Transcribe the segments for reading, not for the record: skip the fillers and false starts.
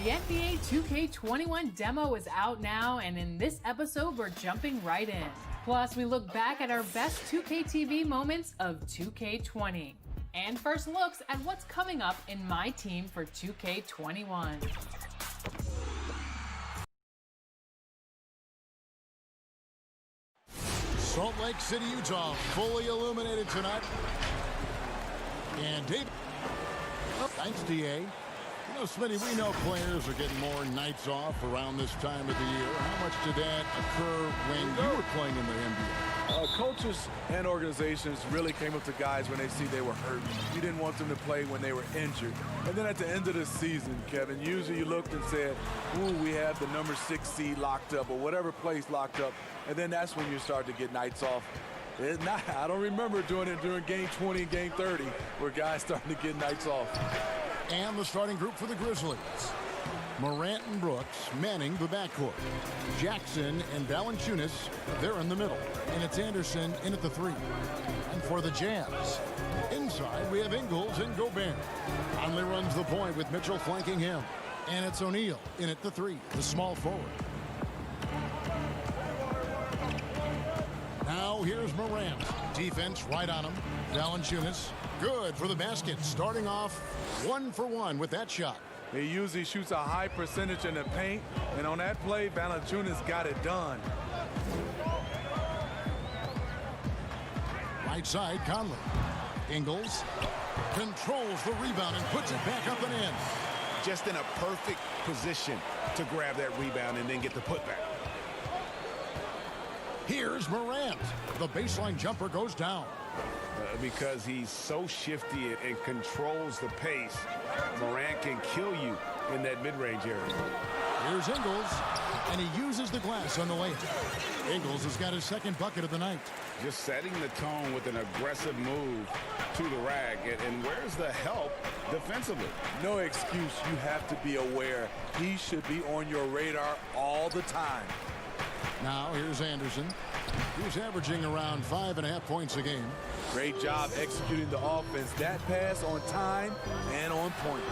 The NBA 2K21 demo is out now, and in this episode, we're jumping right in. Plus, we look back at our best 2K TV moments of 2K20. And first looks at what's coming up in my team for 2K21. Salt Lake City, Utah, fully illuminated tonight. And David, thanks, DA. You know, Smitty, we know players are getting more nights off around this time of the year. How much did that occur when you were playing in the NBA? Coaches and organizations really came up to guys when they see they were hurt. You didn't want them to play when they were injured. And then at the end of the season, Kevin, usually you looked and said, ooh, we have the number 6 seed locked up or whatever place locked up. And then that's when you start to get nights off. I don't remember doing it during Game 20 and Game 30 where guys starting to get nights off. And the starting group for the Grizzlies. Morant and Brooks manning the backcourt. Jackson and Valanciunas, they're in the middle. And it's Anderson in at the 3. And for the Jazz, inside we have Ingles and Gobert. Conley runs the point with Mitchell flanking him. And it's O'Neal in at the 3, the small forward. Now here's Morant. Defense right on him. Valanciunas, good for the basket. Starting off 1 for 1 with that shot. He usually shoots a high percentage in the paint, and on that play, Valanciunas got it done. Right side, Conley. Ingles controls the rebound and puts it back up and in. Just in a perfect position to grab that rebound and then get the putback. Here's Morant. The baseline jumper goes down. Because he's so shifty and controls the pace, Morant can kill you in that mid-range area. Here's Ingles, and he uses the glass on the layup. Ingles has got his second bucket of the night. Just setting the tone with an aggressive move to the rack. And where's the help defensively? No excuse. You have to be aware. He should be on your radar all the time. Now here's Anderson. He's averaging around 5.5 points a game. Great job executing the offense. That pass on time and on point.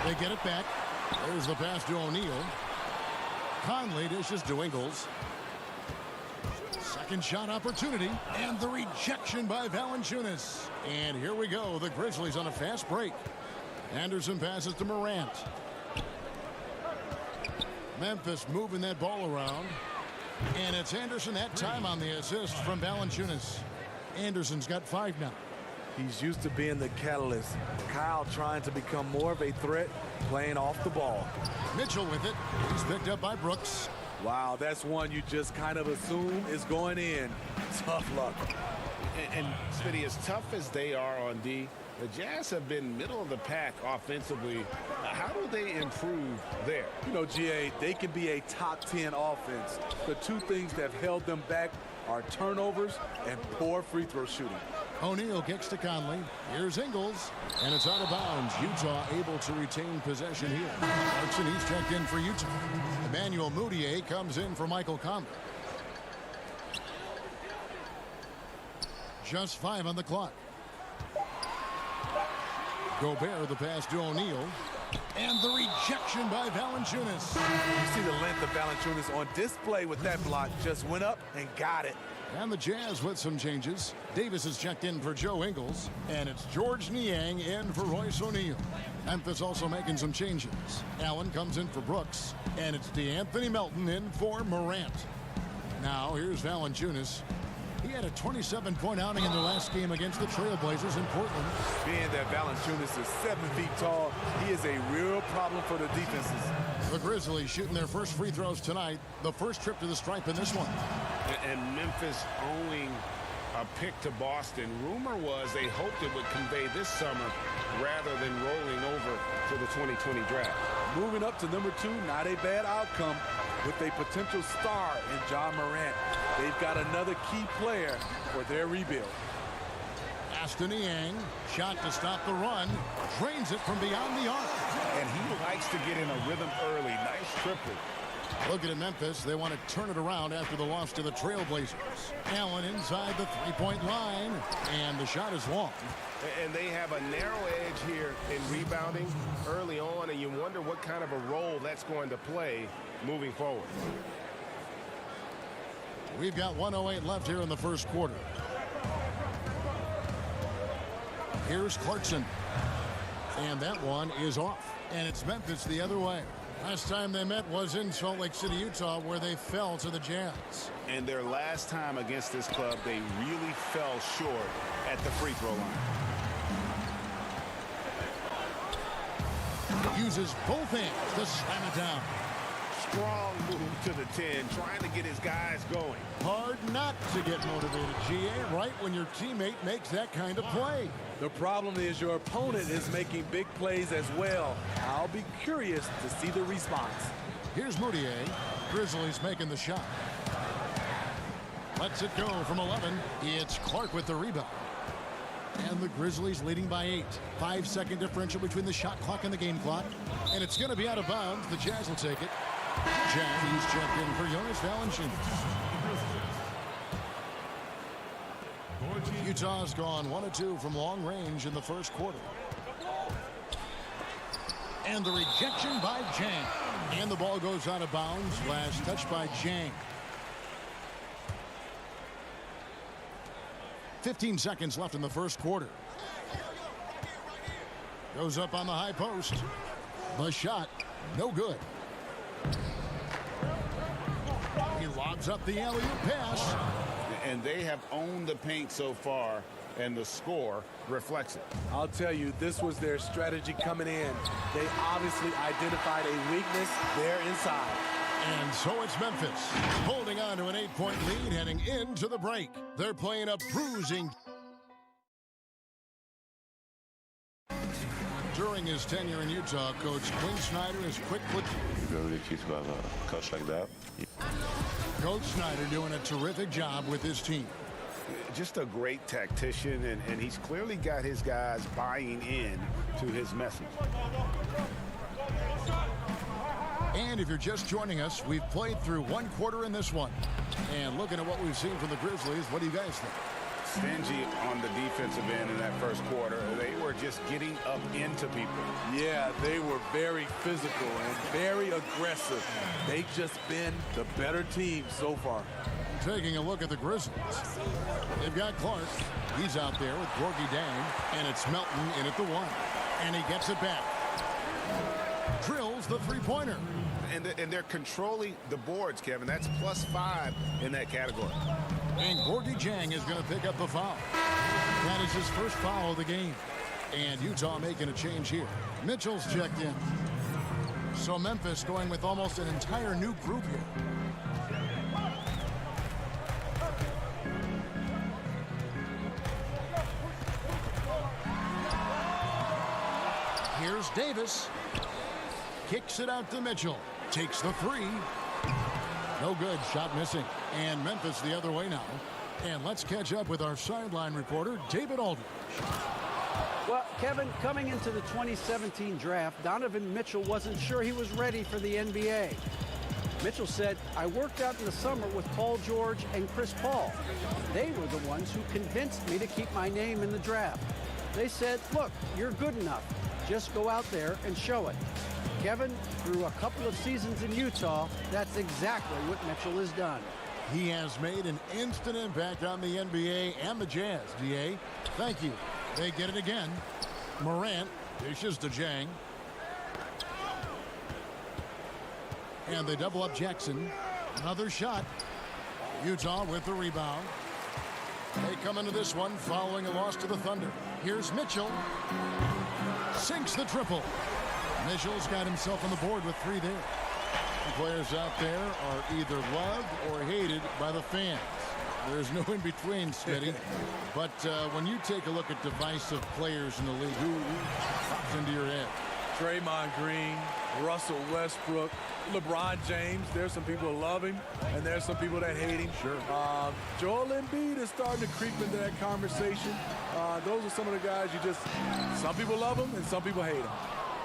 They get it back. There's the pass to O'Neal. Conley dishes to Ingles. Second shot opportunity. And the rejection by Valanciunas. And here we go. The Grizzlies on a fast break. Anderson passes to Morant. Memphis moving that ball around. And it's Anderson that time on the assist from Valanciunas. Anderson's got 5 now. He's used to being the catalyst. Kyle trying to become more of a threat, playing off the ball. Mitchell with it. He's picked up by Brooks. Wow, that's one you just kind of assume is going in. Tough luck. And Smitty, as tough as they are on D, the Jazz have been middle of the pack offensively. How do they improve there? You know, GA, they can be a top 10 offense. The two things that have held them back are turnovers and poor free throw shooting. O'Neal kicks to Conley. Here's Ingles. And it's out of bounds. Utah able to retain possession here. Clarkson, he's checked in for Utah. Emmanuel Mudiay comes in for Michael Conley. Just 5 on the clock. Gobert, the pass to O'Neal. And the rejection by Valanciunas. You see the length of Valanciunas on display with that block. Just went up and got it. And the Jazz with some changes. Davis is checked in for Joe Ingles. And it's George Niang in for Royce O'Neal. Memphis also making some changes. Allen comes in for Brooks. And it's DeAnthony Melton in for Morant. Now here's Valanciunas. He had a 27-point outing in their last game against the Trailblazers in Portland. Being that Valanciunas is 7 feet tall, he is a real problem for the defenses. The Grizzlies shooting their first free throws tonight. The first trip to the stripe in this one. And Memphis owing a pick to Boston. Rumor was they hoped it would convey this summer rather than rolling over to the 2020 draft. Moving up to number 2, not a bad outcome with a potential star in Ja Morant. They've got another key player for their rebuild. Aston Niang, shot to stop the run, drains it from beyond the arc. And he likes to get in a rhythm early. Nice triple. Looking at Memphis, they want to turn it around after the loss to the Trailblazers. Allen inside the three-point line, and the shot is long. And they have a narrow edge here in rebounding early on, and you wonder what kind of a role that's going to play moving forward. We've got 1:08 left here in the first quarter. Here's Clarkson. And that one is off. And it's Memphis the other way. Last time they met was in Salt Lake City, Utah, where they fell to the Jazz. And their last time against this club, they really fell short at the free throw line. Uses both hands to slam it down. Strong move to the 10, trying to get his guys going. Hard not to get motivated, GA, right when your teammate makes that kind of play. The problem is your opponent is making big plays as well. I'll be curious to see the response. Here's Moutier. Grizzlies making the shot. Lets it go from 11. It's Clark with the rebound. And the Grizzlies leading by 8. 5-second differential between the shot clock and the game clock. And it's going to be out of bounds. The Jazz will take it. He's checked in for Jonas Valanciunas. Utah's gone 1 of 2 from long range in the first quarter. And the rejection by Jang. And the ball goes out of bounds. Last touch by Jang. 15 seconds left in the first quarter. Goes up on the high post. The shot, no good. He lobs up the alley-oop pass. And they have owned the paint so far, and the score reflects it. I'll tell you, this was their strategy coming in. They obviously identified a weakness there inside. And so it's Memphis, holding on to an 8-point lead heading into the break. They're playing a bruising. During his tenure in Utah, Coach Quinn Snyder is quick. You're really cute to have a coach like that. Coach Snyder doing a terrific job with his team. Just a great tactician, and he's clearly got his guys buying in to his message. And if you're just joining us, we've played through one quarter in this one. And looking at what we've seen from the Grizzlies, what do you guys think? Stingy on the defensive end in that first quarter. They were just getting up into people. Yeah, they were very physical and very aggressive. They've just been the better team so far. Taking a look at the Grizzlies. They've got Clark. He's out there with Gorgie Dang. And it's Melton in at the 1. And he gets it back. Drills the three-pointer. And they're controlling the boards, Kevin. That's +5 in that category. And Gorgie Jang is going to pick up the foul. That is his first foul of the game. And Utah making a change here. Mitchell's checked in. So Memphis going with almost an entire new group here. Here's Davis. Kicks it out to Mitchell. Takes the 3. No good. Shot missing. And Memphis the other way now. And let's catch up with our sideline reporter, David Aldridge. Well, Kevin, coming into the 2017 draft, Donovan Mitchell wasn't sure he was ready for the NBA. Mitchell said, I worked out in the summer with Paul George and Chris Paul. They were the ones who convinced me to keep my name in the draft. They said, look, you're good enough. Just go out there and show it. Kevin, through a couple of seasons in Utah, that's exactly what Mitchell has done. He has made an instant impact on the NBA and the Jazz, DA. Thank you. They get it again. Morant dishes to Jang. And they double up Jackson. Another shot. Utah with the rebound. They come into this one following a loss to the Thunder. Here's Mitchell. Sinks the triple. Mitchell's got himself on the board with 3 there. The players out there are either loved or hated by the fans. There's no in between, Smitty. But when you take a look at divisive players in the league, who pops into your head? Draymond Green, Russell Westbrook, LeBron James. There's some people who love him, and there's some people that hate him. Sure. Joel Embiid is starting to creep into that conversation. Those are some of the guys some people love him and some people hate him.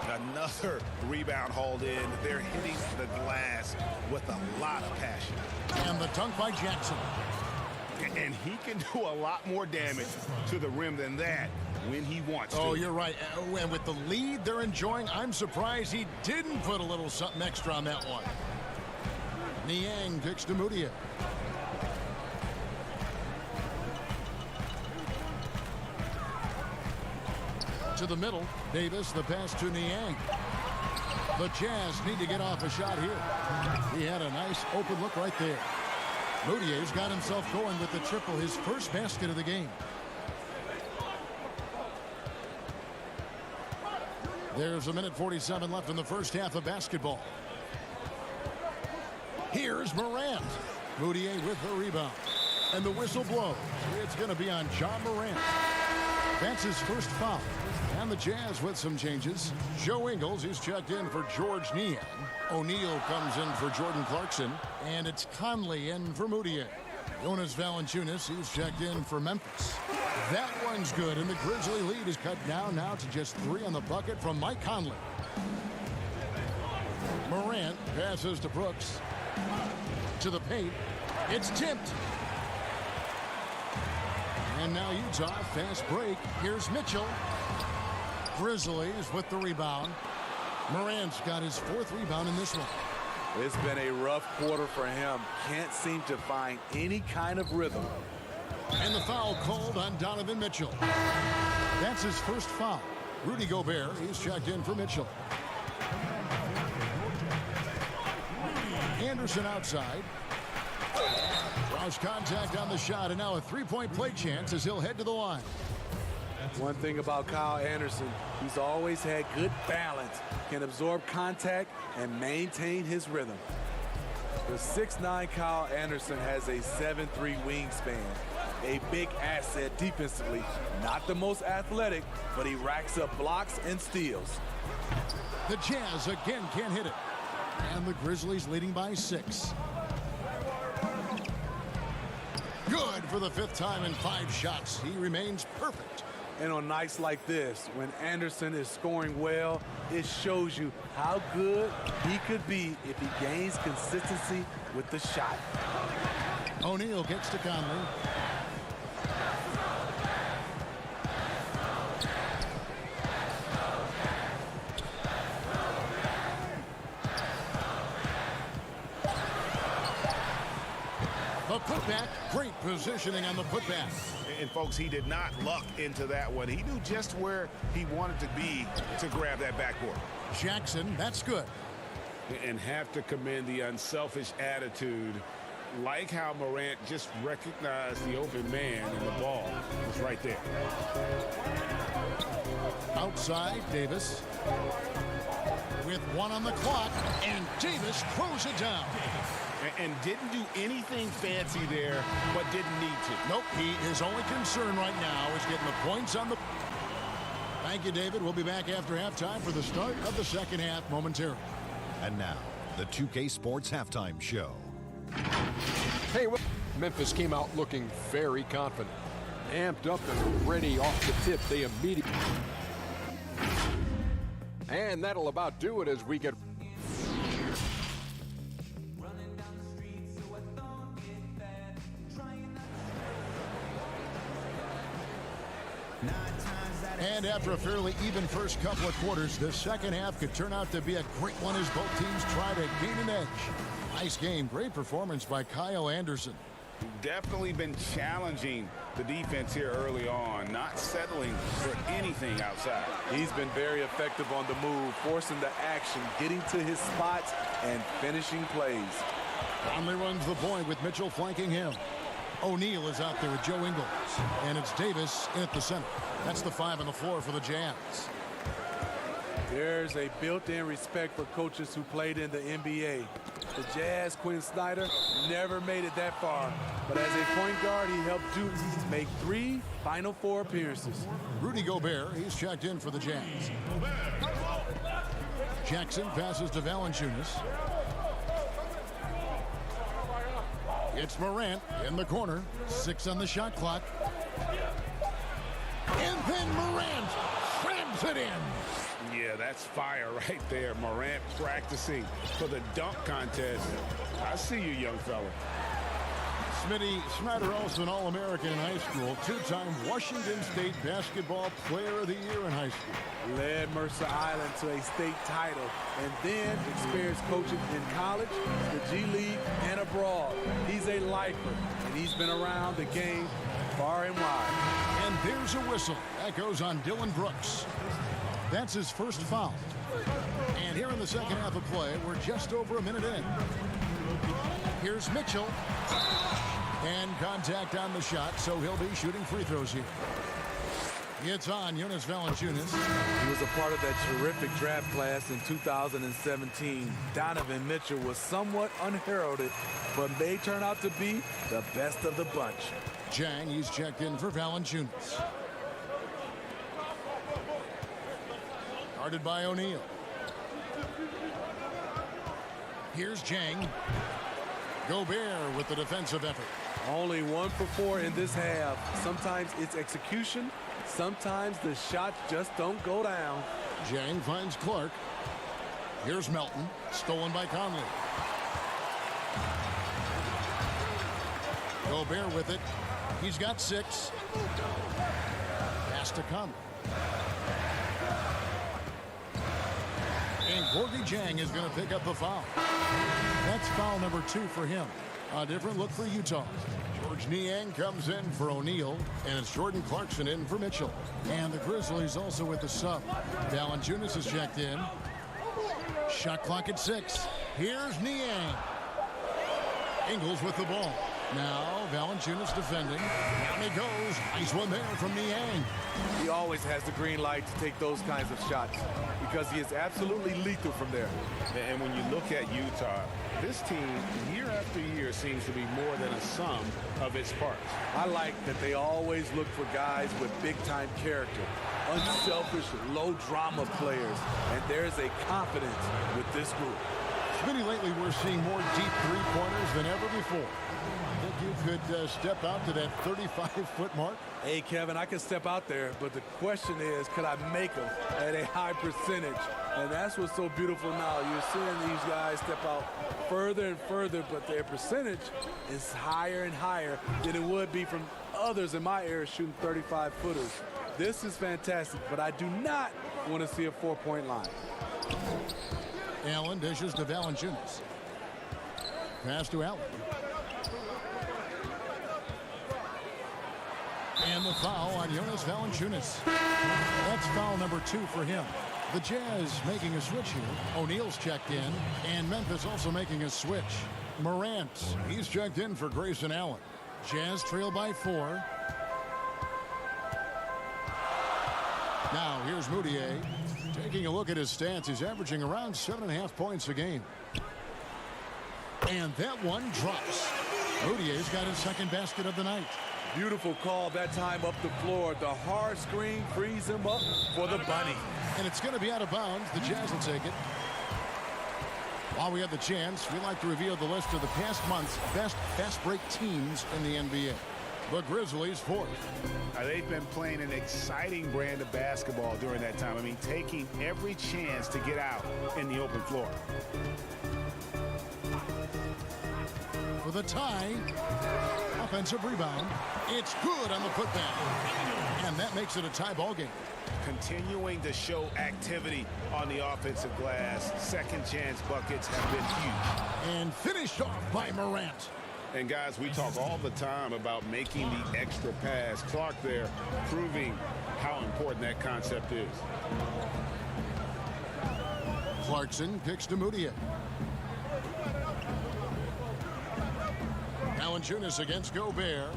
Another rebound hauled in. They're hitting the glass with a lot of passion. And the dunk by Jackson. And he can do a lot more damage to the rim than that when he wants to. Oh, you're right. And with the lead they're enjoying, I'm surprised he didn't put a little something extra on that one. Niang kicks to Moutier. To the middle. Davis, the pass to Niang. The Jazz need to get off a shot here. He had a nice open look right there. Moutier's got himself going with the triple, his first basket of the game. There's a minute 47 left in the first half of basketball. Here's Morant. Moutier with the rebound. And the whistle blows. It's going to be on John Morant. That's his first foul. And the Jazz with some changes. Joe Ingles is checked in for George Niang. O'Neal comes in for Jordan Clarkson. And it's Conley in for Moutier. Jonas Valanciunas, he's checked in for Memphis. That one's good, and the Grizzly lead is cut down now to just 3 on the bucket from Mike Conley. Morant passes to Brooks. To the paint. It's tipped. And now Utah, fast break. Here's Mitchell. Grizzlies with the rebound. Morant's got his 4th rebound in this one. It's been a rough quarter for him. Can't seem to find any kind of rhythm. And the foul called on Donovan Mitchell. That's his first foul. Rudy Gobert, he's checked in for Mitchell. Anderson outside. Draws contact on the shot, and now a 3-point play chance as he'll head to the line. One thing about Kyle Anderson, he's always had good balance, can absorb contact and maintain his rhythm. The 6'9" Kyle Anderson has a 7'3" wingspan, a big asset defensively, not the most athletic, but he racks up blocks and steals. The Jazz again can't hit it, and the Grizzlies leading by 6. Good for the 5th time in 5 shots. He remains perfect. And on nights like this, when Anderson is scoring well, it shows you how good he could be if he gains consistency with the shot. O'Neal gets to Conley. The putback, great positioning on the putback. And folks, he did not luck into that one. He knew just where he wanted to be to grab that backboard. Jackson, that's good. And have to commend the unselfish attitude, like how Morant just recognized the open man and the ball was right there. Outside, Davis. With 1 on the clock, and Davis throws it down. And didn't do anything fancy there, but didn't need to. Nope, his only concern right now is getting the points on the... Thank you, David. We'll be back after halftime for the start of the second half momentarily. And now, the 2K Sports Halftime Show. Hey, Memphis came out looking very confident. Amped up and ready off the tip. They immediately... And that'll about do it as we get... And after a fairly even first couple of quarters, the second half could turn out to be a great one as both teams try to gain an edge. Nice game. Great performance by Kyle Anderson. Definitely been challenging the defense here early on, not settling for anything outside. He's been very effective on the move, forcing the action, getting to his spots, and finishing plays. Conley runs the point with Mitchell flanking him. O'Neal is out there with Joe Ingles. And it's Davis in at the center. That's the 5 on the floor for the Jazz. There's a built-in respect for coaches who played in the NBA. The Jazz, Quinn Snyder, never made it that far. But as a point guard, he helped Duke make 3 Final Four appearances. Rudy Gobert, he's checked in for the Jazz. Jackson passes to Valanciunas. It's Morant in the corner. 6 on the shot clock. And then Morant slams it in. Yeah, that's fire right there. Morant practicing for the dunk contest. I see you, young fella. Smitty Smarter, also an All-American in high school, two-time Washington State Basketball Player of the Year in high school. Led Mercer Island to a state title and then experienced coaching in college, the G League, and abroad. He's a lifer, and he's been around the game far and wide. And there's a whistle. That goes on Dylan Brooks. That's his first foul. And here in the second half of play, we're just over a minute in. Here's Mitchell. And contact on the shot, so he'll be shooting free throws here. It's on Jonas Valanciunas. He was a part of that terrific draft class in 2017. Donovan Mitchell was somewhat unheralded, but may turn out to be the best of the bunch. Jang, he's checked in for Valanciunas. Guarded by O'Neal. Here's Jang. Gobert with the defensive effort. Only 1 for 4 in this half. Sometimes it's execution. Sometimes the shots just don't go down. Jang finds Clark. Here's Melton. Stolen by Conley. Gobert with it. He's got 6. Pass to Conley. And Gorgie Jang is going to pick up the foul. That's foul number 2 for him. A different look for Utah. George Niang comes in for O'Neal, and it's Jordan Clarkson in for Mitchell. And the Grizzlies also with the sub. Valanciunas is checked in. Shot clock at 6. Here's Niang. Ingles with the ball. Now Valanciunas defending. Down he goes. Nice one there from Niang. He always has the green light to take those kinds of shots because he is absolutely lethal from there. And when you look at Utah, this team, year after year, seems to be more than a sum of its parts. I like that they always look for guys with big-time character, unselfish, low-drama players, and there's a confidence with this group. Smitty, lately we're seeing more deep three-pointers than ever before. Think you could step out to that 35-foot mark? Hey, Kevin, I can step out there, but the question is, could I make them at a high percentage? And that's what's so beautiful now. You're seeing these guys step out further and further, but their percentage is higher and higher than it would be from others in my era shooting 35-footers. This is fantastic, but I do not want to see a 4-point line. Allen dishes to Valanciunas. Pass to Allen. And the foul on Jonas Valanciunas. That's foul number 2 for him. The Jazz making a switch here. O'Neal's checked in, and Memphis also making a switch. Morant, he's checked in for Grayson Allen. Jazz trail by 4. Now here's Moutier. Taking a look at his stats, he's averaging around 7.5 points a game. And that one drops. Moutier's got his second basket of the night. Beautiful call that time up the floor. The hard screen frees him up for the bunny. And it's going to be out of bounds. The Jazz will take it. While we have the chance, we like to reveal the list of the past month's best fast break teams in the NBA. The Grizzlies 4th. They've been playing an exciting brand of basketball during that time. I mean, taking every chance to get out in the open floor. For the tie, offensive rebound. It's good on the putback. And that makes it a tie ball game. Continuing to show activity on the offensive glass. Second chance buckets have been huge. And finished off by Morant. And guys, we talk all the time about making the extra pass. Clark there proving how important that concept is. Clarkson picks to Moutier. Valanciunas against Gobert.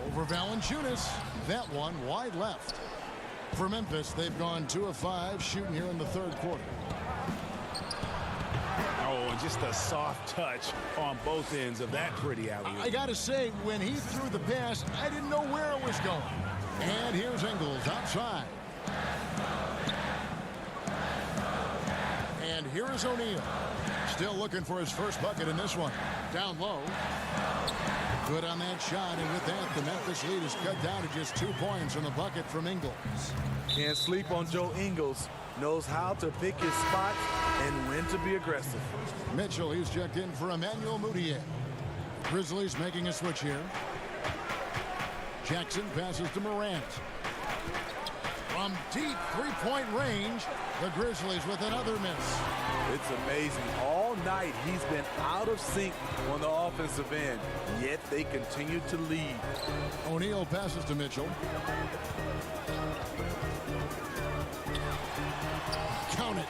Over Valanciunas. That one wide left. For Memphis, they've gone 2 of 5 shooting here in the third quarter. Oh, and just a soft touch on both ends of that pretty alley-oop. I got to say, when he threw the pass, I didn't know where it was going. And here's Ingles outside. And here is O'Neal. Still looking for his first bucket in this one. Down low. Good on that shot, and with that, the Memphis lead is cut down to just 2 points on the bucket from Ingles. Can't sleep on Joe Ingles. Knows how to pick his spots and when to be aggressive. Mitchell, he's checked in for Emmanuel Mudiay. Grizzlies making a switch here. Jackson passes to Morant. From deep three-point range, the Grizzlies with another miss. It's amazing. All night he's been out of sync on the offensive end, yet they continue to lead. O'Neal passes to Mitchell. Count it.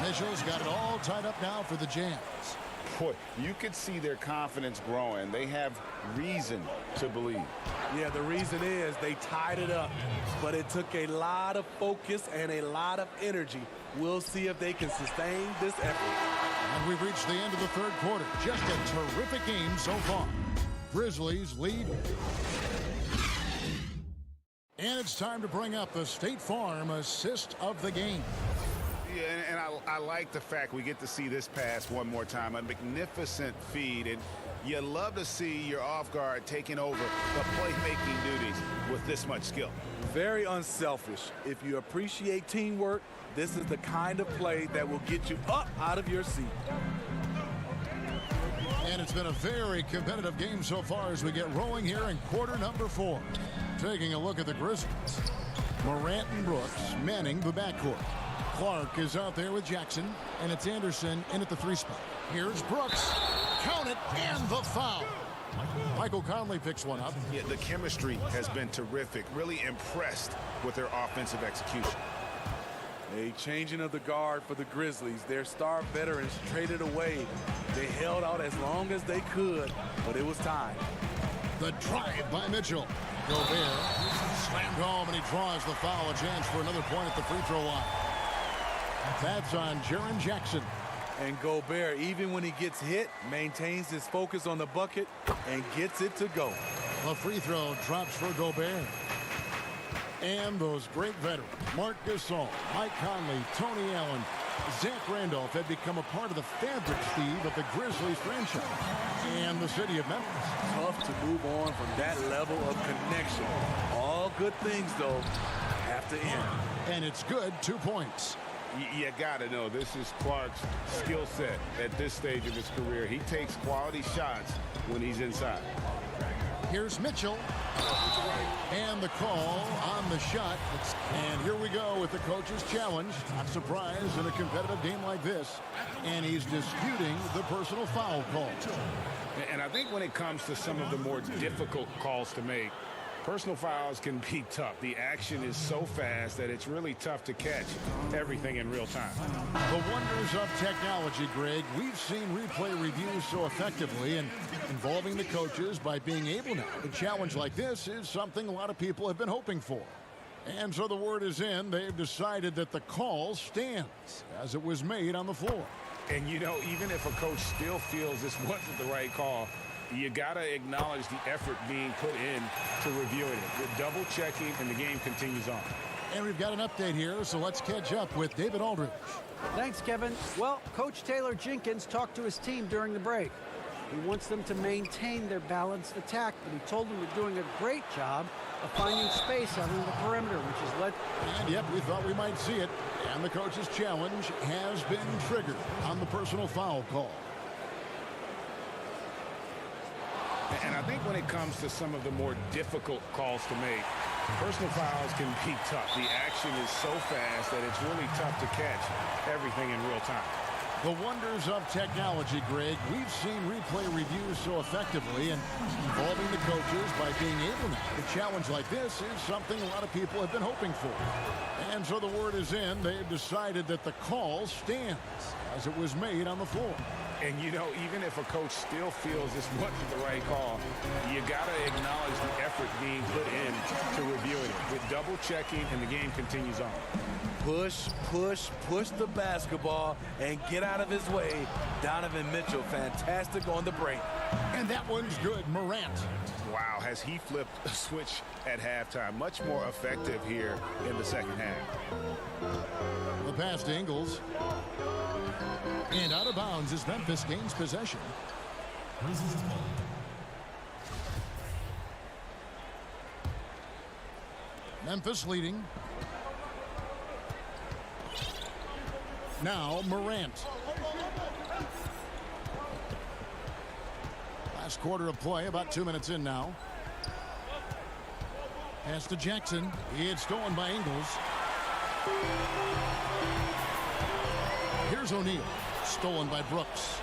Mitchell's got it all tied up now for the Jazz. Boy, you could see their confidence growing. They have reason to believe. Yeah, the reason is they tied it up, but it took a lot of focus and a lot of energy. We'll see if they can sustain this effort. And we've reached the end of the third quarter. Just a terrific game so far. Grizzlies lead. And it's time to bring up the State Farm assist of the game. Yeah, and I like the fact we get to see this pass one more time. A magnificent feed, and you love to see your off guard taking over the playmaking duties with this much skill. Very unselfish. If you appreciate teamwork, this is the kind of play that will get you up out of your seat. And it's been a very competitive game so far as we get rolling here in quarter number 4. Taking a look at the Grizzlies. Morant and Brooks manning the backcourt. Clark is out there with Jackson, and it's Anderson in at the 3 spot. Here's Brooks. Count it, and the foul. Michael Conley picks one up. Yeah, the chemistry has been terrific. Really impressed with their offensive execution. A changing of the guard for the Grizzlies. Their star veterans traded away. They held out as long as they could, but it was time. The drive by Mitchell. Gobert slammed home, and he draws the foul. A chance for another point at the free throw line. That's on Jaren Jackson. And Gobert, even when he gets hit, maintains his focus on the bucket and gets it to go. The free throw drops for Gobert. And those great veterans, Marc Gasol, Mike Conley, Tony Allen, Zach Randolph had become a part of the fabric, Steve, of the Grizzlies franchise and the city of Memphis. Tough to move on from that level of connection. All good things, though, have to end. And it's good, 2 points. You got to know this is Clark's skill set at this stage of his career. He takes quality shots when he's inside. Here's Mitchell. And the call on the shot. And here we go with the coach's challenge. Not surprised in a competitive game like this. And he's disputing the personal foul call. And I think when it comes to some of the more difficult calls to make, personal fouls can be tough. The action is so fast that it's really tough to catch everything in real time. The wonders of technology, Greg. We've seen replay reviews so effectively, and involving the coaches by being able now to challenge like this is something a lot of people have been hoping for. And so the word is in. They've decided that the call stands as it was made on the floor. And, you know, even if a coach still feels this wasn't the right call, you got to acknowledge the effort being put in to reviewing it. With double checking, and the game continues on. And we've got an update here, so let's catch up with David Aldridge. Thanks, Kevin. Well, Coach Taylor Jenkins talked to his team during the break. He wants them to maintain their balanced attack, but he told them they're doing a great job of finding space out on the perimeter, which has led... And, yep, we thought we might see it. And the coach's challenge has been triggered on the personal foul call. And I think when it comes to some of the more difficult calls to make, personal fouls can be tough. The action is so fast that it's really tough to catch everything in real time. The wonders of technology, Greg. We've seen replay reviews so effectively, and involving the coaches by being able now to challenge like this is something a lot of people have been hoping for. And so the word is in. They've decided that the call stands as it was made on the floor. And, you know, even if a coach still feels this wasn't the right call, you got to acknowledge the effort being put in to reviewing it. With double checking, and the game continues on. Push, push, push the basketball and get out of his way. Donovan Mitchell, fantastic on the break. And that one's good. Morant. Wow, has he flipped a switch at halftime? Much more effective here in the second half. The pass to Ingles. And out of bounds as Memphis gains possession. Memphis leading. Now Morant. Last quarter of play, about 2 minutes in now. Pass to Jackson. It's stolen by Ingles. Here's O'Neal. Stolen by Brooks.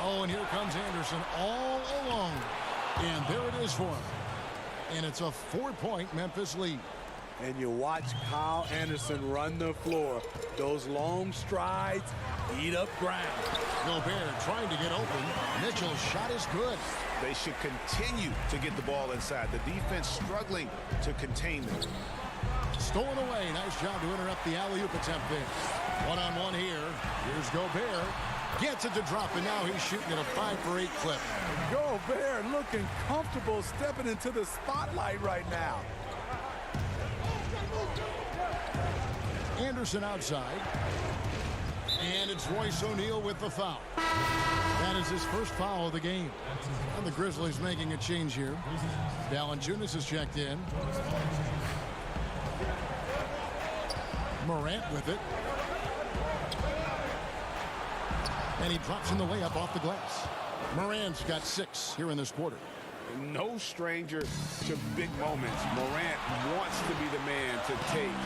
Oh, and here comes Anderson all alone. And there it is for him. And it's a 4-point Memphis lead. And you watch Kyle Anderson run the floor. Those long strides eat up ground. Gobert trying to get open. Mitchell's shot is good. They should continue to get the ball inside. The defense struggling to contain them. Stolen away. Nice job to interrupt the alley-oop attempt there. One-on-one here. Here's Gobert. Gets it to drop, and now he's shooting at a 5 for 8 clip. Gobert looking comfortable stepping into the spotlight right now. Anderson outside. And it's Royce O'Neal with the foul. That is his first foul of the game. And the Grizzlies making a change here. Valanciunas has checked in. Morant with it. And he drops in the layup off the glass. Morant's got 6 here in this quarter. No stranger to big moments. Morant wants to be the man to take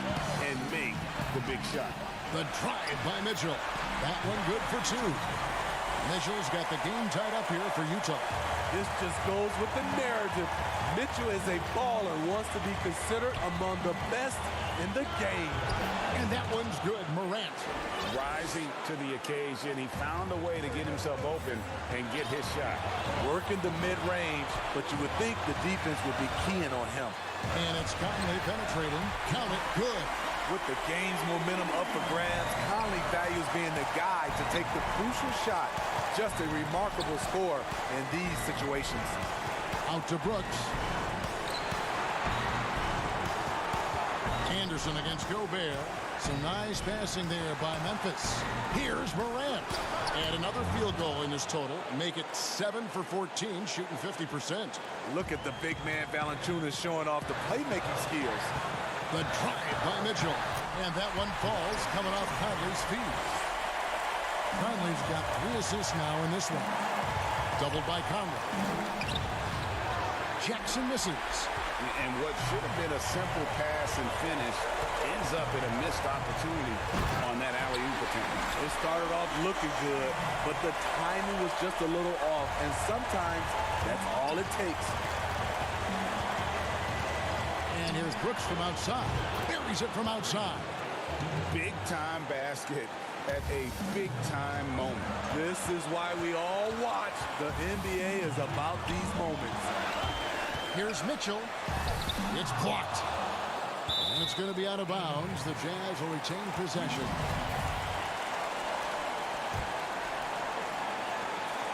and make the big shot. The drive by Mitchell. That one good for 2. Mitchell's got the game tied up here for Utah. This just goes with the narrative. Mitchell is a baller, wants to be considered among the best in the game. And that one's good. Morant. Rising to the occasion. He found a way to get himself open and get his shot. Working the mid-range, but you would think the defense would be keying on him. And it's Conley penetrating. Count it. Good. With the game's momentum up for grabs, Conley values being the guy to take the crucial shot. Just a remarkable score in these situations. Out to Brooks. Anderson against Gobert. Some nice passing there by Memphis. Here's Morant. And another field goal in this total. Make it 7 for 14, shooting 50%. Look at the big man Valanciunas showing off the playmaking skills. The drive by Mitchell. And that one falls coming off Conley's feet. Conley's got 3 assists now in this one. Doubled by Conley. Jackson misses. And what should have been a simple pass and finish ends up in a missed opportunity on that alley-oop attempt. It started off looking good, but the timing was just a little off, and sometimes that's all it takes. And here's Brooks from outside. Buries it from outside. Big-time basket at a big-time moment. This is why we all watch. The NBA is about these moments. Here's Mitchell. It's blocked. And it's going to be out of bounds. The Jazz will retain possession.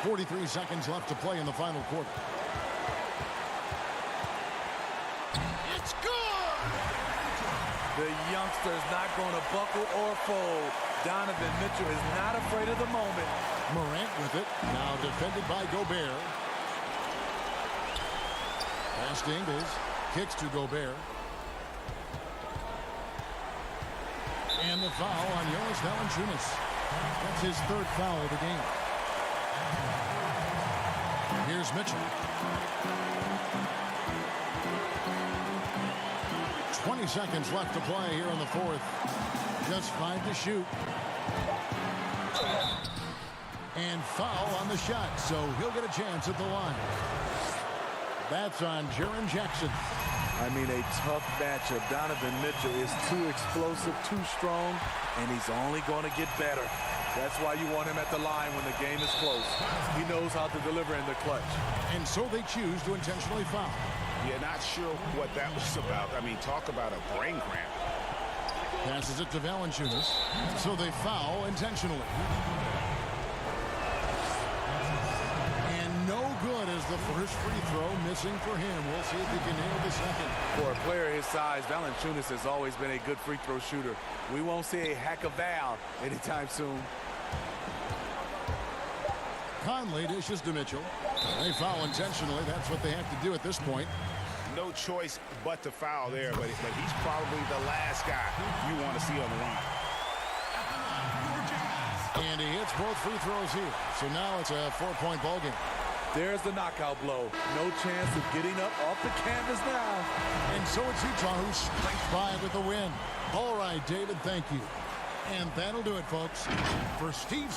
43 seconds left to play in the final quarter. It's good! The youngster's not going to buckle or fold. Donovan Mitchell is not afraid of the moment. Morant with it. Now defended by Gobert. Pass to Ingles. Kicks to Gobert. And the foul on Jonas Valanciunas. That's his 3rd foul of the game. Here's Mitchell. 20 seconds left to play here in the 4th. Just 5 to shoot. And foul on the shot, so he'll get a chance at the line. That's on Jaren Jackson. I mean, a tough matchup. Donovan Mitchell is too explosive, too strong, and he's only going to get better. That's why you want him at the line when the game is close. He knows how to deliver in the clutch. And so they choose to intentionally foul. Yeah, not sure what that was about. I mean, talk about a brain cramp. Passes it to Valanciunas. So they foul intentionally. And no good as the first free throw missing for him. We'll see if he can nail the second. For a player his size, Valanciunas has always been a good free throw shooter. We won't see a hack of Val anytime soon. Conley dishes to Mitchell. They foul intentionally. That's what they have to do at this point. No choice but to foul there, but he's probably the last guy you want to see on the run. And he hits both free throws here. So now it's a 4-point ball game. There's the knockout blow. No chance of getting up off the canvas now. And so it's Utah who scraped by with the win. All right, David, thank you. And that'll do it, folks. For Steve...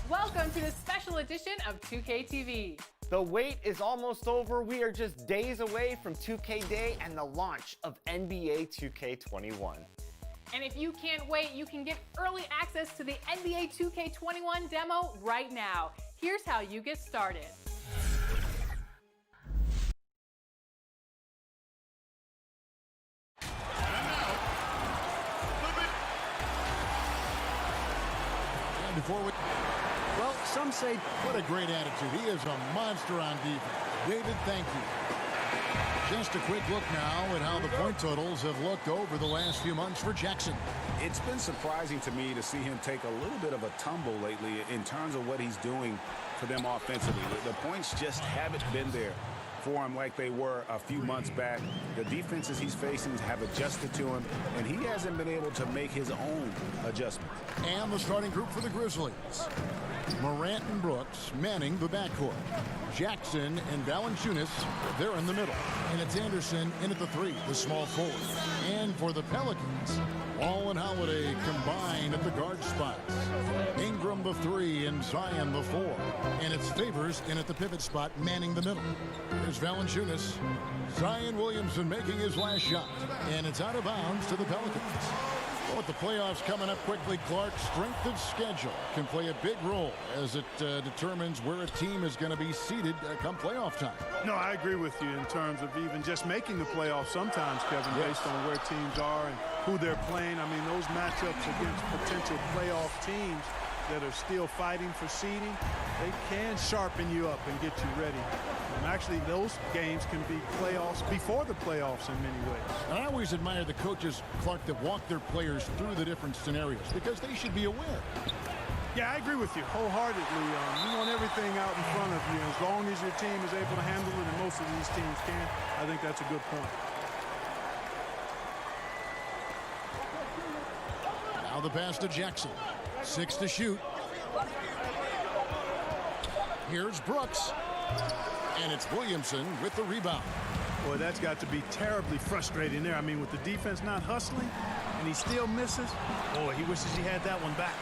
Welcome to the special edition of 2K TV. The wait is almost over. We are just days away from 2K Day and the launch of NBA 2K21. And if you can't wait, you can get early access to the NBA 2K21 demo right now. Here's how you get started. Well, some say... What a great attitude. He is a monster on defense. David, thank you. Just a quick look now at how the point totals have looked over the last few months for Jackson. It's been surprising to me to see him take a little bit of a tumble lately in terms of what he's doing for them offensively. The points just haven't been there for him like they were a few months back. The defenses he's facing have adjusted to him, and he hasn't been able to make his own adjustment. And the starting group for the Grizzlies. Morant and Brooks manning the backcourt. Jackson and Valanciunas, they're in the middle. And it's Anderson in at the 3, the small forward. And for the Pelicans, Wall and Holiday combined at the guard spots. Ingram the 3 and Zion the 4. And it's Favors in at the pivot spot manning the middle. Here's Valanciunas. Zion Williamson making his last shot. And it's out of bounds to the Pelicans. Well, with the playoffs coming up quickly, Clark, strength of schedule can play a big role as it determines where a team is going to be seated come playoff time. No, I agree with you in terms of even just making the playoffs sometimes, Kevin, based on where teams are and who they're playing. I mean, those matchups against potential playoff teams that are still fighting for seeding, they can sharpen you up and get you ready. And actually, those games can be playoffs before the playoffs in many ways. And I always admire the coaches, Clark, that walk their players through the different scenarios because they should be aware. Yeah, I agree with you wholeheartedly. You want everything out in front of you. As long as your team is able to handle it, and most of these teams can, I think that's a good point. Now the pass to Jackson. 6 to shoot. Here's Brooks. And it's Williamson with the rebound. Boy, that's got to be terribly frustrating there. I mean, with the defense not hustling, and he still misses. Boy, he wishes he had that one back.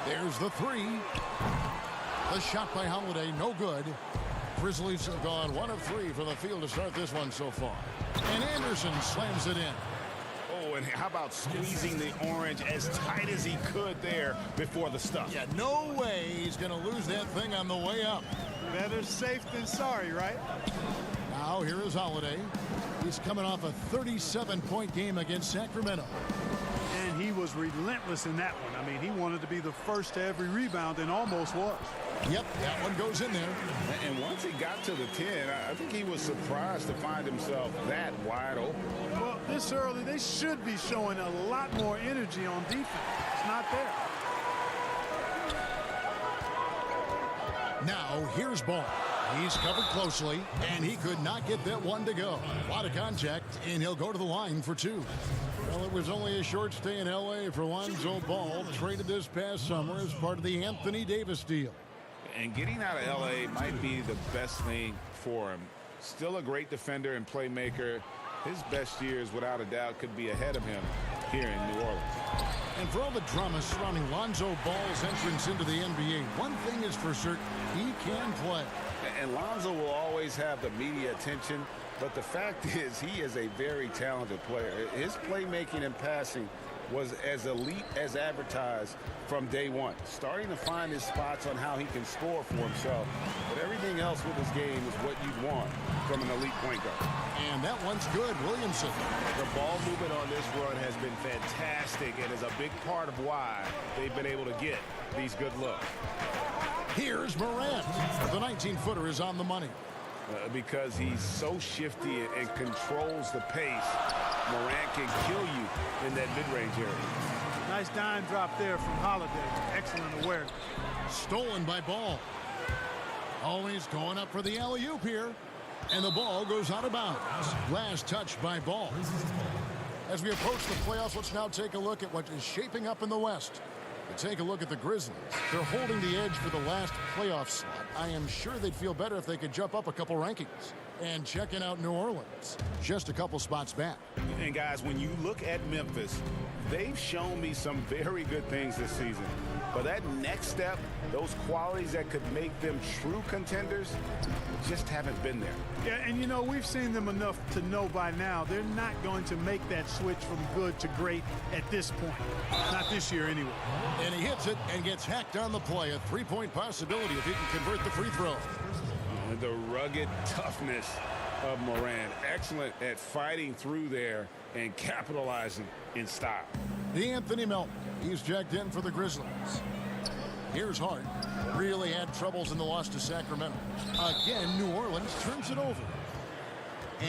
There's the 3. The shot by Holiday, no good. Grizzlies have gone 1 of 3 from the field to start this one so far. And Anderson slams it in. Oh, and how about squeezing the orange as tight as he could there before the stuff? Yeah, no way he's going to lose that thing on the way up. Better safe than sorry, right? Now here is Holiday. He's coming off a 37-point game against Sacramento. And he was relentless in that one. I mean, he wanted to be the first to every rebound and almost was. Yep, that one goes in there. And once he got to the 10, I think he was surprised to find himself that wide open. Well, this early, they should be showing a lot more energy on defense. It's not there. Now, here's Ball. He's covered closely, and he could not get that one to go. A lot of contact, and he'll go to the line for 2. Well, it was only a short stay in L.A. for Lonzo Ball, traded this past summer as part of the Anthony Davis deal. And getting out of L.A. might be the best thing for him. Still a great defender and playmaker. His best years, without a doubt, could be ahead of him here in New Orleans. And for all the drama surrounding Lonzo Ball's entrance into the NBA, one thing is for certain, he can play. And Lonzo will always have the media attention, but the fact is he is a very talented player. His playmaking and passing was as elite as advertised from day one, starting to find his spots on how he can score for himself. But everything else with his game is what you'd want from an elite point guard. And that one's good, Williamson. The ball movement on this run has been fantastic and is a big part of why they've been able to get these good looks. Here's Morant. The 19-footer is on the money. Because he's so shifty and controls the pace, Morant can kill you in that mid-range area. Nice dime drop there from Holiday. Excellent awareness. Stolen by Ball. Always going up for the alley-oop here. And the ball goes out of bounds. Last touch by Ball. As we approach the playoffs, let's now take a look at what is shaping up in the West. To take a look at the Grizzlies. They're holding the edge for the last playoff slot. I am sure they'd feel better if they could jump up a couple rankings. And checking out New Orleans, just a couple spots back. And guys, when you look at Memphis, they've shown me some very good things this season. But that next step, those qualities that could make them true contenders, just haven't been there. Yeah, and you know, we've seen them enough to know by now they're not going to make that switch from good to great at this point. Not this year anyway. And he hits it and gets hacked on the play. A three-point possibility if he can convert the free throw. The rugged toughness of Morant. Excellent at fighting through there and capitalizing in style. D'Anthony Melton, he's checked in for the Grizzlies. Here's Hart. Really had troubles in the loss to Sacramento. Again, New Orleans turns it over.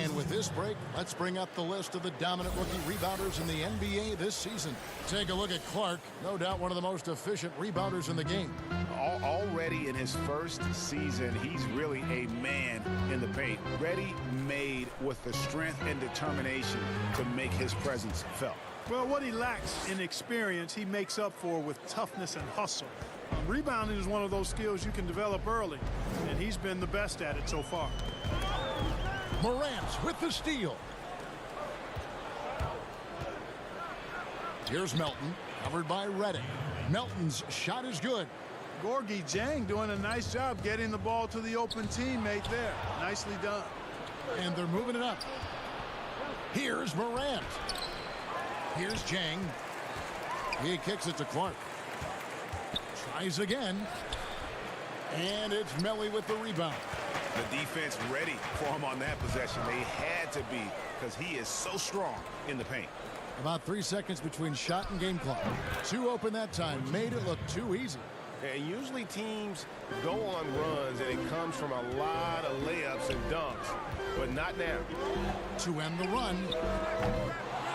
And with this break, let's bring up the list of the dominant rookie rebounders in the NBA this season. Take a look at Clark, no doubt one of the most efficient rebounders in the game. Already in his first season, he's really a man in the paint. Ready-made with the strength and determination to make his presence felt. Well, what he lacks in experience, he makes up for with toughness and hustle. Rebounding is one of those skills you can develop early, and he's been the best at it so far. Morant with the steal. Here's Melton, covered by Reddick. Melton's shot is good. Gorgui Dieng doing a nice job getting the ball to the open teammate there. Nicely done. And they're moving it up. Here's Morant. Here's Dieng. He kicks it to Clark. Tries again. And it's Melly with the rebound. The defense ready for him on that possession. They had to be because he is so strong in the paint. About 3 seconds between shot and game clock. Two open that time. Made it look too easy. And usually teams go on runs and it comes from a lot of layups and dunks, but not now. To end the run.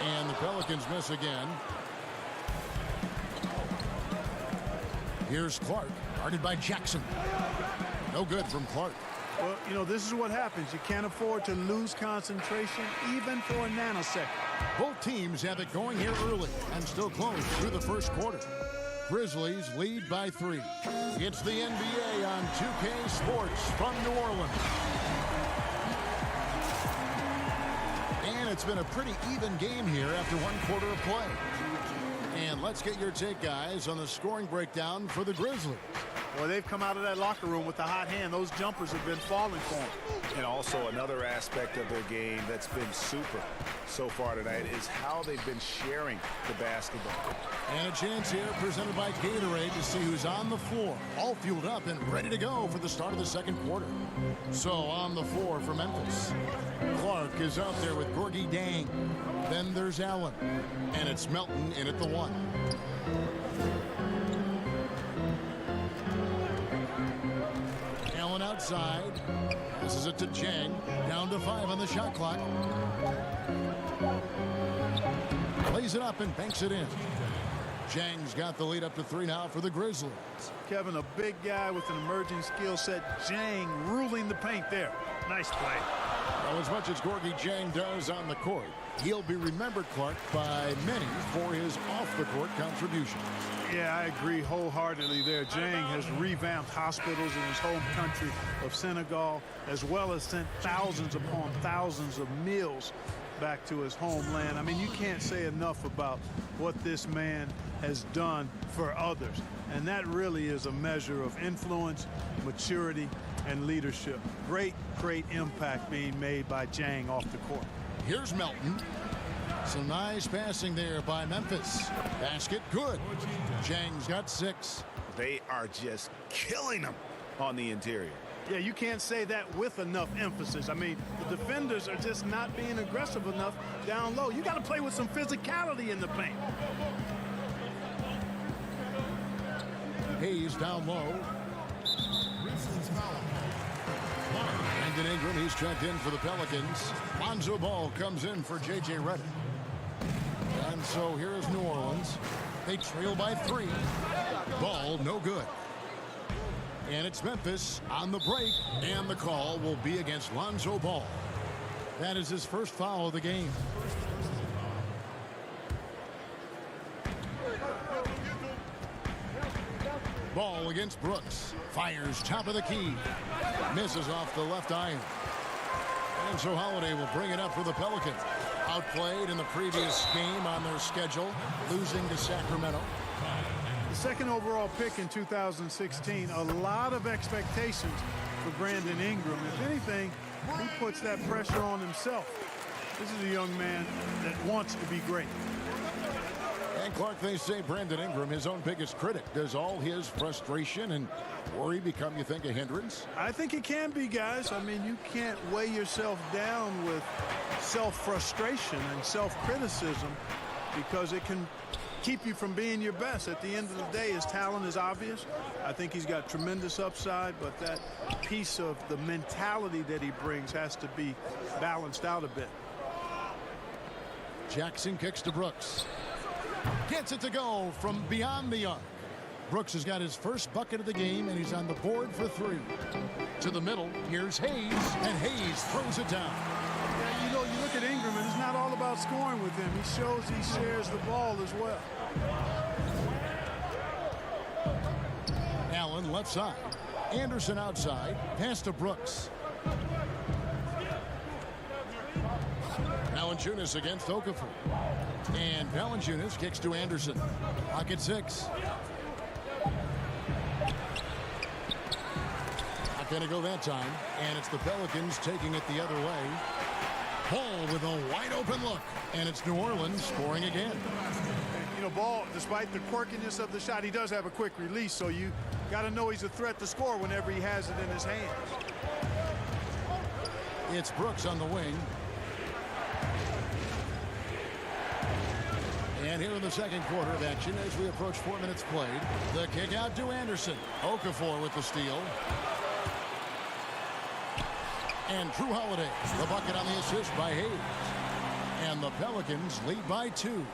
And the Pelicans miss again. Here's Clark, guarded by Jackson. No good from Clark. Well, you know, this is what happens. You can't afford to lose concentration even for a nanosecond. Both teams have it going here early and still close through the first quarter. Grizzlies lead by 3. It's the NBA on 2K Sports from New Orleans. And it's been a pretty even game here after 1 quarter of play. And let's get your take, guys, on the scoring breakdown for the Grizzlies. Well, they've come out of that locker room with a hot hand. Those jumpers have been falling for them. And also another aspect of their game that's been super so far tonight is how they've been sharing the basketball. And a chance here presented by Gatorade to see who's on the floor, all fueled up and ready to go for the start of the second quarter. So on the floor for Memphis, Clark is out there with Gorgui Dieng. Then there's Allen, and it's Melton in at the 1. Allen outside. This is it to Dieng. Down to 5 on the shot clock. Lays it up and banks it in. Dieng's got the lead up to 3 now for the Grizzlies. Kevin, a big guy with an emerging skill set. Dieng ruling the paint there. Nice play. Well, as much as Gorgui Dieng does on the court, he'll be remembered, Clark, by many for his off-the-court contributions. Yeah, I agree wholeheartedly there. Dieng has revamped hospitals in his home country of Senegal, as well as sent thousands upon thousands of meals back to his homeland. I mean, you can't say enough about what this man has done for others. And that really is a measure of influence, maturity, and leadership. Great, great impact being made by Dieng off the court. Here's Melton. Some nice passing there by Memphis. Basket good. Dieng's got 6. They are just killing them on the interior. Yeah, you can't say that with enough emphasis. I mean, the defenders are just not being aggressive enough down low. You got to play with some physicality in the paint. Hayes down low. Brandon Ingram, he's checked in for the Pelicans. Lonzo Ball comes in for J.J. Redick. And so here is New Orleans. They trail by 3. Ball no good. And it's Memphis on the break, and the call will be against Lonzo Ball. That is his first foul of the game. Ball against Brooks. Fires top of the key. Misses off the left iron. And so Holiday will bring it up for the Pelicans. Outplayed in the previous game on their schedule, losing to Sacramento. The second overall pick in 2016, a lot of expectations for Brandon Ingram. If anything, he puts that pressure on himself. This is a young man that wants to be great. And Clark, they say Brandon Ingram, his own biggest critic. Does all his frustration and worry become, you think, a hindrance? I think it can be, guys. I mean, you can't weigh yourself down with self-frustration and self-criticism because it can keep you from being your best. At the end of the day, his talent is obvious. I think he's got tremendous upside, but that piece of the mentality that he brings has to be balanced out a bit. Jackson kicks to Brooks. Gets it to go from beyond the arc. Brooks has got his first bucket of the game, and he's on the board for three. To the middle, here's Hayes, and Hayes throws it down. Yeah, you know, you look at Ingram, and it's not all about scoring with him. He shows he shares the ball as well. Allen left side. Anderson outside. Pass to Brooks. Valanciunas against Okafor. And Valanciunas kicks to Anderson. Pocket 6. Not going to go that time. And it's the Pelicans taking it the other way. Paul with a wide open look. And it's New Orleans scoring again. You know, Ball, despite the quirkiness of the shot, he does have a quick release, so you got to know he's a threat to score whenever he has it in his hands. It's Brooks on the wing. And here in the second quarter of action, as we approach 4 minutes played, the kick out to Anderson. Okafor with the steal. And Drew Holiday, the bucket on the assist by Hayes. And the Pelicans lead by 2.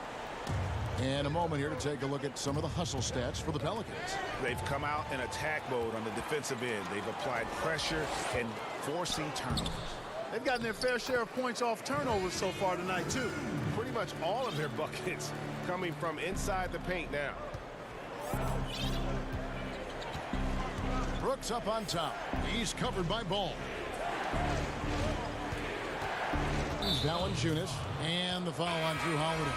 And a moment here to take a look at some of the hustle stats for the Pelicans. They've come out in attack mode on the defensive end. They've applied pressure and forcing turnovers. They've gotten their fair share of points off turnovers so far tonight, too. Pretty much all of their buckets coming from inside the paint now. Brooks up on top. He's covered by Ball. Valanciunas, and the foul on Drew Holiday.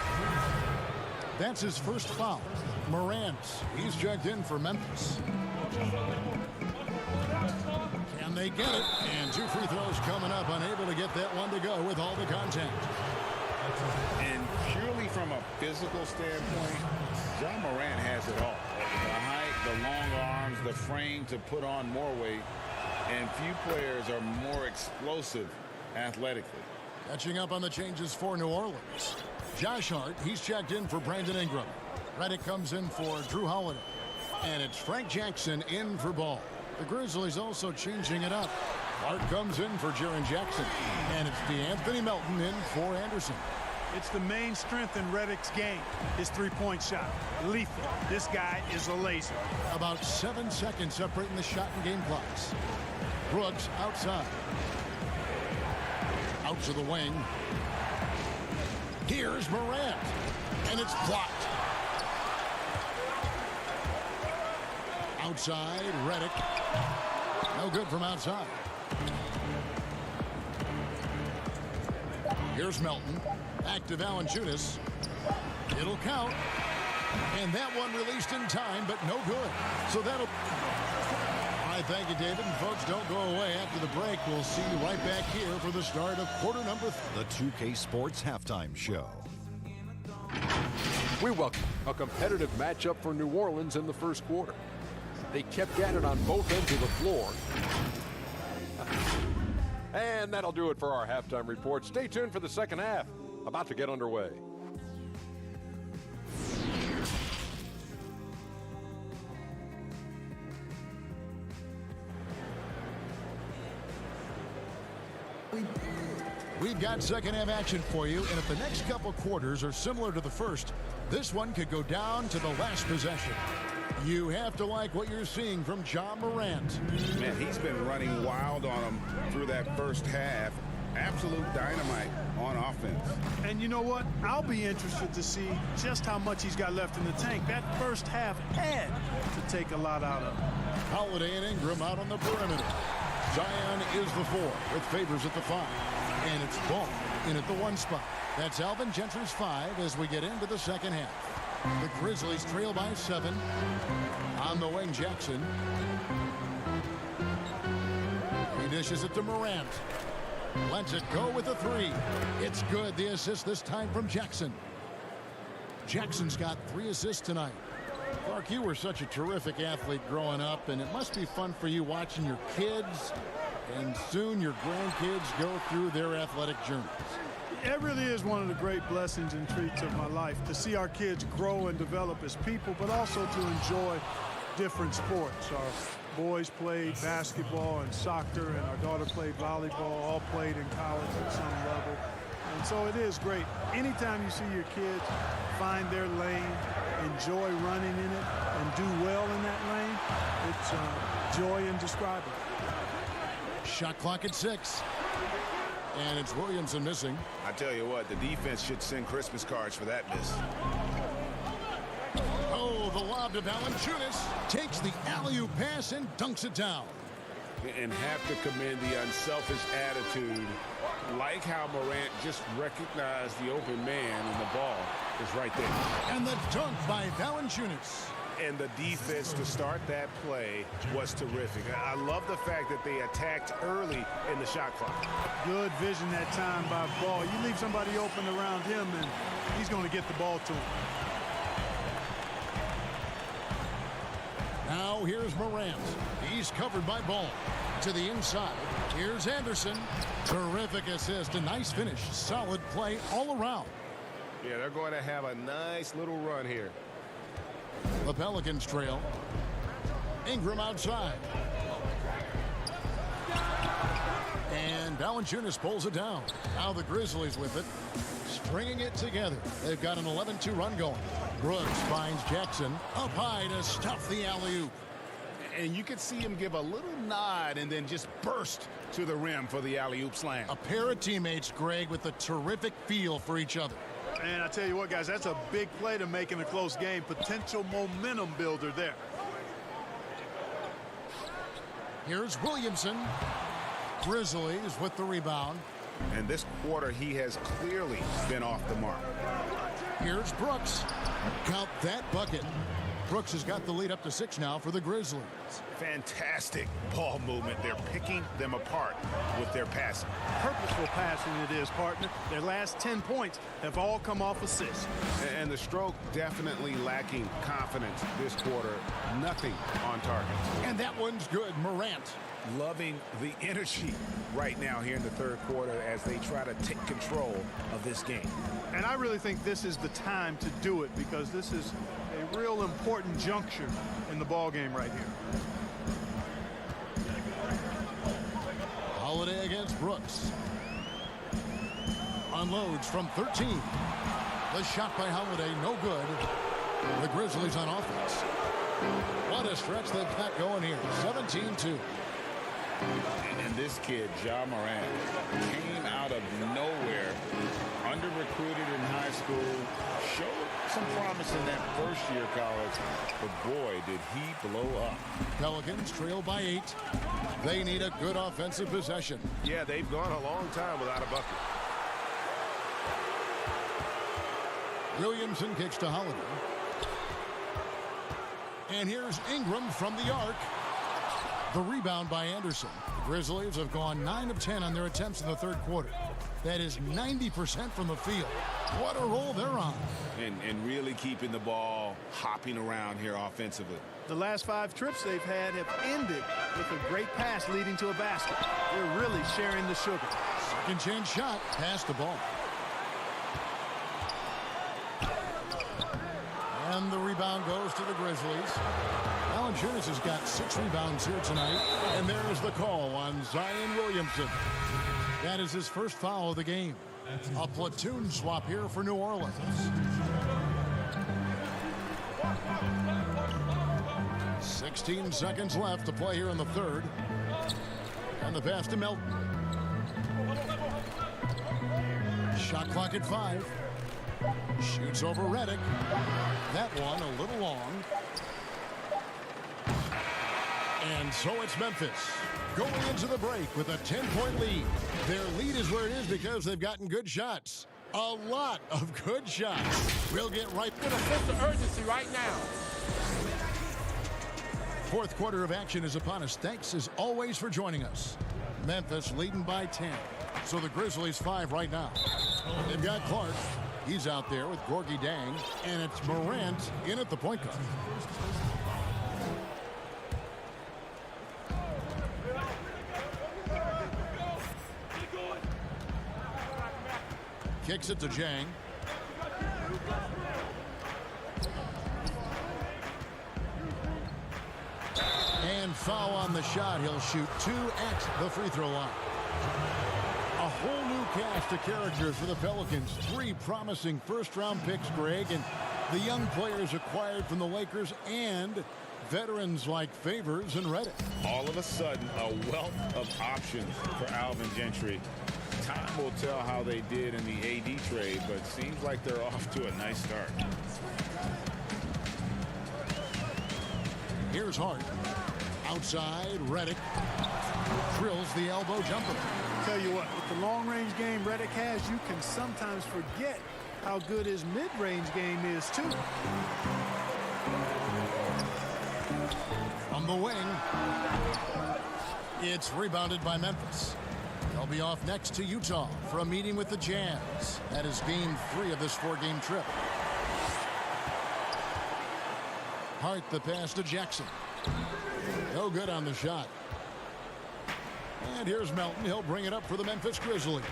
That's his first foul. Morant, he's checked in for Memphis. Can they get it? And 2 free throws coming up, unable to get that one to go with all the contact. And purely from a physical standpoint, John Morant has it all. The height, the long arms, the frame to put on more weight, and few players are more explosive athletically. Catching up on the changes for New Orleans. Josh Hart, he's checked in for Brandon Ingram. Reddick comes in for Drew Holiday. And it's Frank Jackson in for Ball. The Grizzlies also changing it up. Hart comes in for Jaren Jackson. And it's DeAnthony Melton in for Anderson. It's the main strength in Reddick's game, his three-point shot. Lethal. This guy is a laser. About 7 seconds separating the shot and game clocks. Brooks outside. Out to the wing. Here's Morant. And it's blocked. Outside, Reddick. No good from outside. Here's Melton. Back to Valanciunas. It'll count. And that one released in time, but no good. So that'll... All right, thank you, David. And folks, don't go away after the break. We'll see you right back here for the start of quarter number 3. The 2K Sports Halftime Show. We welcome a competitive matchup for New Orleans in the first quarter. They kept at it on both ends of the floor. And that'll do it for our halftime report. Stay tuned for the second half. About to get underway. We've got second half action for you, and if the next couple quarters are similar to the first, this one could go down to the last possession. You have to like what you're seeing from John Morant. Man, he's been running wild on him through that first half. Absolute dynamite on offense. And you know what? I'll be interested to see just how much he's got left in the tank. That first half had to take a lot out of him. Holiday and Ingram out on the perimeter. Zion is the 4 with Favors at the 5. And it's Ball in at the 1 spot. That's Alvin Gentry's 5 as we get into the second half. The Grizzlies trail by 7. On the wing, Jackson. He dishes it to Morant. Lets it go with a 3. It's good. The assist this time from Jackson. Jackson's got 3 assists tonight. Clark, you were such a terrific athlete growing up, and it must be fun for you watching your kids and soon your grandkids go through their athletic journeys. It really is one of the great blessings and treats of my life to see our kids grow and develop as people, but also to enjoy different sports. Our boys played basketball and soccer, and our daughter played volleyball, all played in college at some level. And so it is great. Anytime you see your kids find their lane, enjoy running in it, and do well in that lane, it's joy indescribable. Shot clock at 6. And it's Williamson missing. I tell you what, the defense should send Christmas cards for that miss. Oh, the lob to Valanciunas. Takes the alley-oop pass and dunks it down. And have to commend the unselfish attitude. Like how Morant just recognized the open man and the ball is right there. And the dunk by Valanciunas. And the defense to start that play was terrific. I love the fact that they attacked early in the shot clock. Good vision that time by Ball. You leave somebody open around him, and he's going to get the ball to him. Now here's Morant. He's covered by Ball. To the inside. Here's Anderson. Terrific assist. A nice finish. Solid play all around. Yeah, they're going to have a nice little run here. The Pelicans trail. Ingram outside. And Valanciunas pulls it down. Now the Grizzlies with it. Stringing it together. They've got an 11-2 run going. Brooks finds Jackson up high to stuff the alley-oop. And you could see him give a little nod and then just burst to the rim for the alley-oop slam. A pair of teammates, Greg, with a terrific feel for each other. And I tell you what, guys, that's a big play to make in a close game. Potential momentum builder there. Here's Williamson. Grizzlies with the rebound. And this quarter, he has clearly been off the mark. Here's Brooks. Count that bucket. Brooks has got the lead up to 6 now for the Grizzlies. Fantastic ball movement. They're picking them apart with their passing. Purposeful passing it is, partner. Their last 10 points have all come off assists. And the stroke definitely lacking confidence this quarter. Nothing on target. And that one's good. Morant. Loving the energy right now here in the third quarter as they try to take control of this game. And I really think this is the time to do it because this is a real important juncture in the ball game right here. Holiday against Brooks. Unloads from 13. The shot by Holiday, no good. The Grizzlies on offense. What a stretch they've got going here. 17-2. And this kid, Ja Morant, came out of nowhere, under-recruited in high school, showed some promise in that first year of college, but boy, did he blow up. Pelicans trail by 8. They need a good offensive possession. Yeah, they've gone a long time without a bucket. Williamson kicks to Holiday. And here's Ingram from the arc. The rebound by Anderson. The Grizzlies have gone 9 of 10 on their attempts in the third quarter. That is 90% from the field. What a roll they're on. And really keeping the ball hopping around here offensively. The last 5 trips they've had have ended with a great pass leading to a basket. They're really sharing the sugar. Second chance shot, past the ball. And the rebound goes to the Grizzlies. Valanciunas has got 6 rebounds here tonight. And there's the call on Zion Williamson. That is his first foul of the game. A platoon swap here for New Orleans. "16 seconds left to play here in the third. And the pass to Melton. Shot clock at 5. Shoots over Redick. That one a little long. And so it's Memphis going into the break with a 10-point lead. Their lead is where it is because they've gotten good shots. A lot of good shots. We'll get right to the sense of urgency right now. Fourth quarter of action is upon us. Thanks as always for joining us. Memphis leading by 10. So the Grizzlies 5 right now. They've got Clark. He's out there with Gorgie Dang. And it's Morant in at the point guard. Kicks it to Jang. And foul on the shot. He'll shoot 2 at the free throw line. A whole new cast of characters for the Pelicans. 3 promising first-round picks, Greg, and the young players acquired from the Lakers and veterans like Favors and Reddick. All of a sudden, a wealth of options for Alvin Gentry. Time will tell how they did in the AD trade, but it seems like they're off to a nice start. Here's Hart. Outside, Reddick drills the elbow jumper. Tell you what, with the long-range game Reddick has, you can sometimes forget how good his mid-range game is, too. From the wing, it's rebounded by Memphis. They'll be off next to Utah for a meeting with the Jazz. That is game 3 of this 4-game trip. Hart the pass to Jackson. No good on the shot. And here's Melton. He'll bring it up for the Memphis Grizzlies.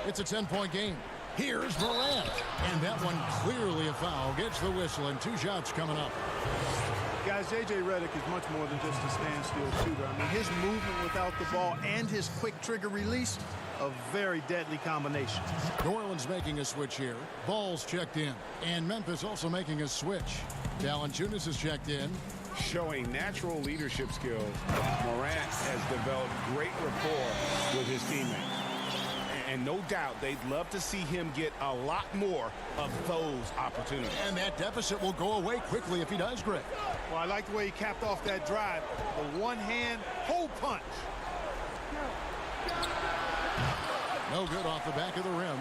It's a 10-point game. Here's Morant. And that one clearly a foul. Gets the whistle and 2 shots coming up. Guys, J.J. Reddick is much more than just a standstill shooter. I mean, his movement without the ball and his quick trigger release, a very deadly combination. New Orleans making a switch here. Ball's checked in. And Memphis also making a switch. Valanciunas is checked in. Showing natural leadership skills, Morant has developed great rapport with his teammates. And no doubt they'd love to see him get a lot more of those opportunities. And that deficit will go away quickly if he does, Greg. Well, I like the way he capped off that drive. The one-hand hole punch. No good off the back of the rim.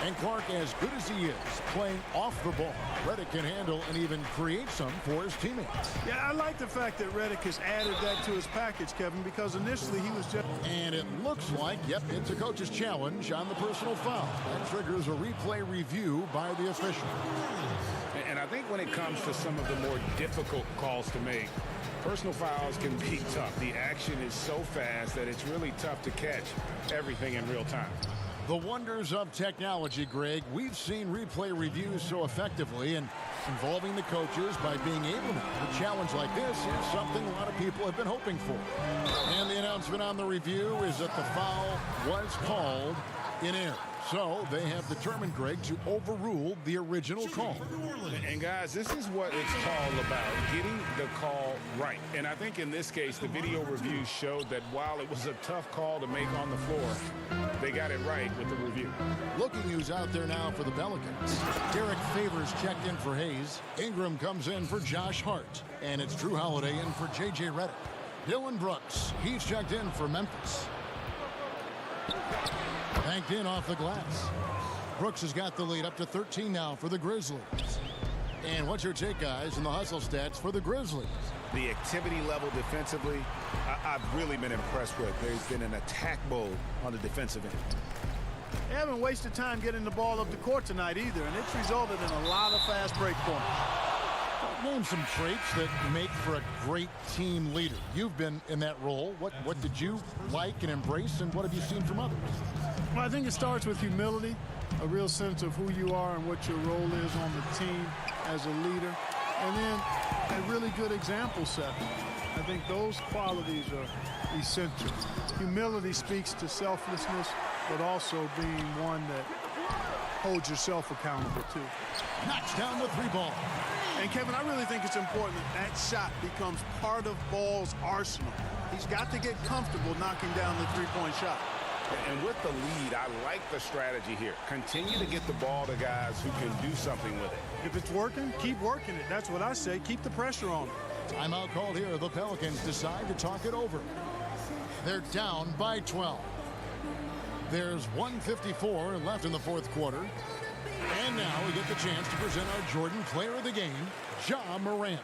And Clark, as good as he is, playing off the ball. Reddick can handle and even create some for his teammates. Yeah, I like the fact that Reddick has added that to his package, Kevin, because initially he was just... And it looks like, yep, it's a coach's challenge on the personal foul. That triggers a replay review by the official. And I think when it comes to some of the more difficult calls to make, personal fouls can be tough. The action is so fast that it's really tough to catch everything in real time. The wonders of technology, Greg. We've seen replay reviews so effectively, and involving the coaches by being able to. A challenge like this is something a lot of people have been hoping for. And the announcement on the review is that the foul was called in error. So they have determined, Greg, to overrule the original call. And guys, this is what it's all about, getting the call right. And I think in this case, the video review showed that while it was a tough call to make on the floor, they got it right with the review. Looking who's out there now for the Pelicans. Derek Favors checked in for Hayes. Ingram comes in for Josh Hart. And it's Drew Holiday in for J.J. Reddick. Dylan Brooks, he's checked in for Memphis. Banked in off the glass. Brooks has got the lead up to 13 now for the Grizzlies. And what's your take, guys, in the hustle stats for the Grizzlies? The activity level defensively, I've really been impressed with. There's been an attack mode on the defensive end. They haven't wasted time getting the ball up the court tonight either, and it's resulted in a lot of fast break points. Name some traits that make for a great team leader. You've been in that role. What did you like and embrace, and what have you seen from others? Well, I think it starts with humility, a real sense of who you are and what your role is on the team as a leader, and then a really good example set. I think those qualities are essential. Humility speaks to selflessness, but also being one that holds yourself accountable too. Knocks down the 3-ball. And Kevin, I really think it's important that shot becomes part of Ball's arsenal. He's got to get comfortable knocking down the 3-point shot. And with the lead, I like the strategy here. Continue to get the ball to guys who can do something with it. If it's working, keep working it. That's what I say. Keep the pressure on him. Timeout called here. The Pelicans decide to talk it over. They're down by 12. There's 1:54 left in the fourth quarter. And now we get the chance to present our Jordan Player of the Game, Ja Morant.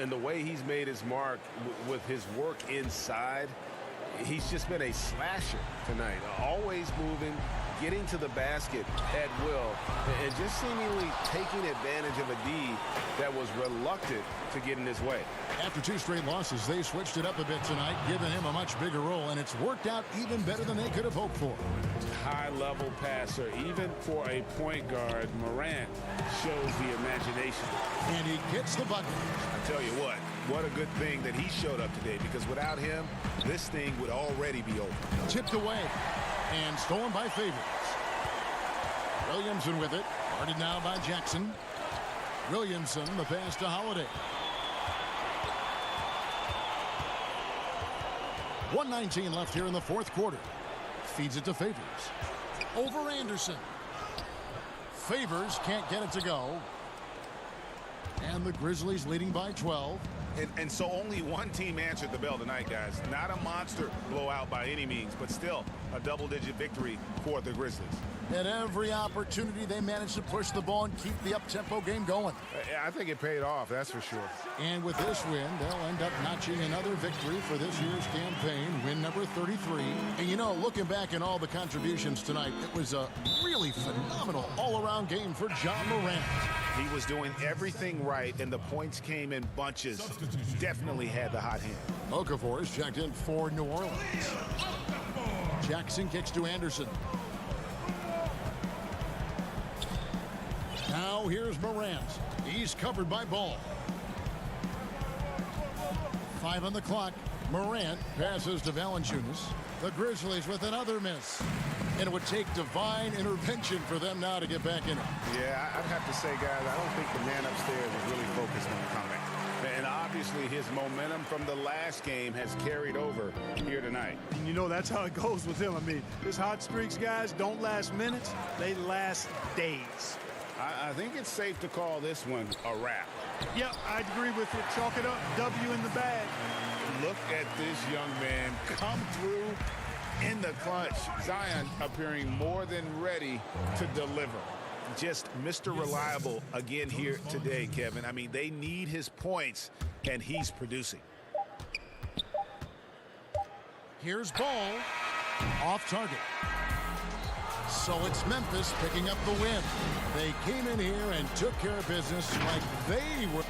And the way he's made his mark with his work inside, he's just been a slasher tonight. Always moving, getting to the basket at will, and just seemingly taking advantage of a D that was reluctant to get in his way. After 2 straight losses, they switched it up a bit tonight, giving him a much bigger role, and it's worked out even better than they could have hoped for. High-level passer, even for a point guard. Morant shows the imagination. And he gets the bucket. I tell you what a good thing that he showed up today, because without him, this thing would already be over. Tipped away and stolen by Favors. Williamson with it. Guarded now by Jackson. Williamson, the pass to Holiday. 1:19 left here in the fourth quarter. Feeds it to Favors. Over Anderson. Favors can't get it to go. And the Grizzlies leading by 12. And so only one team answered the bell tonight, guys. Not a monster blowout by any means, but still a double-digit victory for the Grizzlies. At every opportunity, they managed to push the ball and keep the up-tempo game going. I think it paid off, that's for sure. And with this win, they'll end up notching another victory for this year's campaign, win number 33. And you know, looking back at all the contributions tonight, it was a really phenomenal all-around game for Ja Morant. He was doing everything right, and the points came in bunches. Definitely had the hot hand. Okafor is checked in for New Orleans. Jackson kicks to Anderson. Now here's Morant. He's covered by Ball. 5 on the clock. Morant passes to Valanciunas. The Grizzlies with another miss. And it would take divine intervention for them now to get back in it. Yeah, I'd have to say, guys, I don't think the man upstairs is really focused on the comeback. And obviously his momentum from the last game has carried over here tonight. And you know, that's how it goes with him. I mean, his hot streaks, guys, don't last minutes. They last days. I think it's safe to call this one a wrap. Yep, I agree with it. Chalk it up. W in the bag. Look at this young man come through in the clutch. Zion appearing more than ready to deliver. Just Mr. Reliable again here today, Kevin. I mean, they need his points, and he's producing. Here's Ball. Off target. So it's Memphis picking up the win. They came in here and took care of business like they were.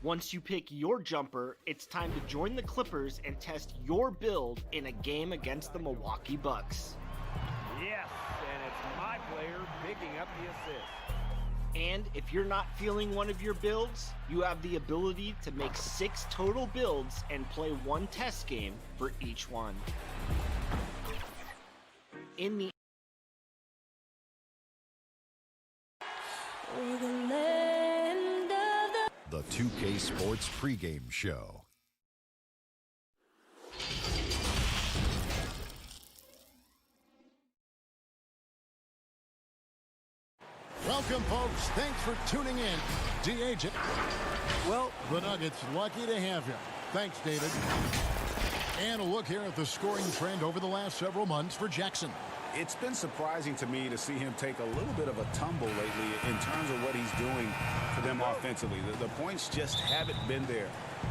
Once you pick your jumper, it's time to join the Clippers and test your build in a game against the Milwaukee Bucks. Yes, and it's my player picking up the assist. And if you're not feeling one of your builds, you have the ability to make 6 total builds and play 1 test game for each one. In the The 2K Sports pregame show. Welcome, folks. Thanks for tuning in. D-Agent. Well, the Nuggets lucky to have him. Thanks, David. And a look here at the scoring trend over the last several months for Jackson. It's been surprising to me to see him take a little bit of a tumble lately in terms of what he's doing for them offensively. The points just haven't been there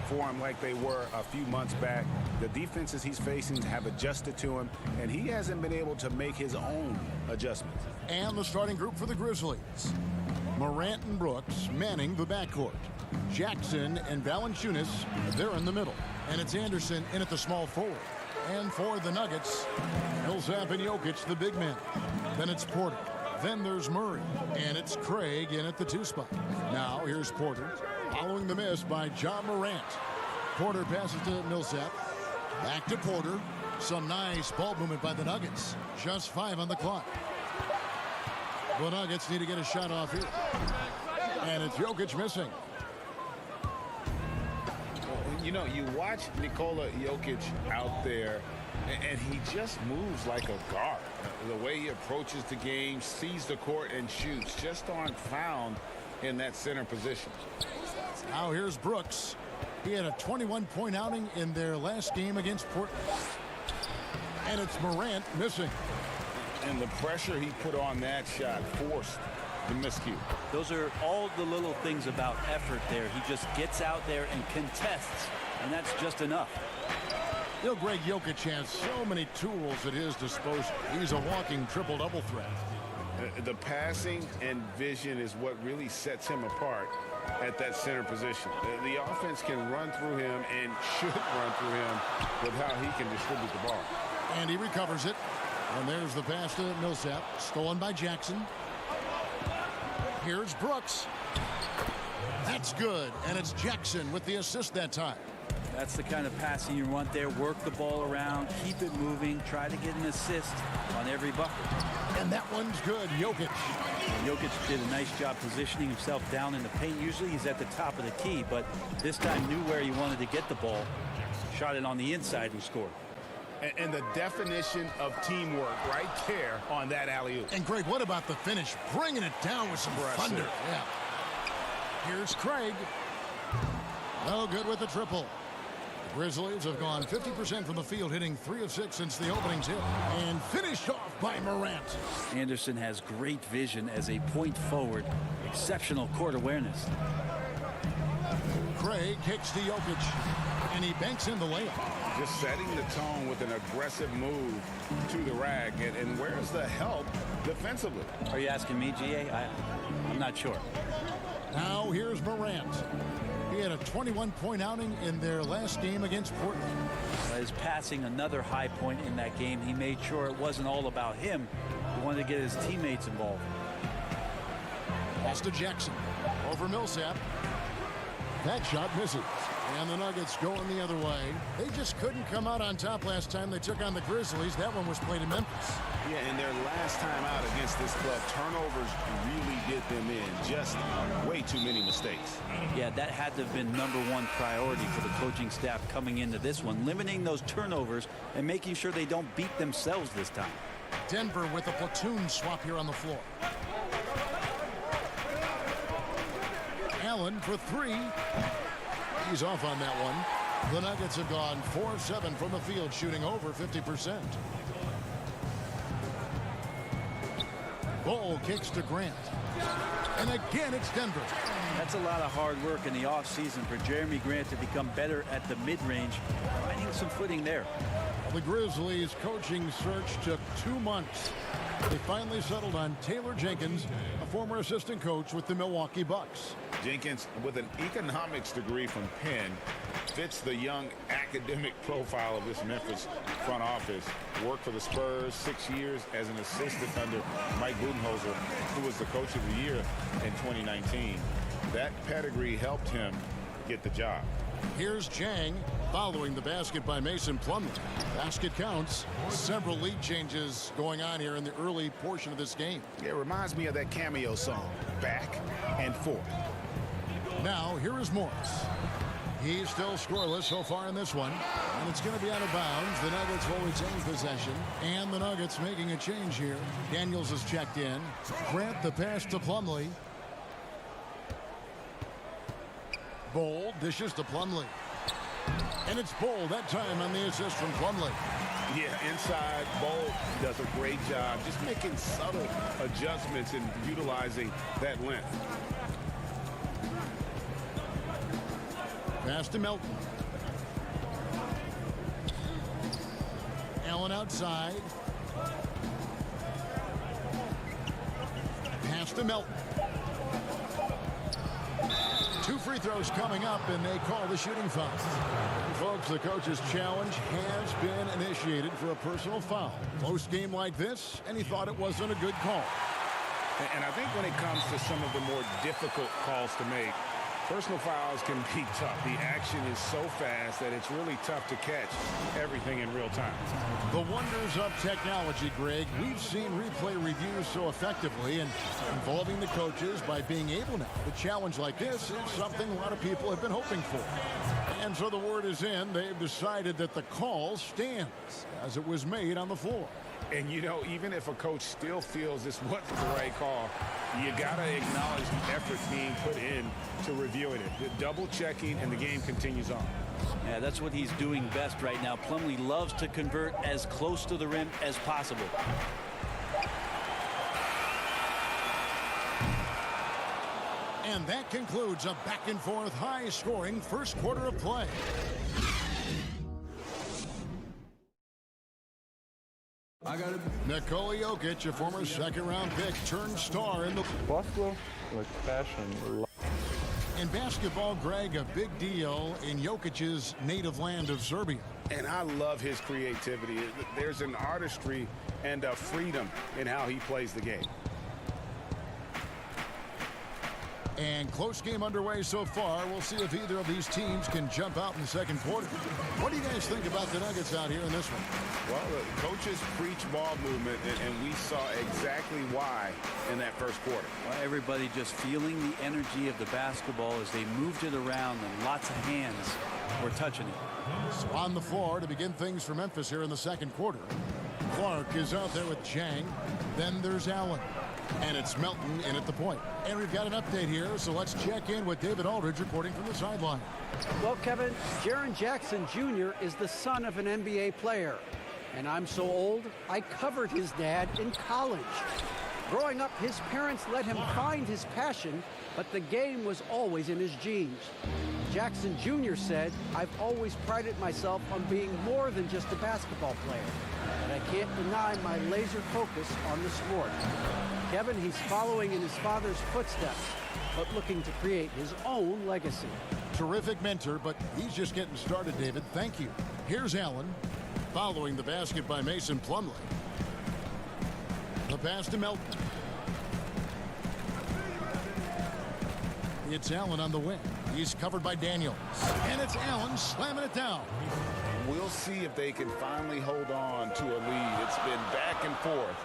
for him like they were a few months back. The defenses he's facing have adjusted to him, and he hasn't been able to make his own adjustments. And the starting group for the Grizzlies. Morant and Brooks manning the backcourt. Jackson and Valanciunas, they're in the middle. And it's Anderson in at the small forward. And for the Nuggets, Millsap and Jokic, the big men. Then it's Porter. Then there's Murray. And it's Craig in at the 2 spot. Now here's Porter, following the miss by John Morant. Porter passes to Millsap. Back to Porter. Some nice ball movement by the Nuggets. Just 5 on the clock. The Nuggets need to get a shot off here. And it's Jokic missing. You know, you watch Nikola Jokic out there, and he just moves like a guard. The way he approaches the game, sees the court, and shoots just aren't found in that center position. Now here's Brooks. He had a 21-point outing in their last game against Portland. And it's Morant missing. And the pressure he put on that shot forced the miscue. Those are all the little things about effort there. He just gets out there and contests, and that's just enough. You know, Greg Jokic has so many tools at his disposal. He's a walking triple-double threat. The passing and vision is what really sets him apart at that center position. The offense can run through him and should run through him with how he can distribute the ball. And he recovers it. And there's the pass to Millsap, stolen by Jackson. Here's Brooks. That's good, and it's Jackson with the assist that time. That's the kind of passing you want there. Work the ball around, keep it moving, try to get an assist on every bucket. And that one's good, Jokic. Jokic did a nice job positioning himself down in the paint. Usually he's at the top of the key, but this time knew where he wanted to get the ball. Shot it on the inside and scored. And the definition of teamwork right there on that alley-oop. And Greg, what about the finish? Bringing it down with some thunder. Yeah. Here's Craig. No good with the triple. The Grizzlies have gone 50% from the field, hitting 3 of 6 since the opening tip. And finished off by Morant. Anderson has great vision as a point forward. Exceptional court awareness. Craig kicks to Jokic. And he banks in the layup. Just setting the tone with an aggressive move to the rack. And where's the help defensively? Are you asking me, GA? I'm not sure. Now here's Morant. He had a 21-point outing in their last game against Portland. His passing, another high point in that game. He made sure it wasn't all about him. He wanted to get his teammates involved. Pass to Jackson. Over Millsap. That shot misses. And the Nuggets going the other way. They just couldn't come out on top last time they took on the Grizzlies. That one was played in Memphis. Yeah, and their last time out against this club, turnovers really did them in. Just way too many mistakes. Yeah, that had to have been #1 priority for the coaching staff coming into this one. Limiting those turnovers and making sure they don't beat themselves this time. Denver with a platoon swap here on the floor. Allen for 3. He's off on that one. The Nuggets have gone 4 of 7 from the field, shooting over 50%. Ball kicks to Grant. And again, it's Denver. That's a lot of hard work in the offseason for Jeremy Grant to become better at the mid-range, finding some footing there. The Grizzlies' coaching search took 2 months. They finally settled on Taylor Jenkins, a former assistant coach with the Milwaukee Bucks. Jenkins, with an economics degree from Penn, fits the young academic profile of this Memphis front office. Worked for the Spurs 6 years as an assistant under Mike Budenholzer, who was the coach of the year in 2019. That pedigree helped him get the job. Here's Jang following the basket by Mason Plumlee. Basket counts. Several lead changes going on here in the early portion of this game. It reminds me of that cameo song, Back and Forth. Now, here is Morris. He's still scoreless so far in this one. And it's going to be out of bounds. The Nuggets will retain possession. And the Nuggets making a change here. Daniels has checked in. Grant the pass to Plumlee. Bold dishes to Plumlee. And it's Bold that time on the assist from Plumlee. Yeah, inside, Bold does a great job just making subtle adjustments and utilizing that length. Pass to Melton. Allen outside. Pass to Melton. 2 free throws coming up, and they call the shooting foul. Folks, the coach's challenge has been initiated for a personal foul. Close game like this, and he thought it wasn't a good call. And I think when it comes to some of the more difficult calls to make, personal fouls can be tough. The action is so fast that it's really tough to catch everything in real time. The wonders of technology, Greg. We've seen replay reviews so effectively, and involving the coaches by being able now to challenge like this is something a lot of people have been hoping for. And so the word is in. They've decided that the call stands as it was made on the floor. And, you know, even if a coach still feels this wasn't the right call, you got to acknowledge the effort being put in to reviewing it. The double checking, and the game continues on. Yeah, that's what he's doing best right now. Plumlee loves to convert as close to the rim as possible. And that concludes a back-and-forth, high-scoring first quarter of play. Nikola Jokic, a former second-round pick, turned star in the Boston with passion. In basketball, Greg, a big deal in Jokic's native land of Serbia. And I love his creativity. There's an artistry and a freedom in how he plays the game. And close game underway so far. We'll see if either of these teams can jump out in the second quarter. What do you guys think about the Nuggets out here in this one? Well, the coaches preach ball movement, and we saw exactly why in that first quarter. Well, everybody just feeling the energy of the basketball as they moved it around, and lots of hands were touching it. So on the floor to begin things for Memphis here in the second quarter. Clark is out there with Chang. Then there's Allen. And it's Melton in at the point. And we've got an update here, so let's check in with David Aldridge reporting from the sideline. Well, Kevin, Jaren Jackson Jr. is the son of an NBA player. And I'm so old, I covered his dad in college. Growing up, his parents let him find his passion, but the game was always in his genes. Jackson Jr. said, "I've always prided myself on being more than just a basketball player, but I can't deny my laser focus on the sport." Kevin, he's following in his father's footsteps, but looking to create his own legacy. Terrific mentor, but he's just getting started, David. Thank you. Here's Allen, following the basket by Mason Plumlee. The pass to Melton. It's Allen on the wing. He's covered by Daniels. And it's Allen slamming it down. We'll see if they can finally hold on to a lead. It's been back and forth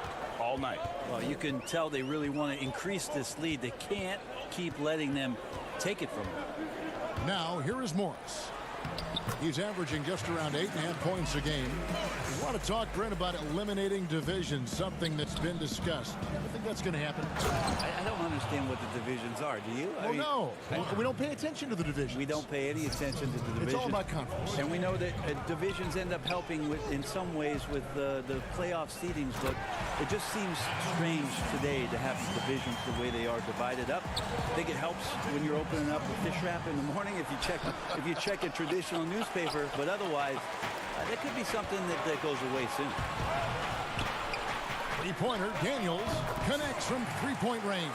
all night. Well, you can tell they really want to increase this lead. They can't keep letting them take it from them. Now, here is Morris. He's averaging just around 8.5 points a game. We want to talk, Brent, about eliminating divisions, something that's been discussed. I think that's going to happen. I don't understand what the divisions are, do you? No. We don't pay attention to the divisions. We don't pay any attention to the divisions. It's all about conference. And we know that divisions end up helping in some ways with the playoff seedings, but it just seems strange today to have the divisions the way they are divided up. I think it helps when you're opening up a fish wrap in the morning if you check a traditional newspaper, but otherwise, that could be something that goes away soon. Three-pointer, Daniels connects from three-point range.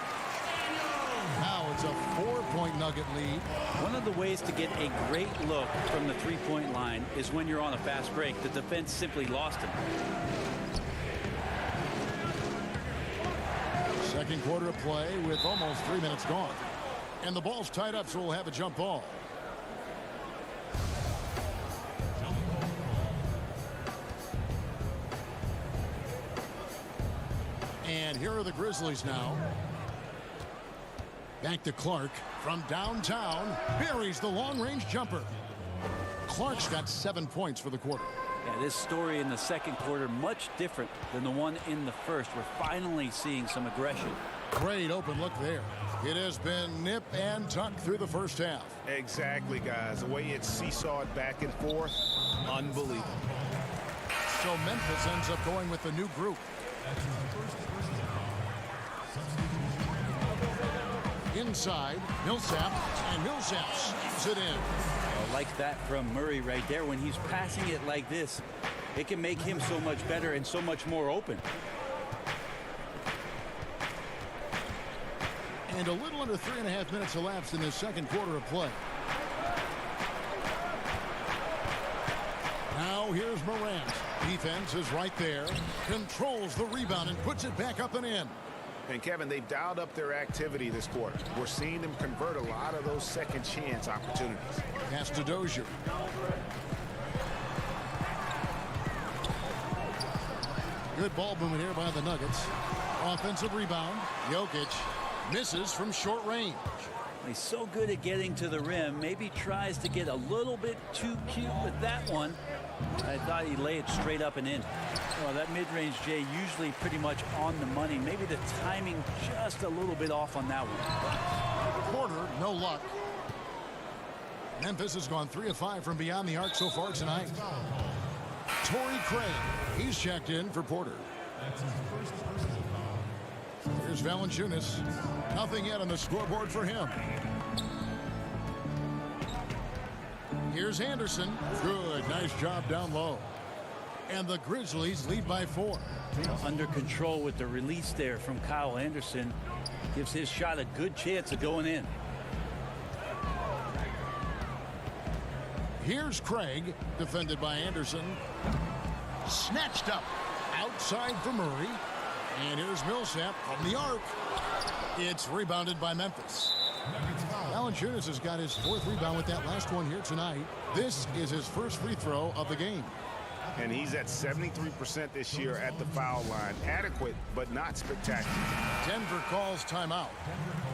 Now it's a 4-point Nugget lead. One of the ways to get a great look from the three-point line is when you're on a fast break. The defense simply lost him. Second quarter of play with almost 3 minutes gone. And the ball's tied up, so we'll have a jump ball. And here are the Grizzlies now. Back to Clark from downtown. Buries the long-range jumper. Clark's got 7 points for the quarter. Yeah, this story in the second quarter much different than the one in the first. We're finally seeing some aggression. Great open look there. It has been nip and tuck through the first half. Exactly, guys. The way it's seesawed back and forth, unbelievable. So Memphis ends up going with the new group. Inside, Millsap, and Millsap sneaks it in. I like that from Murray right there. When he's passing it like this, it can make him so much better and so much more open. And a little under 3.5 minutes elapsed in this second quarter of play. Now here's Morant. Defense is right there. Controls the rebound and puts it back up and in. And Kevin, they've dialed up their activity this quarter. We're seeing them convert a lot of those second chance opportunities. Pass to Dozier. Good ball movement here by the Nuggets. Offensive rebound. Jokic misses from short range. He's so good at getting to the rim. Maybe tries to get a little bit too cute with that one. I thought he'd lay it straight up and in. Well, that mid-range, Jay, usually pretty much on the money. Maybe the timing just a little bit off on that one. Porter, no luck. Memphis has gone 3 of 5 from beyond the arc so far tonight. Torrey Craig, he's checked in for Porter. Here's Valanciunas. Nothing yet on the scoreboard for him. Here's Anderson. Good, nice job down low. And the Grizzlies lead by 4. Under control with the release there from Kyle Anderson. Gives his shot a good chance of going in. Here's Craig, defended by Anderson. Snatched up. Outside for Murray. And here's Millsap from the arc. It's rebounded by Memphis. Valanciunas has got his 4th rebound with that last one here tonight. This is his first free throw of the game. And he's at 73% this year at the foul line. Adequate, but not spectacular. Denver calls timeout.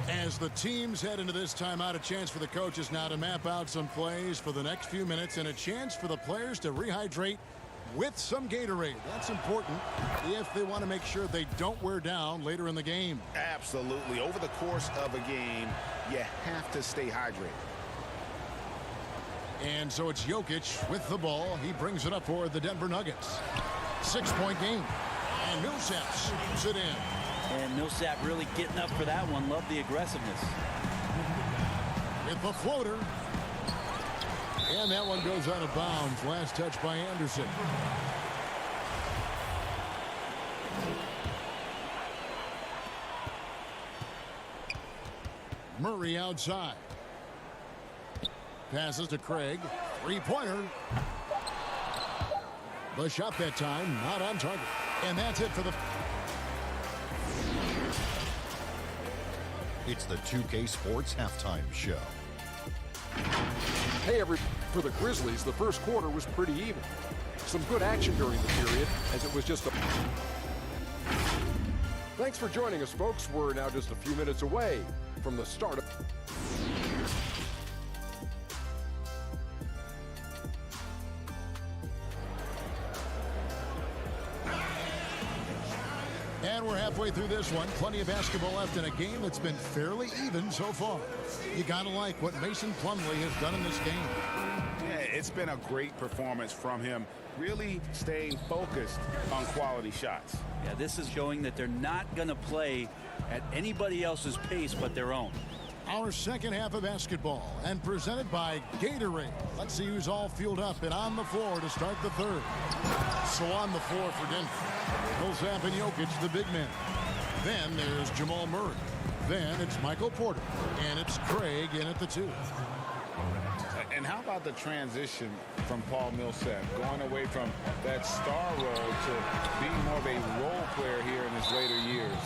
As the teams head into this timeout, a chance for the coaches now to map out some plays for the next few minutes and a chance for the players to rehydrate with some Gatorade. That's important if they want to make sure they don't wear down later in the game. Absolutely. Over the course of a game, you have to stay hydrated. And so it's Jokic with the ball. He brings it up for the Denver Nuggets. 6-point game. And Millsap shoots it in. And Millsap really getting up for that one. Love the aggressiveness. With the floater. And that one goes out of bounds. Last touch by Anderson. Murray outside. Passes to Craig. Three-pointer. The shot that time not on target. And that's it for the... It's the 2K Sports Halftime Show. Hey, for the Grizzlies, the first quarter was pretty even. Some good action during the period, as it was just a... Thanks for joining us, folks. We're now just a few minutes away from the start of... And we're halfway halfway through this one. Plenty of basketball left in a game that's been fairly even so far. You got to like what Mason Plumlee has done in this game. Yeah, it's been a great performance from him, really staying focused on quality shots. Yeah, this is showing that they're not going to play at anybody else's pace but their own. Our second half of basketball, and presented by Gatorade. Let's see who's all fueled up and on the floor to start the third. So on the floor for Denver, Millsap and Jokic, the big men. Then there's Jamal Murray. Then it's Michael Porter, and it's Craig in at the 2. And how about the transition from Paul Millsap, going away from that star role to being more of a role player here in his later years?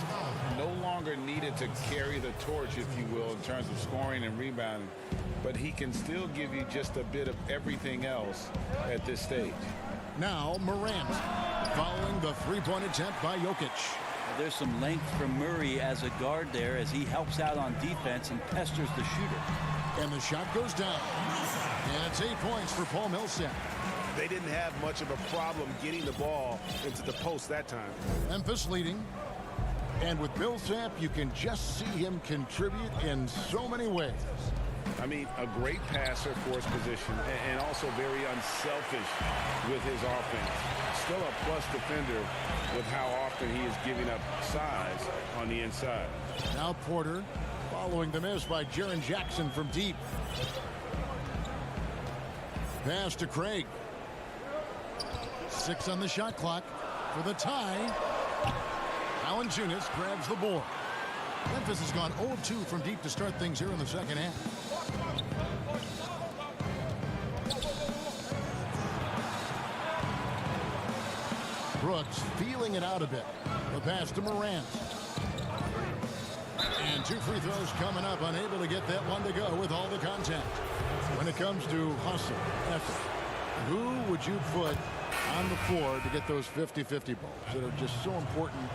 No longer needed to carry the torch, if you will, in terms of scoring and rebounding, but he can still give you just a bit of everything else at this stage. Now Morant, following the three-point attempt by Jokic. There's some length from Murray as a guard there as he helps out on defense and pesters the shooter. And the shot goes down. And it's 8 points for Paul Millsap. They didn't have much of a problem getting the ball into the post that time. Memphis leading. And with Millsap, you can just see him contribute in so many ways. I mean, a great passer for his position and also very unselfish with his offense. Still a plus defender with how often he is giving up size on the inside. Now Porter following the miss by Jaren Jackson from deep. Pass to Craig. 6 on the shot clock for the tie. Valanciunas grabs the board. Memphis has gone 0-2 from deep to start things here in the second half. Brooks feeling it out a bit. The pass to Morant. And 2 free throws coming up, unable to get that one to go with all the contact. When it comes to hustle, effort, who would you put on the floor to get those 50-50 balls that are just so important?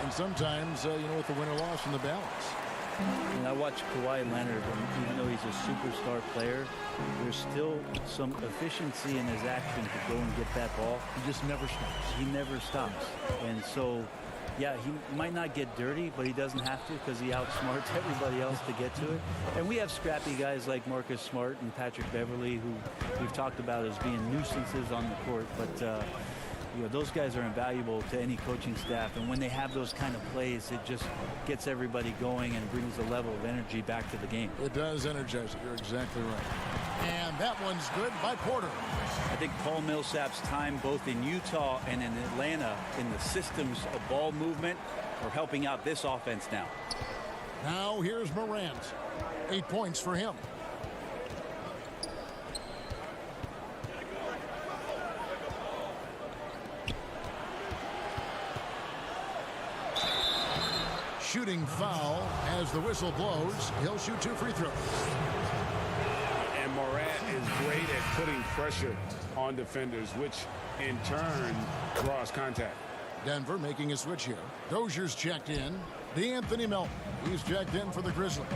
And sometimes, with the win-or-loss in the balance. And I watch Kawhi Leonard, and even though he's a superstar player, there's still some efficiency in his action to go and get that ball. He just never stops. He never stops. And so, yeah, he might not get dirty, but he doesn't have to because he outsmarts everybody else to get to it. And we have scrappy guys like Marcus Smart and Patrick Beverly, who we've talked about as being nuisances on the court. But, those guys are invaluable to any coaching staff. And when they have those kind of plays, it just gets everybody going and brings a level of energy back to the game. It does energize it. You're exactly right. And that one's good by Porter. I think Paul Millsap's time both in Utah and in Atlanta in the systems of ball movement are helping out this offense now. Now here's Morant. 8 points for him. Shooting foul as the whistle blows. He'll shoot 2 free throws. And Morant is great at putting pressure on defenders, which in turn draws contact. Denver making a switch here. Dozier's checked in. DeAnthony Melton. He's checked in for the Grizzlies.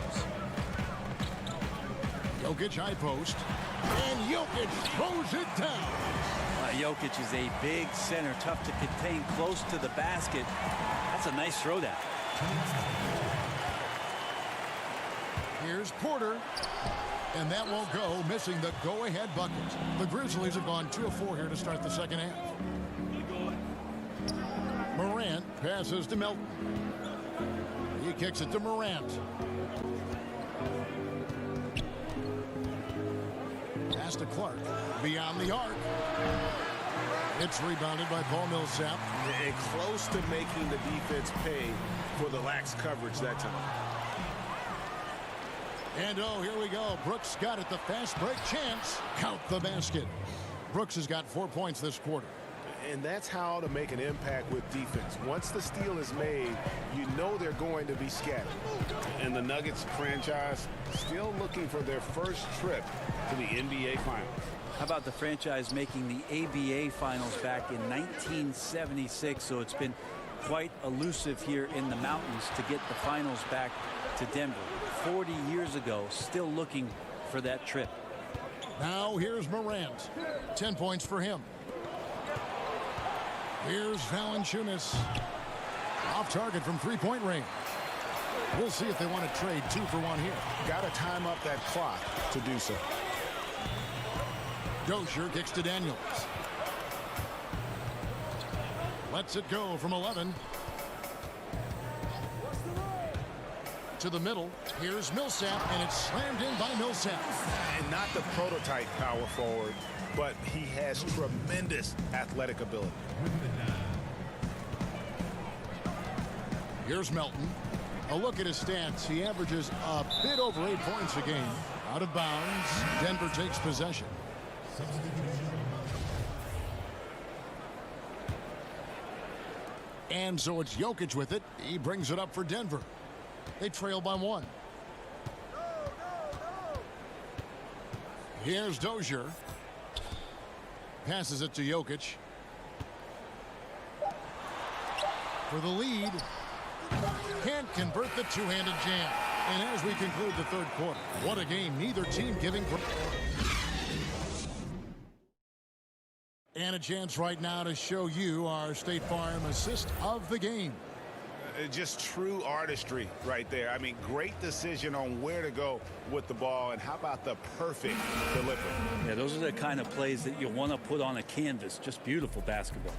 Jokic high post. And Jokic throws it down. Jokic is a big center, tough to contain, close to the basket. That's a nice throwdown. Here's Porter. And that won't go, missing the go-ahead bucket. The Grizzlies have gone 2 of 4 here to start the second half. Morant passes to Melton. He kicks it to Morant. Pass to Clark. Beyond the arc. It's rebounded by Paul Millsap. And close to making the defense pay for the lax coverage that time. And here we go. Brooks got it. The fast break chance. Count the basket. Brooks has got 4 points this quarter. And that's how to make an impact with defense. Once the steal is made, you know they're going to be scattered. And the Nuggets franchise still looking for their first trip to the NBA Finals. How about the franchise making the ABA Finals back in 1976? So it's been quite elusive here in the mountains to get the finals back to Denver. 40 years ago, still looking for that trip. Now here's Morant. 10 points for him. Here's Valanciunas. off target from three-point range. We'll see if they want to trade 2 for 1 here. Got to time up that clock to do so. Dozier kicks to Daniels. Lets it go from 11. To the middle. Here's Millsap, and it's slammed in by Millsap. And not the prototype power forward, but he has tremendous athletic ability. Here's Melton. A look at his stats. He averages a bit over 8 points a game. Out of bounds. Denver takes possession. And so it's Jokic with it. He brings it up for Denver. They trail by 1. Here's Dozier. Passes it to Jokic. For the lead. Can't convert the two-handed jam. And as we conclude the third quarter, what a game. Neither team giving. And a chance right now to show you our State Farm assist of the game. Just true artistry right there. I mean, great decision on where to go with the ball, and how about the perfect delivery? Yeah, those are the kind of plays that you want to put on a canvas. Just beautiful basketball.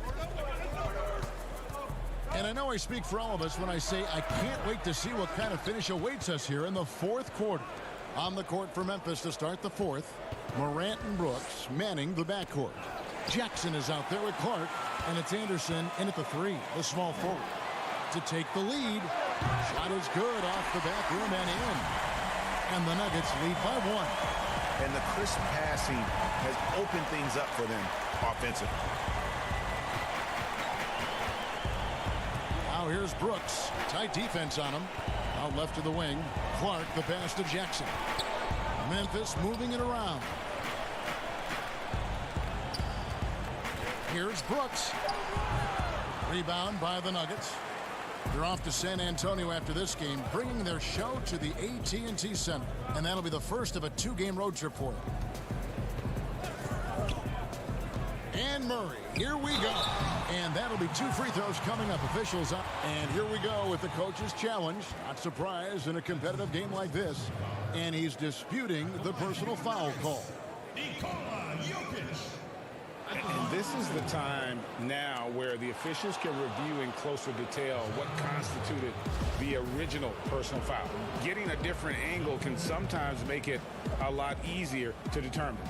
And I know I speak for all of us when I say I can't wait to see what kind of finish awaits us here in the fourth quarter. On the court for Memphis to start the fourth, Morant and Brooks manning the backcourt. Jackson is out there with Clark, and it's Anderson in at the 3, the small forward. To take the lead. Shot is good off the back rim and in. And the Nuggets lead by 1. And the crisp passing has opened things up for them offensively. Now here's Brooks. Tight defense on him. Out left to the wing. Clark the pass to Jackson. Memphis moving it around. Here's Brooks. Rebound by the Nuggets. They're off to San Antonio after this game, bringing their show to the AT&T Center. And that'll be the first of a 2-game road trip for them. And Murray, here we go. And that'll be 2 free throws coming up. Officials up. And here we go with the coach's challenge. Not surprised in a competitive game like this. And he's disputing the personal foul call. And this is the time now where the officials can review in closer detail what constituted the original personal foul. Getting a different angle can sometimes make it a lot easier to determine.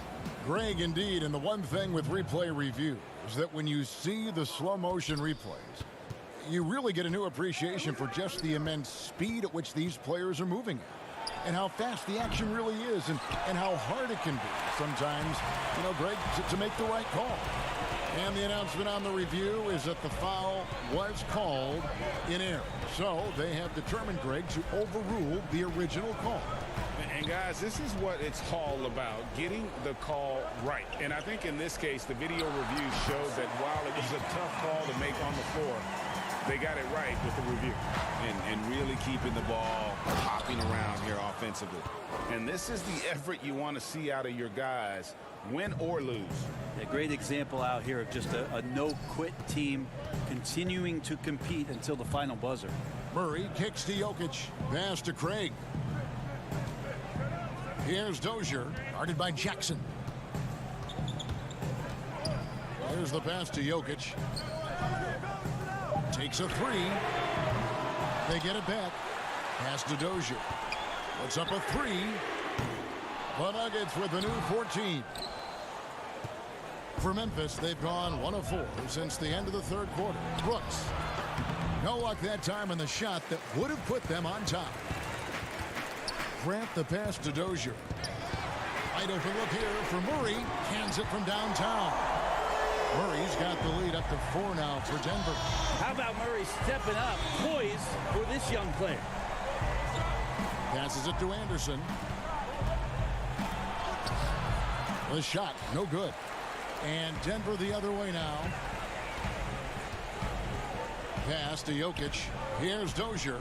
Greg, indeed, and the one thing with replay review is that when you see the slow motion replays, you really get a new appreciation for just the immense speed at which these players are moving at. And how fast the action really is, and how hard it can be sometimes, you know, Greg, to make the right call. And the announcement on the review is that the foul was called in error. So they have determined, Greg, to overrule the original call. And guys, this is what it's all about, getting the call right. And I think in this case, the video review showed that while it was a tough call to make on the floor, they got it right with the review. And really keeping the ball hopping around here offensively. And this is the effort you want to see out of your guys, win or lose. A great example out here of just a no-quit team continuing to compete until the final buzzer. Murray kicks to Jokic. Pass to Craig. Here's Dozier, guarded by Jackson. Here's the pass to Jokic. Takes a 3. They get it back. Pass to Dozier. Puts up a 3. The Nuggets with a new 14. For Memphis, they've gone 1 of 4 since the end of the third quarter. Brooks. No luck that time on the shot that would have put them on top. Grant the pass to Dozier. Wide open look here for Murray. Hands it from downtown. Murray's got the lead up to 4 now for Denver. How about Murray stepping up, poised for this young player? Passes it to Anderson. The shot, no good. And Denver the other way now. Pass to Jokic. Here's Dozier.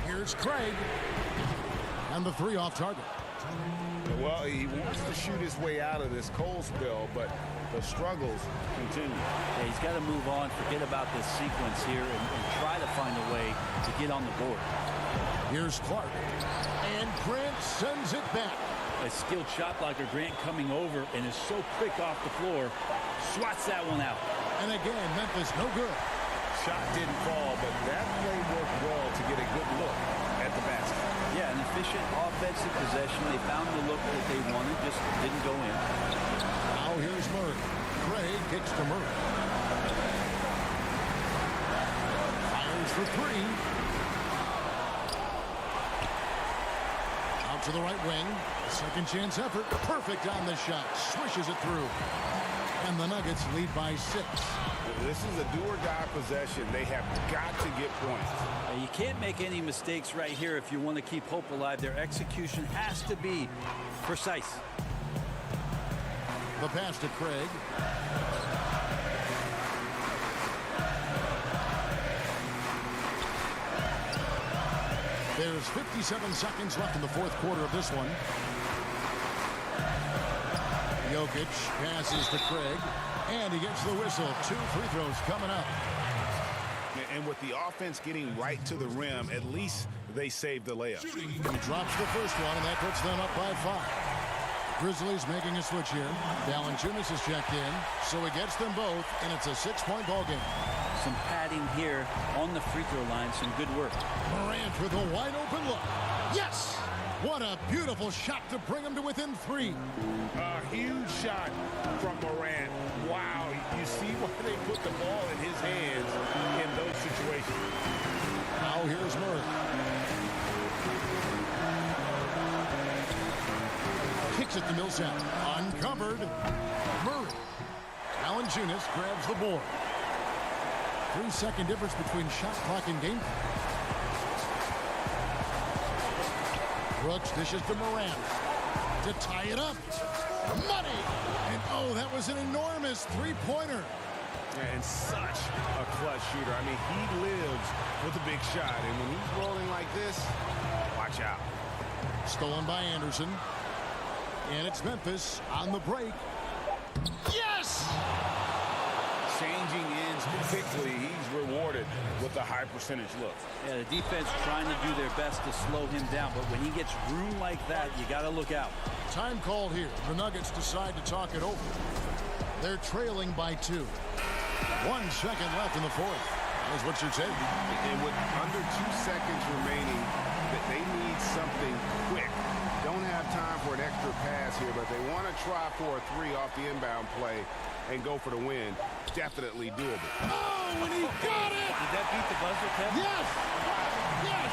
Here's Craig. And the 3 off target. Well, he wants to shoot his way out of this cold spell, but the struggles continue. Yeah, he's got to move on, forget about this sequence here, and try to find a way to get on the board. Here's Clark, and Grant sends it back. A skilled shot blocker, Grant, coming over and is so quick off the floor, swats that one out. And again, Memphis no good. Shot didn't fall, but that play worked well to get a good look at the basket. Yeah, an efficient offensive possession. They found the look that they wanted, just didn't go in. Now here's Murray. Craig kicks to Murray. Fires for three. Out to the right wing. Second chance effort. Perfect on the shot. Swishes it through. And the Nuggets lead by 6. This is a do-or-die possession. They have got to get points. You can't make any mistakes right here if you want to keep hope alive. Their execution has to be precise. The pass to Craig. There's 57 seconds left in the fourth quarter of this one. Jokic passes to Craig, and he gets the whistle. 2 free throws coming up. And with the offense getting right to the rim, at least they saved the layup. He drops the first one, and that puts them up by 5. Grizzlies making a switch here. Valanciunas is checked in, so he gets them both, and it's a 6-point ball game. Some padding here on the free throw line, some good work. Morant with a wide open look. Yes! What a beautiful shot to bring him to within 3. A huge shot from Morant. Wow, you see why they put the ball in his hands in those situations. Now here's Murray. Kicks it to Millsap. Uncovered. Murray. Valanciunas grabs the board. 3-second difference between shot clock and game clock. Brooks dishes to Morant to tie it up. Money! And oh, that was an enormous three-pointer. And such a clutch shooter. I mean, he lives with a big shot. And when he's rolling like this, watch out. Stolen by Anderson. And it's Memphis on the break. Yes! Changing ends quickly. He's rewarded with a high percentage look. Yeah, the defense trying to do their best to slow him down, but when he gets room like that, you got to look out. Time called here. The Nuggets decide to talk it over. They're trailing by 2. 1 second left in the fourth. That's what you're saying. And with under 2 seconds remaining, that they need something quick. Don't have time for an extra pass here, but they want to try for a 3 off the inbound play and go for the win. Definitely doable. Oh, and he got it! Did that beat the buzzer, Kevin? Yes! Yes!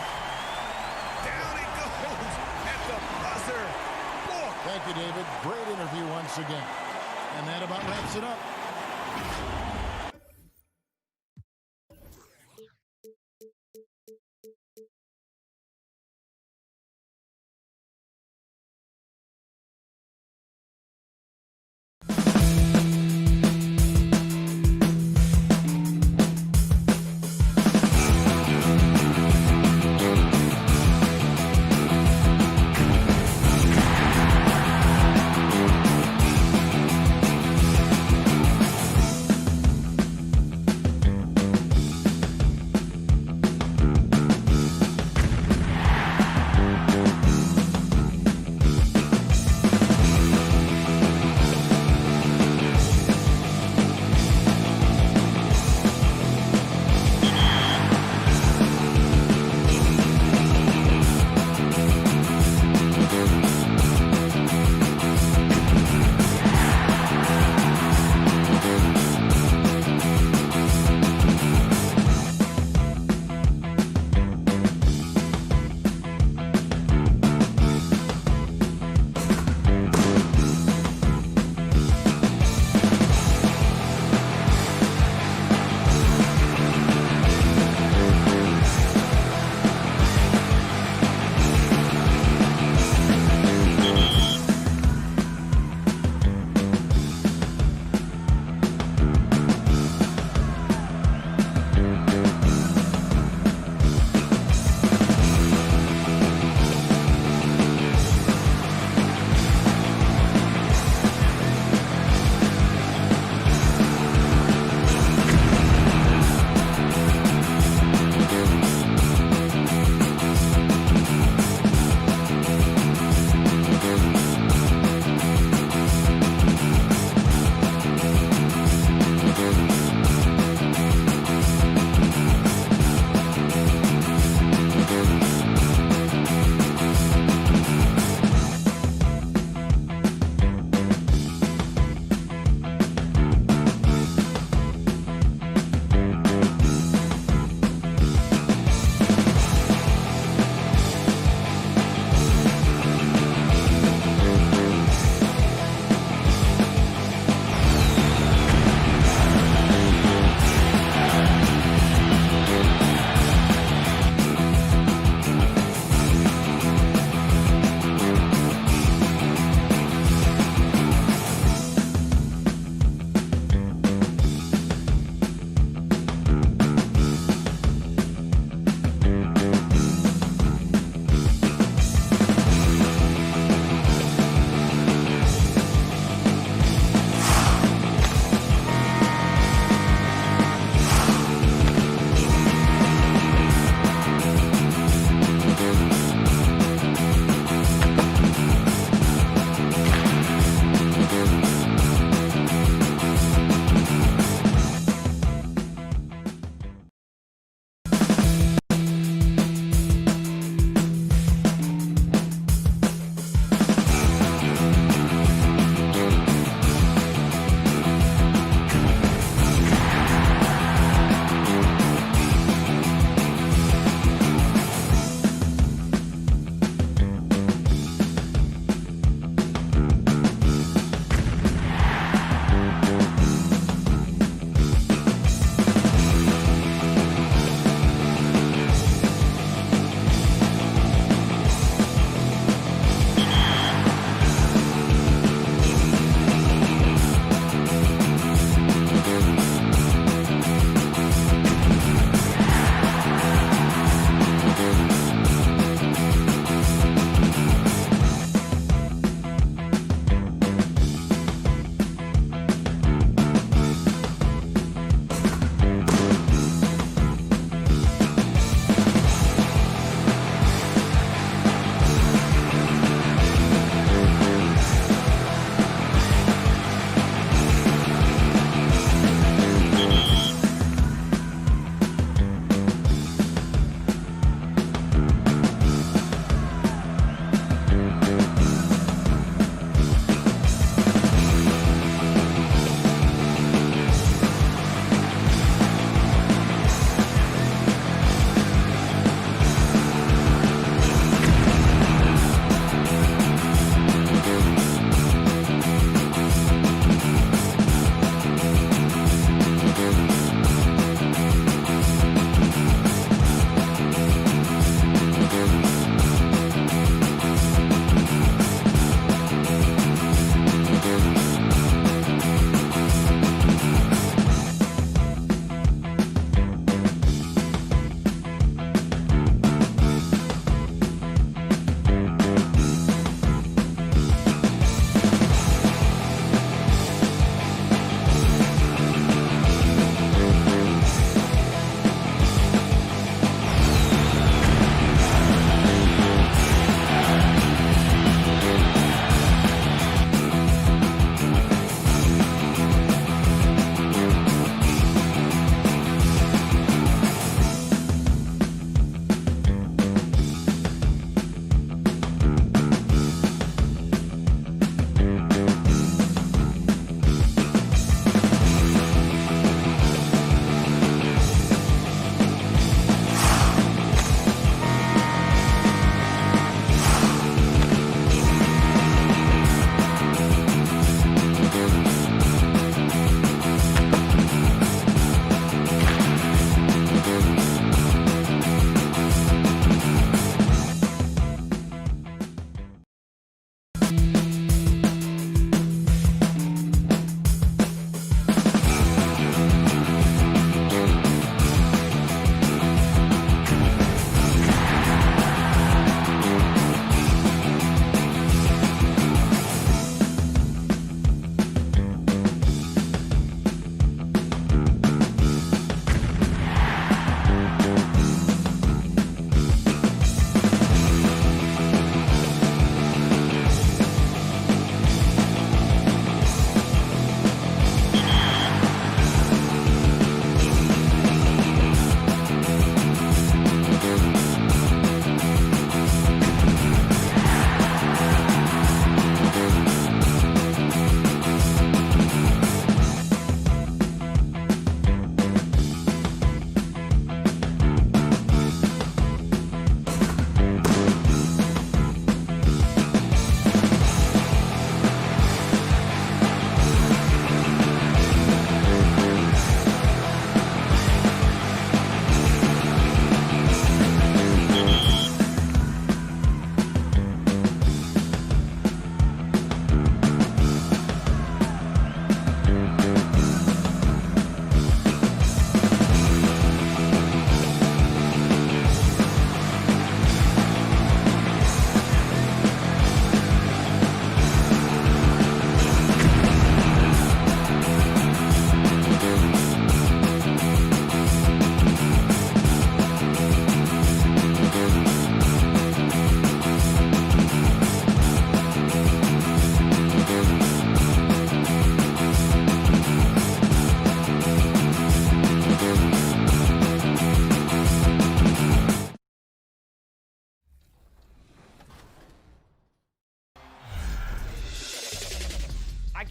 Down it goes at the buzzer. Book. Thank you, David. Great interview once again. And that about wraps it up.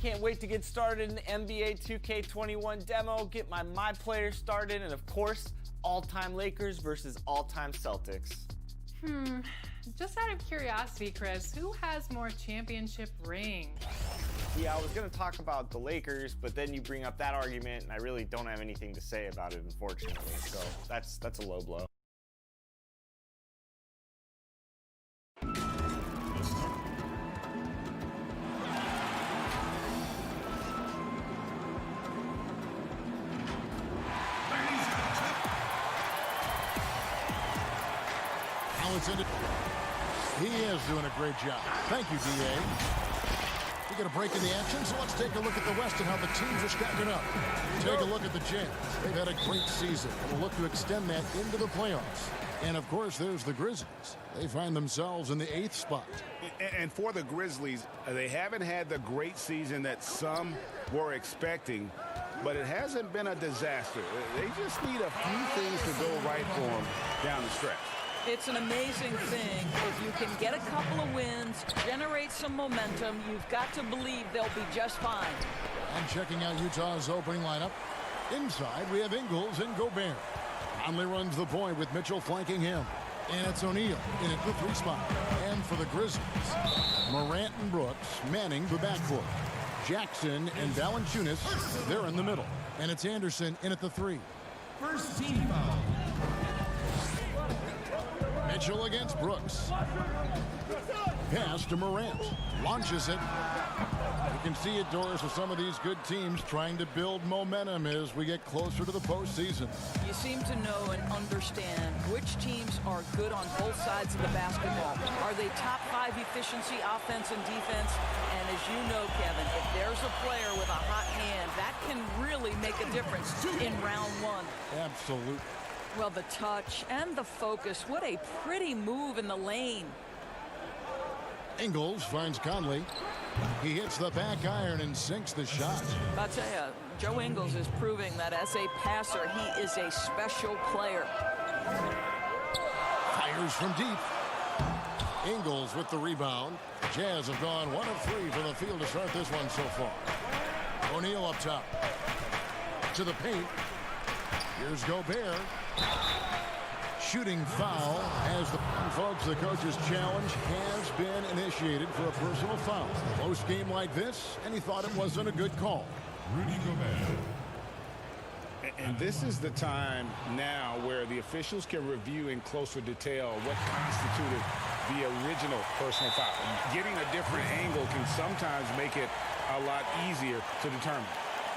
Can't wait to get started in the NBA 2K21 demo, get my player started, and of course, all-time Lakers versus all-time Celtics. Just out of curiosity, Chris, who has more championship rings? Yeah, I was going to talk about the Lakers, but then you bring up that argument, and I really don't have anything to say about it, unfortunately. So that's a low blow. He is doing a great job. Thank you, D.A. We get a break in the action, so let's take a look at the West and how the teams are stacking up. Take a look at the Jazz. They've had a great season and will look to extend that into the playoffs. And, of course, there's the Grizzlies. They find themselves in the 8th spot. And for the Grizzlies, they haven't had the great season that some were expecting, but it hasn't been a disaster. They just need a few things to go right for them down the stretch. It's an amazing thing. If you can get a couple of wins, generate some momentum, you've got to believe they'll be just fine. And checking out Utah's opening lineup. Inside, we have Ingles and Gobert. Conley runs the point with Mitchell flanking him. And it's O'Neal in at the 3 spot. And for the Grizzlies, Morant and Brooks manning the backcourt. Jackson and Valanciunas, they're in the middle. And it's Anderson in at the 3. First team foul. Mitchell against Brooks. Pass to Morant. Launches it. You can see it, Doris, with some of these good teams trying to build momentum as we get closer to the postseason. You seem to know and understand which teams are good on both sides of the basketball. Are they top 5 efficiency, offense and defense? And as you know, Kevin, if there's a player with a hot hand, that can really make a difference in round 1. Absolutely. Well, the touch and the focus. What a pretty move in the lane. Ingles finds Conley. He hits the back iron and sinks the shot. I'll tell you, Joe Ingles is proving that as a passer, he is a special player. Fires from deep. Ingles with the rebound. Jazz have gone 1 of 3 from the field to start this one so far. O'Neal up top. To the paint. Here's Gobert. Shooting foul as the coach's challenge has been initiated for a personal foul. Close game like this, and he thought it wasn't a good call. Rudy Gobert. And this is the time now where the officials can review in closer detail what constituted the original personal foul. Getting a different angle can sometimes make it a lot easier to determine.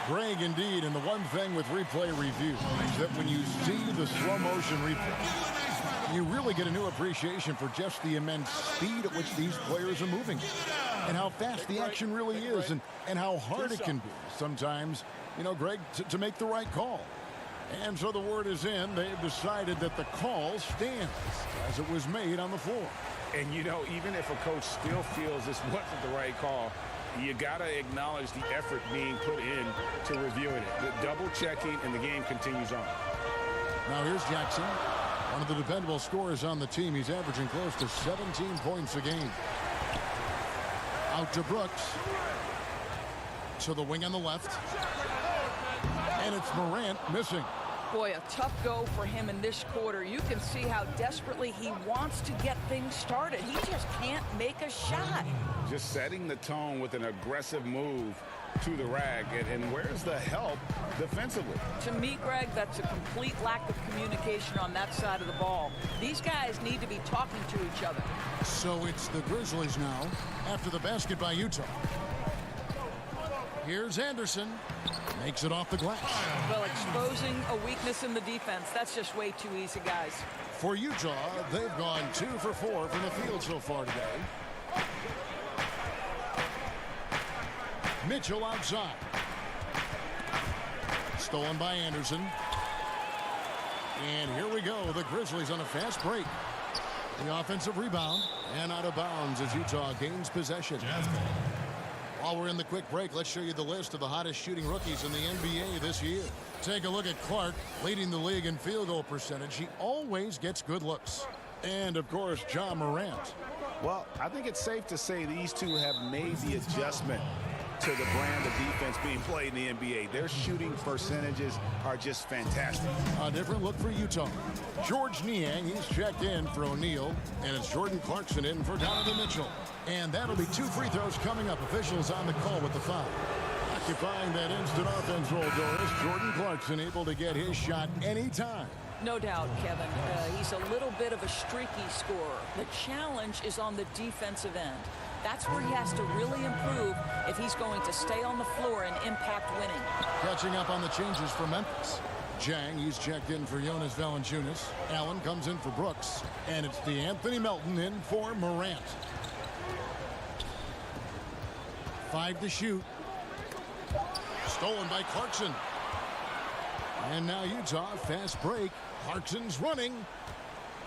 Greg, indeed, and the one thing with replay review is that when you see the slow motion replay, you really get a new appreciation for just the immense speed at which these players are moving and how fast the action really is and how hard it can be sometimes, you know, Greg, to make the right call. And so the word is in. They've decided that the call stands as it was made on the floor. And, you know, even if a coach still feels this wasn't the right call, you got to acknowledge the effort being put in to reviewing it. The double checking, and the game continues on. Now here's Jackson, one of the dependable scorers on the team. He's averaging close to 17 points a game. Out to Brooks. To the wing on the left. And it's Morant missing. Boy, a tough go for him in this quarter. You can see how desperately he wants to get things started. He just can't make a shot. Just setting the tone with an aggressive move to the rack. And where's the help defensively? To me, Greg, that's a complete lack of communication on that side of the ball. These guys need to be talking to each other. So it's the Grizzlies now after the basket by Utah. Here's Anderson. Makes it off the glass. Well, exposing a weakness in the defense, that's just way too easy, guys. For Utah, they've gone 2 for 4 from the field so far today. Mitchell outside. Stolen by Anderson. And here we go. The Grizzlies on a fast break. The offensive rebound. And out of bounds as Utah gains possession. While we're in the quick break, let's show you the list of the hottest shooting rookies in the NBA this year. Take a look at Clark, leading the league in field goal percentage. He always gets good looks. And, of course, Ja Morant. Well, I think it's safe to say these two have made the adjustment to the brand of defense being played in the NBA. Their shooting percentages are just fantastic. A different look for Utah. George Niang, he's checked in for O'Neal, and it's Jordan Clarkson in for Donovan Mitchell. And that'll be 2 free throws coming up. Officials on the call with the foul. Occupying that instant offense role, Doris, Jordan Clarkson able to get his shot anytime. No doubt, Kevin. He's a little bit of a streaky scorer. The challenge is on the defensive end. That's where he has to really improve if he's going to stay on the floor and impact winning. Catching up on the changes for Memphis. Jang, he's checked in for Jonas Valanciunas. Allen comes in for Brooks. And it's DeAnthony Melton in for Morant. 5 to shoot. Stolen by Clarkson. And now Utah, fast break. Clarkson's running.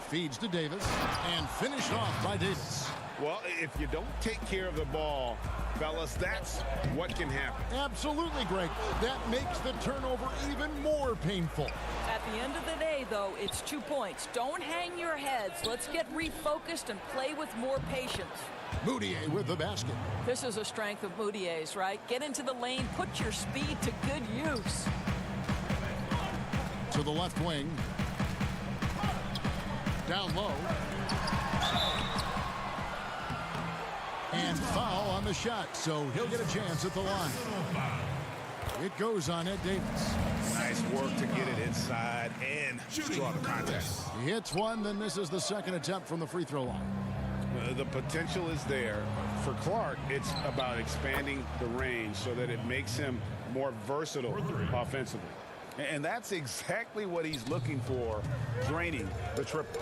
Feeds to Davis. And finished off by Davis. Well, if you don't take care of the ball, fellas, that's what can happen. Absolutely, Greg. That makes the turnover even more painful. At the end of the day, though, it's 2 points. Don't hang your heads. Let's get refocused and play with more patience. Moutier with the basket. This is a strength of Moutier's, right? Get into the lane, put your speed to good use. To the left wing. Down low. And foul on the shot, so he'll get a chance at the line. It goes on Ed Davis. Nice work to get it inside and draw the contact. He hits one, then misses the second attempt from the free throw line. The potential is there. For Clark, it's about expanding the range so that it makes him more versatile offensively. And that's exactly what he's looking for, draining the triple.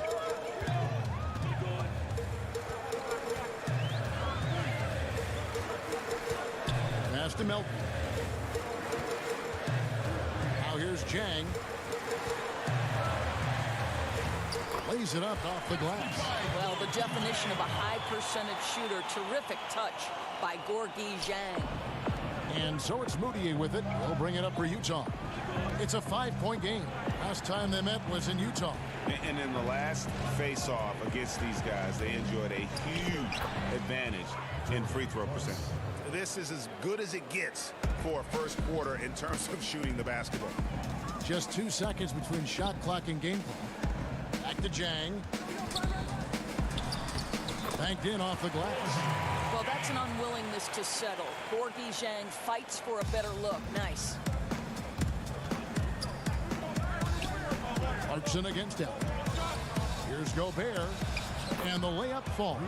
Pass to Melton. Now here's Jang. Lays it up off the glass. Well, the definition of a high percentage shooter. Terrific touch by Gorgui Dieng. And so it's Moutier with it. He'll bring it up for Utah. It's a 5-point game. Last time they met was in Utah. And in the last face-off against these guys, they enjoyed a huge advantage in free throw percentage. This is as good as it gets for a first quarter in terms of shooting the basketball. Just 2 seconds between shot clock and game clock. Back to Jang. Banked in off the glass. Well, that's an unwillingness to settle. Gorgui Dieng fights for a better look. Nice. Clarkson against Allen. Here's Gobert. And the layup falls.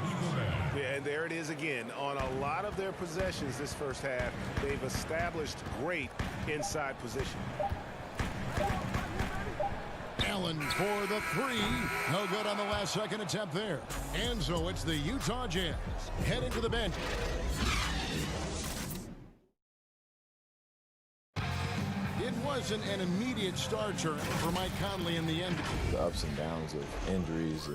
Yeah, and there it is again. On a lot of their possessions this first half, they've established great inside position. Allen for the 3. No good on the last second attempt there. And so it's the Utah Jazz heading to the bench. It wasn't an immediate star turn for Mike Conley in the end. The ups and downs of injuries.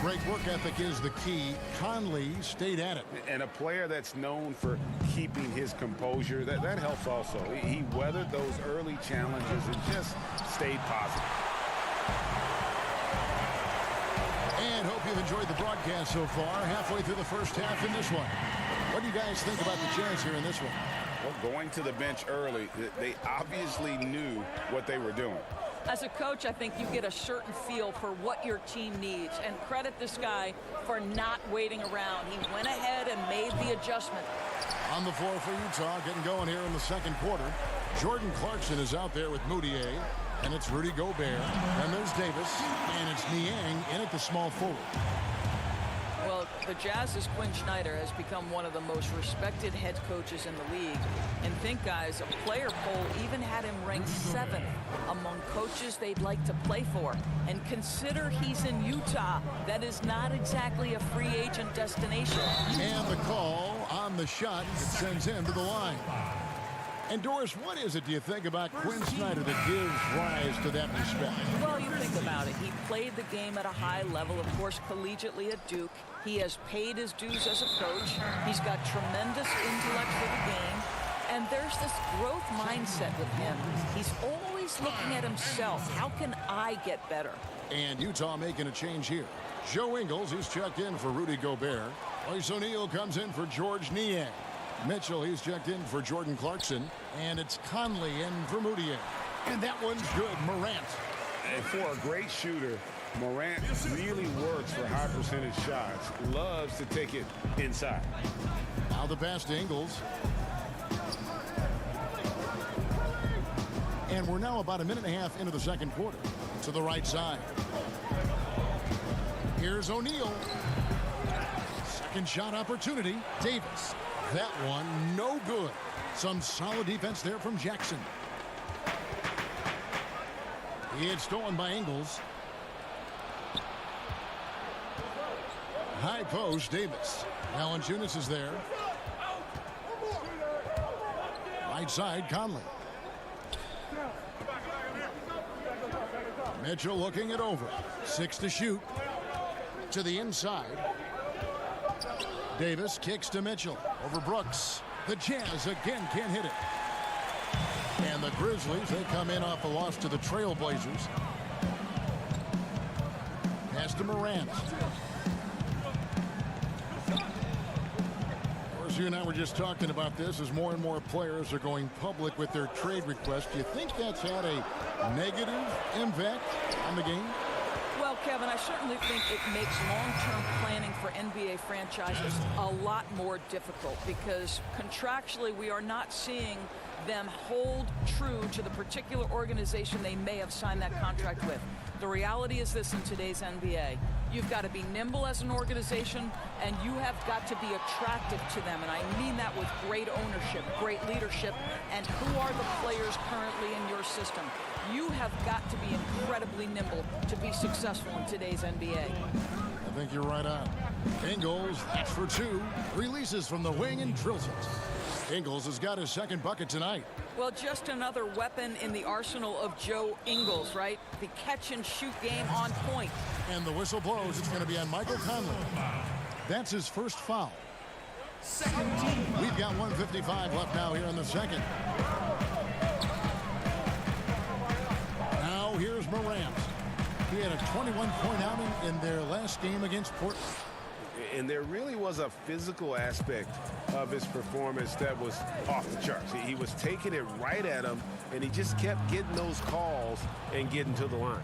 Great work ethic is the key. Conley stayed at it. And a player that's known for keeping his composure, that helps also. He weathered those early challenges and just stayed positive. And hope you've enjoyed the broadcast so far. Halfway through the first half in this one. What do you guys think about the Jazz here in this one? Well, going to the bench early, they obviously knew what they were doing. As a coach, I think you get a certain feel for what your team needs, and credit this guy for not waiting around. He went ahead and made the adjustment. On the floor for Utah, getting going here in the second quarter. Jordan Clarkson is out there with Moutier, and it's Rudy Gobert. Then there's Davis, and it's Niang in at the small forward. Well, the Jazz's Quinn Snyder has become one of the most respected head coaches in the league. And think, guys, a player poll even had him ranked 7th among coaches they'd like to play for. And consider he's in Utah. That is not exactly a free agent destination. And the call on the shot that sends him to the line. And Doris, what is it, do you think, about Quinn Snyder that gives rise to that respect? Well, you think about it. He played the game at a high level, of course, collegiately at Duke. He has paid his dues as a coach. He's got tremendous intellect for the game. And there's this growth mindset with him. He's always looking at himself. How can I get better? And Utah making a change here. Joe Ingles, he's checked in for Rudy Gobert. Royce O'Neal comes in for George Niang. Mitchell, he's checked in for Jordan Clarkson. And it's Conley in for Moutier. And that one's good. Morant. And for a great shooter, Morant really works for high percentage shots. Loves to take it inside. Now the pass to Ingles. And we're now about a minute and a half into the second quarter. To the right side. Here's O'Neal. Second shot opportunity. Davis. That one no good. Some solid defense there from Jackson. It's stolen by Ingles. High post, Davis. Valanciunas is there. Right side, Conley. Mitchell looking it over. 6 to shoot. To the inside. Davis kicks to Mitchell. Over Brooks. The Jazz again can't hit it. And the Grizzlies, they come in off a loss to the Trailblazers. Pass to Morant. You and I were just talking about this as more and more players are going public with their trade requests. Do you think that's had a negative impact on the game? Well, Kevin, I certainly think it makes long-term planning for NBA franchises a lot more difficult because contractually we are not seeing them hold true to the particular organization they may have signed that contract with. The reality is this in today's NBA. You've got to be nimble as an organization, and you have got to be attractive to them. And I mean that with great ownership, great leadership, and who are the players currently in your system. You have got to be incredibly nimble to be successful in today's NBA. I think you're right on. Ingles, that's for 2. Releases from the wing and drills it. Ingles has got his second bucket tonight. Well, just another weapon in the arsenal of Joe Ingles, right? The catch-and-shoot game on point. And the whistle blows. It's going to be on Michael Conley. That's his first foul. We've got 1:55 left now here in the second. Now here's Morant. He had a 21-point outing in their last game against Portland. And there really was a physical aspect of his performance that was off the charts. He was taking it right at him, and he just kept getting those calls and getting to the line.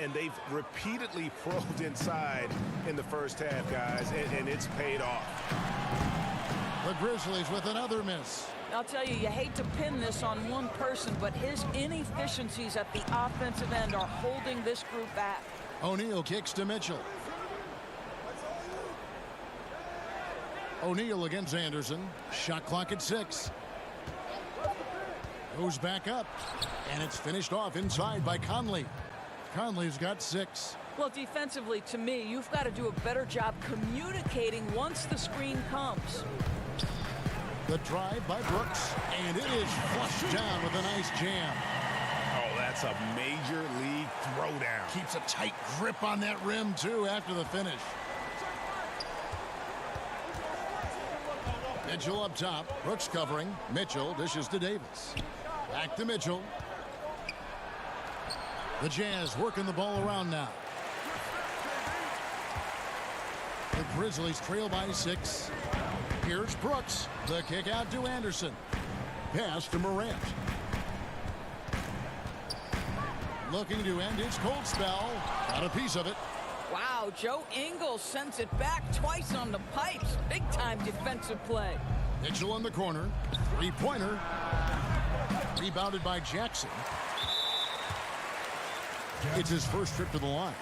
And they've repeatedly probed inside in the first half, guys, and it's paid off. The Grizzlies with another miss. I'll tell you, you hate to pin this on one person, but his inefficiencies at the offensive end are holding this group back. O'Neal kicks to Mitchell. O'Neal against Anderson. Shot clock at 6. Goes back up. And it's finished off inside by Conley. Conley's got 6. Well, defensively, to me, you've got to do a better job communicating once the screen comes. The drive by Brooks. And it is flushed down with a nice jam. Oh, that's a major league throwdown. Keeps a tight grip on that rim, too, after the finish. Mitchell up top. Brooks covering. Mitchell dishes to Davis. Back to Mitchell. The Jazz working the ball around now. The Grizzlies trail by 6. Here's Brooks. The kick out to Anderson. Pass to Morant. Looking to end his cold spell. Got a piece of it. Wow, Joe Ingles sends it back twice on the pipes. Big-time defensive play. Mitchell in the corner. Three-pointer. Rebounded by Jackson. It's his first trip to the line.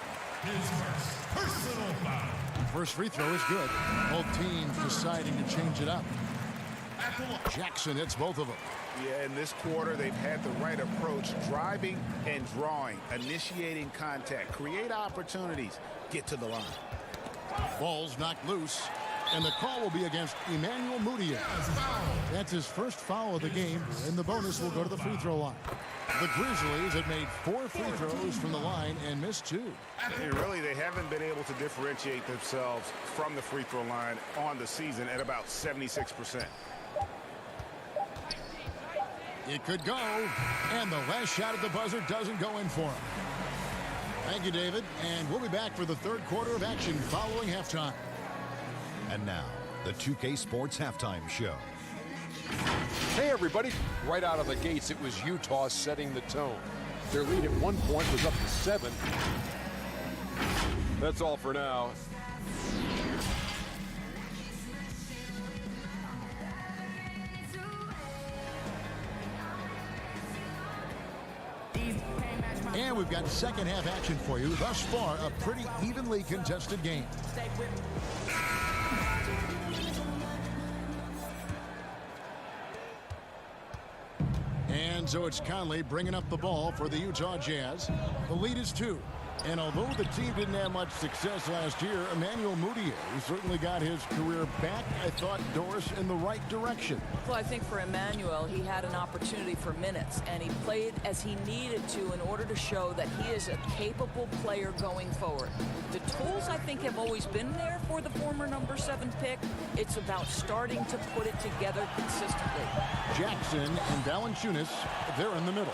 His first personal foul. First free throw is good. Both teams deciding to change it up. Jackson hits both of them. Yeah, in this quarter, they've had the right approach, driving and drawing, initiating contact, create opportunities, get to the line. Ball's knocked loose, and the call will be against Emmanuel Moutier. That's his first foul of the game, and the bonus will go to the free throw line. The Grizzlies have made 4 free throws from the line and missed 2. And really, they haven't been able to differentiate themselves from the free throw line on the season at about 76%. It could go, and the last shot at the buzzer doesn't go in for him. Thank you, David, and we'll be back for the third quarter of action following halftime. And now, the 2K Sports Halftime Show. Hey, everybody. Right out of the gates, it was Utah setting the tone. Their lead at one point was up to 7. That's all for now. And we've got second half action for you. Thus far, a pretty evenly contested game. And so it's Conley bringing up the ball for the Utah Jazz. The lead is 2. And although the team didn't have much success last year, Emmanuel Mudiay certainly got his career back, I thought, Doris, in the right direction. Well, I think for Emmanuel, he had an opportunity for minutes, and he played as he needed to in order to show that he is a capable player going forward. The tools, I think, have always been there for the former number 7 pick. It's about starting to put it together consistently. Jackson and Valanciunas, they're in the middle.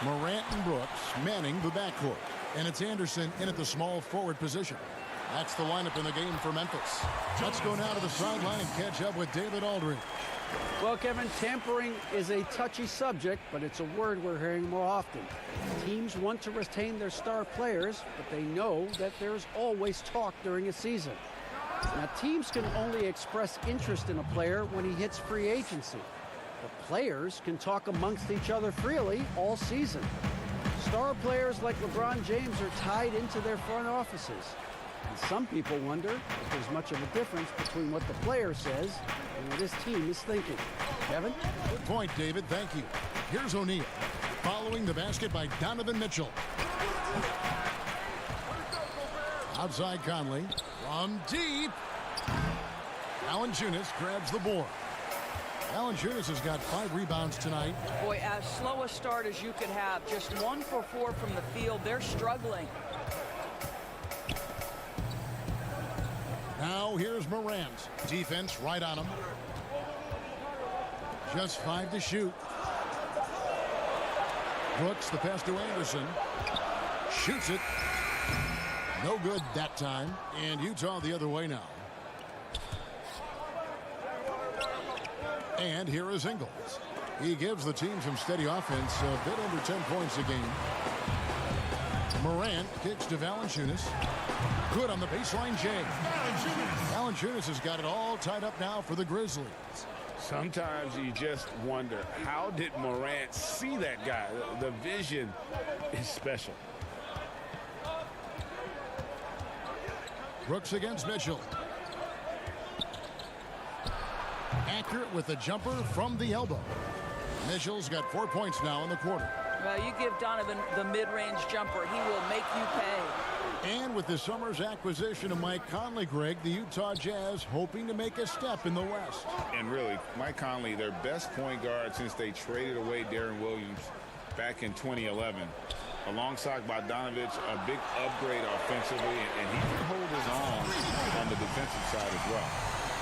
Morant and Brooks manning the backcourt. And it's Anderson in at the small forward position. That's the lineup in the game for Memphis. Let's go now to the sideline and catch up with David Aldridge. Well, Kevin, tampering is a touchy subject, but it's a word we're hearing more often. Teams want to retain their star players, but they know that there's always talk during a season. Now, teams can only express interest in a player when he hits free agency. But players can talk amongst each other freely all season. Star players like LeBron James are tied into their front offices. And some people wonder if there's much of a difference between what the player says and what his team is thinking. Kevin? Good point, David. Thank you. Here's O'Neal. Following the basket by Donovan Mitchell. Outside Conley. From deep. Valanciunas grabs the board. Valanciunas has got 5 rebounds tonight. Boy, as slow a start as you could have. Just 1 for 4 from the field. They're struggling. Now here's Morant. Defense right on him. Just 5 to shoot. Brooks, the pass to Anderson. Shoots it. No good that time. And Utah the other way now. And here is Ingles. He gives the team some steady offense, a bit under 10 points a game. Morant kicks to Valanciunas. Good on the baseline, Jay. Valanciunas has got it all tied up now for the Grizzlies. Sometimes you just wonder, how did Morant see that guy? The vision is special. Brooks against Mitchell. Accurate with the jumper from the elbow. Mitchell's got 4 points now in the quarter. Well, you give Donovan the mid-range jumper, he will make you pay. And with the summer's acquisition of Mike Conley, Greg, the Utah Jazz hoping to make a step in the West. And really, Mike Conley, their best point guard since they traded away Darren Williams back in 2011. Alongside Bogdanovich, a big upgrade offensively, and he can hold his own on the defensive side as well.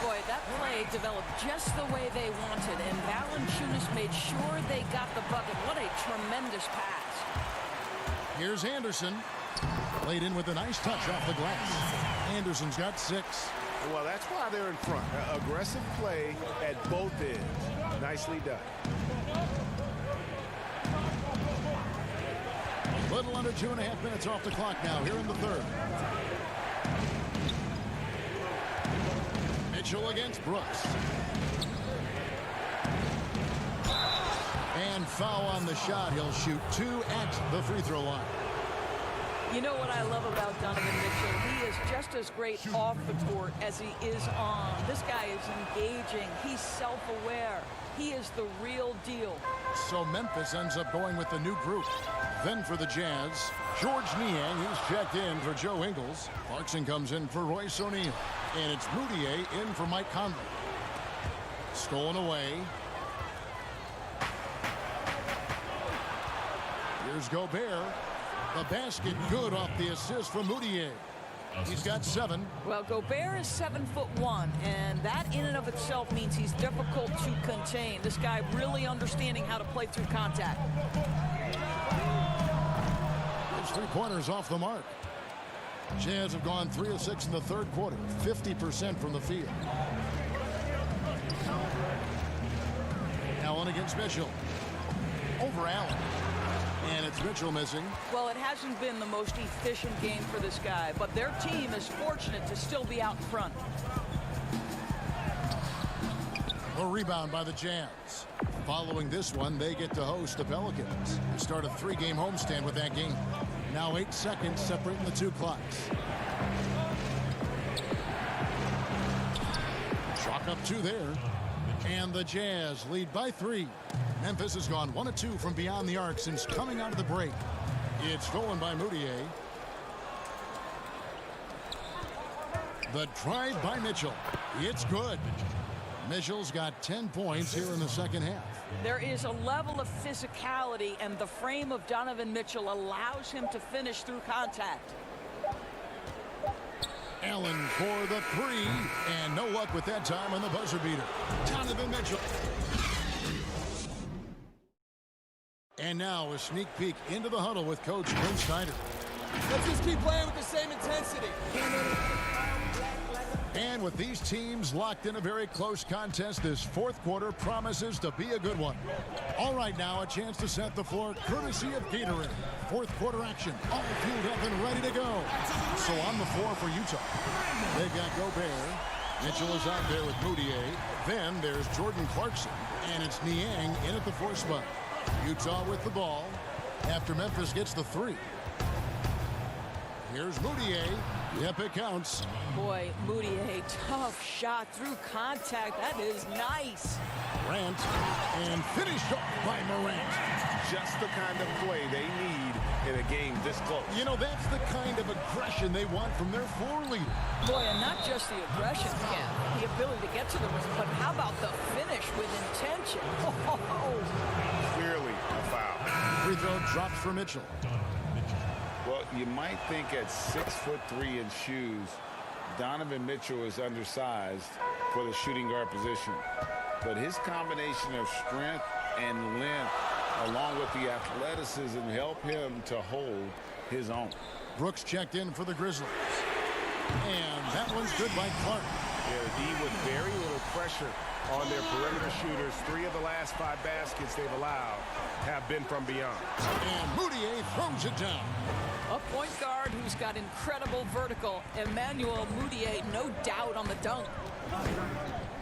Boy, that play developed just the way they wanted, and Valanciunas made sure they got the bucket. What a tremendous pass. Here's Anderson. Played in with a nice touch off the glass. Anderson's got 6. Well, that's why they're in front. Aggressive play at both ends. Nicely done. Little under 2.5 minutes off the clock now here in the third. Mitchell against Brooks. And foul on the shot. He'll shoot 2 at the free throw line. You know what I love about Donovan Mitchell? He is just as great off the court as he is on. This guy is engaging. He's self-aware. He is the real deal. So Memphis ends up going with the new group. Then for the Jazz, George Niang, he's checked in for Joe Ingles. Clarkson comes in for Royce O'Neal. And it's Mudiay in for Mike Conley. Stolen away. Here's Gobert. The basket good off the assist from Mudiay. He's got 7. Well, Gobert is 7'1", and that in and of itself means he's difficult to contain. This guy really understanding how to play through contact. His 3-pointers off the mark. Jazz have gone 3 of 6 in the third quarter, 50% from the field. Allen against Mitchell. Over Allen. And it's Mitchell missing. Well, it hasn't been the most efficient game for this guy, but their team is fortunate to still be out in front. A rebound by the Jazz. Following this one, they get to host the Pelicans. They start a 3-game homestand with that game. Now 8 seconds separating the two clocks. Chalk up 2 there. And the Jazz lead by 3. Memphis has gone 1 of 2 from beyond the arc since coming out of the break. It's stolen by Moutier. The drive by Mitchell. It's good. Mitchell's got 10 points here in the second half. There is a level of physicality, and the frame of Donovan Mitchell allows him to finish through contact. Allen for the 3, and no luck with that time on the buzzer beater. Donovan Mitchell. And now a sneak peek into the huddle with Coach Quinn Snyder. Let's just keep playing with the same intensity. And with these teams locked in a very close contest, this fourth quarter promises to be a good one. All right, now a chance to set the floor courtesy of Gatorade. Fourth quarter action, all fueled up and ready to go. So on the floor for Utah, they've got Gobert. Mitchell is out there with Moutier. Then there's Jordan Clarkson, and it's Niang in at the 4 spot. Utah with the ball after Memphis gets the 3. Here's Moutier. Yep, it counts. Boy, Moutier, tough shot through contact. That is nice. Morant, and finished off by Morant. Just the kind of play they need in a game this close. You know, that's the kind of aggression they want from their floor leader. Boy, and not just the aggression, Ken, the ability to get to the rim, but how about the finish with intention? Clearly a foul. Free throw drops for Mitchell. Well, you might think at 6'3" in shoes, Donovan Mitchell is undersized for the shooting guard position. But his combination of strength and length, along with the athleticism, help him to hold his own. Brooks checked in for the Grizzlies. And that one's good by Clark. Yeah, D with very little pressure on their perimeter shooters. 3 of the last 5 baskets they've allowed have been from beyond. And Moutier throws it down. A point guard who's got incredible vertical. Emmanuel Moutier, no doubt on the dunk.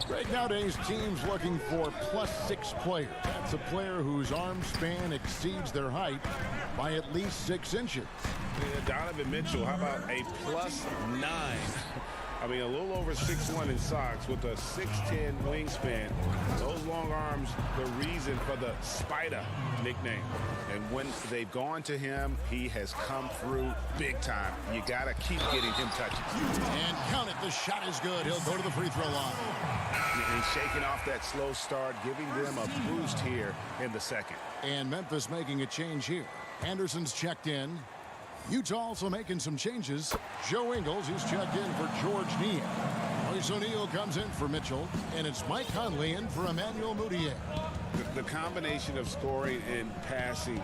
Greg, nowadays teams looking for +6 players. That's a player whose arm span exceeds their height by at least 6 inches. Yeah, Donovan Mitchell, how about a +9? I mean, a little over 6'1" in socks with a 6'10" wingspan. Those long arms, the reason for the Spider nickname. And when they've gone to him, he has come through big time. You got to keep getting him touches. And count it, the shot is good. He'll go to the free throw line. And shaking off that slow start, giving them a boost here in the second. And Memphis making a change here. Anderson's checked in. Utah also making some changes. Joe Ingles, he's checked in for George Niang. Royce O'Neal comes in for Mitchell, and it's Mike Conley in for Emmanuel Moutier. The combination of scoring and passing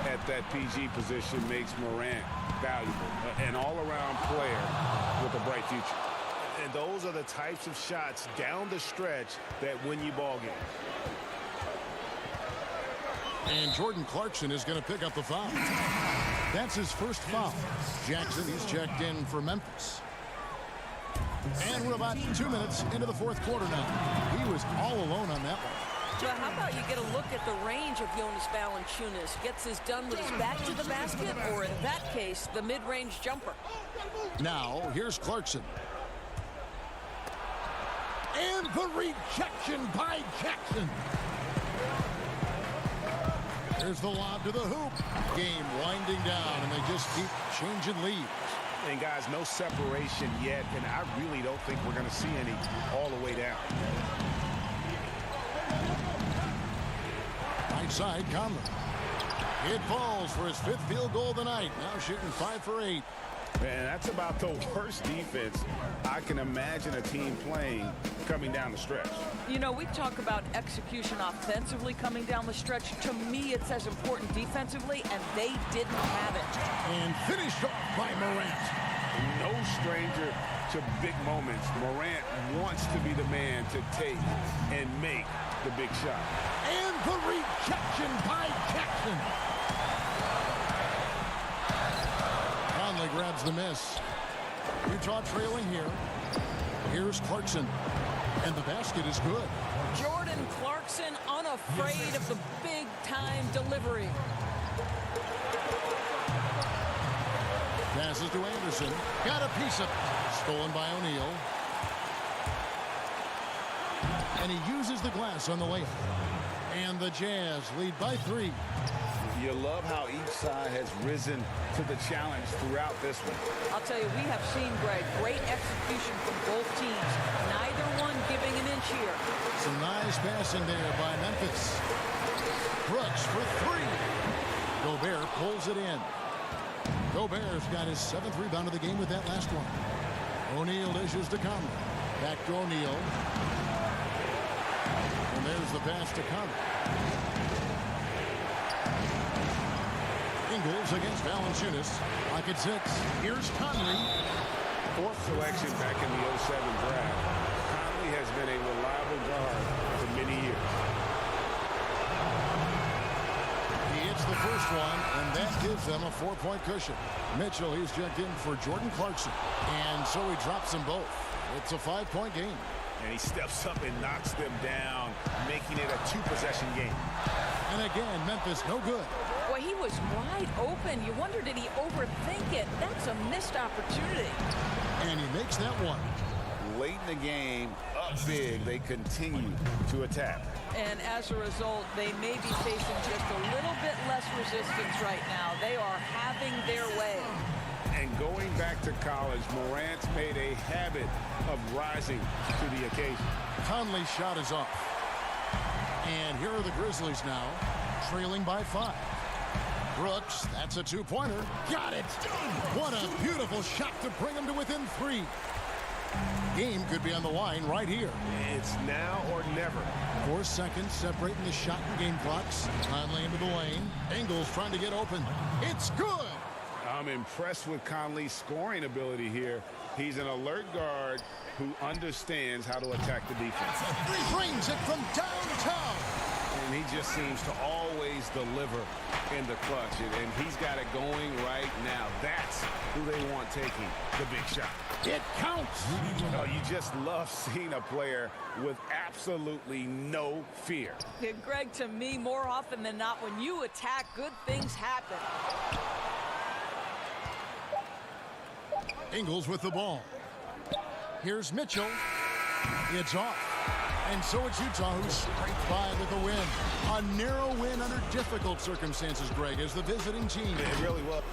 at that PG position makes Morant valuable, an all-around player with a bright future. And those are the types of shots down the stretch that win you ball games. And Jordan Clarkson is going to pick up the foul. That's his first foul. Jackson, he's checked in for Memphis. And we're about 2 minutes into the fourth quarter now. He was all alone on that one. Well, how about you get a look at the range of Jonas Valanciunas? Gets this done with his back to the basket, or in that case, the mid-range jumper. Now, here's Clarkson. And the rejection by Jackson. There's the lob to the hoop. Game winding down, and they just keep changing leads. And guys, no separation yet, and I really don't think we're going to see any all the way down. Right side, Conley. It falls for his 5th field goal of the night. Now shooting 5 for 8. Man, that's about the worst defense I can imagine a team playing coming down the stretch. You know, we talk about execution offensively coming down the stretch. To me, it's as important defensively, and they didn't have it. And finished off by Morant. No stranger to big moments. Morant wants to be the man to take and make the big shot. And The rejection by Jackson. Conley grabs the miss. Utah trailing here. Here's Clarkson. And the basket is good. Jordan Clarkson unafraid of the big-time delivery. Passes to Anderson. Got a piece of it. Stolen by O'Neal. And he uses the glass on the layup. And the Jazz lead by 3. You love how each side has risen to the challenge throughout this one. I'll tell you, we have seen, Greg, great execution from both teams. Neither one giving an inch here. Some nice passing there by Memphis. Brooks for 3. Gobert pulls it in. Gobert's got his 7th rebound of the game with that last one. O'Neal dishes to Conley. Back to O'Neal. And there's the pass to Conley. Ingles against Valanciunas. Like at 6. Here's Conley. 4th selection back in the 07 draft. Conley has been a reliable guard for many years. He hits the first one, and that gives them a 4-point cushion. Mitchell, he's checked in for Jordan Clarkson. And so he drops them both. It's a 5-point game. And he steps up and knocks them down, making it a 2-possession game. And again, Memphis no good. Boy, he was wide open. You wonder, did he overthink it? That's a missed opportunity. And he makes that one. Late in the game, up big, they continue to attack. And as a result, they may be facing just a little bit less resistance right now. They are having their way. And going back to college, Morant's made a habit of rising to the occasion. Conley's shot is off. And here are the Grizzlies now, trailing by 5. Brooks, that's a 2-pointer. Got it! What a beautiful shot to bring them to within 3. Game could be on the line right here. It's now or never. 4 seconds separating the shot and game clocks. Conley into the lane. Ingles trying to get open. It's good! I'm impressed with Conley's scoring ability here. He's an alert guard who understands how to attack the defense. Brings it from downtown. And he just seems to always deliver in the clutch. And he's got it going right now. That's who they want taking the big shot. It counts. Oh, you just love seeing a player with absolutely no fear. Yeah, Greg, to me, more often than not, when you attack, good things happen. Ingles with the ball. Here's Mitchell. It's off. And so it's Utah who's scraped by with a win. A narrow win under difficult circumstances, Greg, as the visiting team. It really was.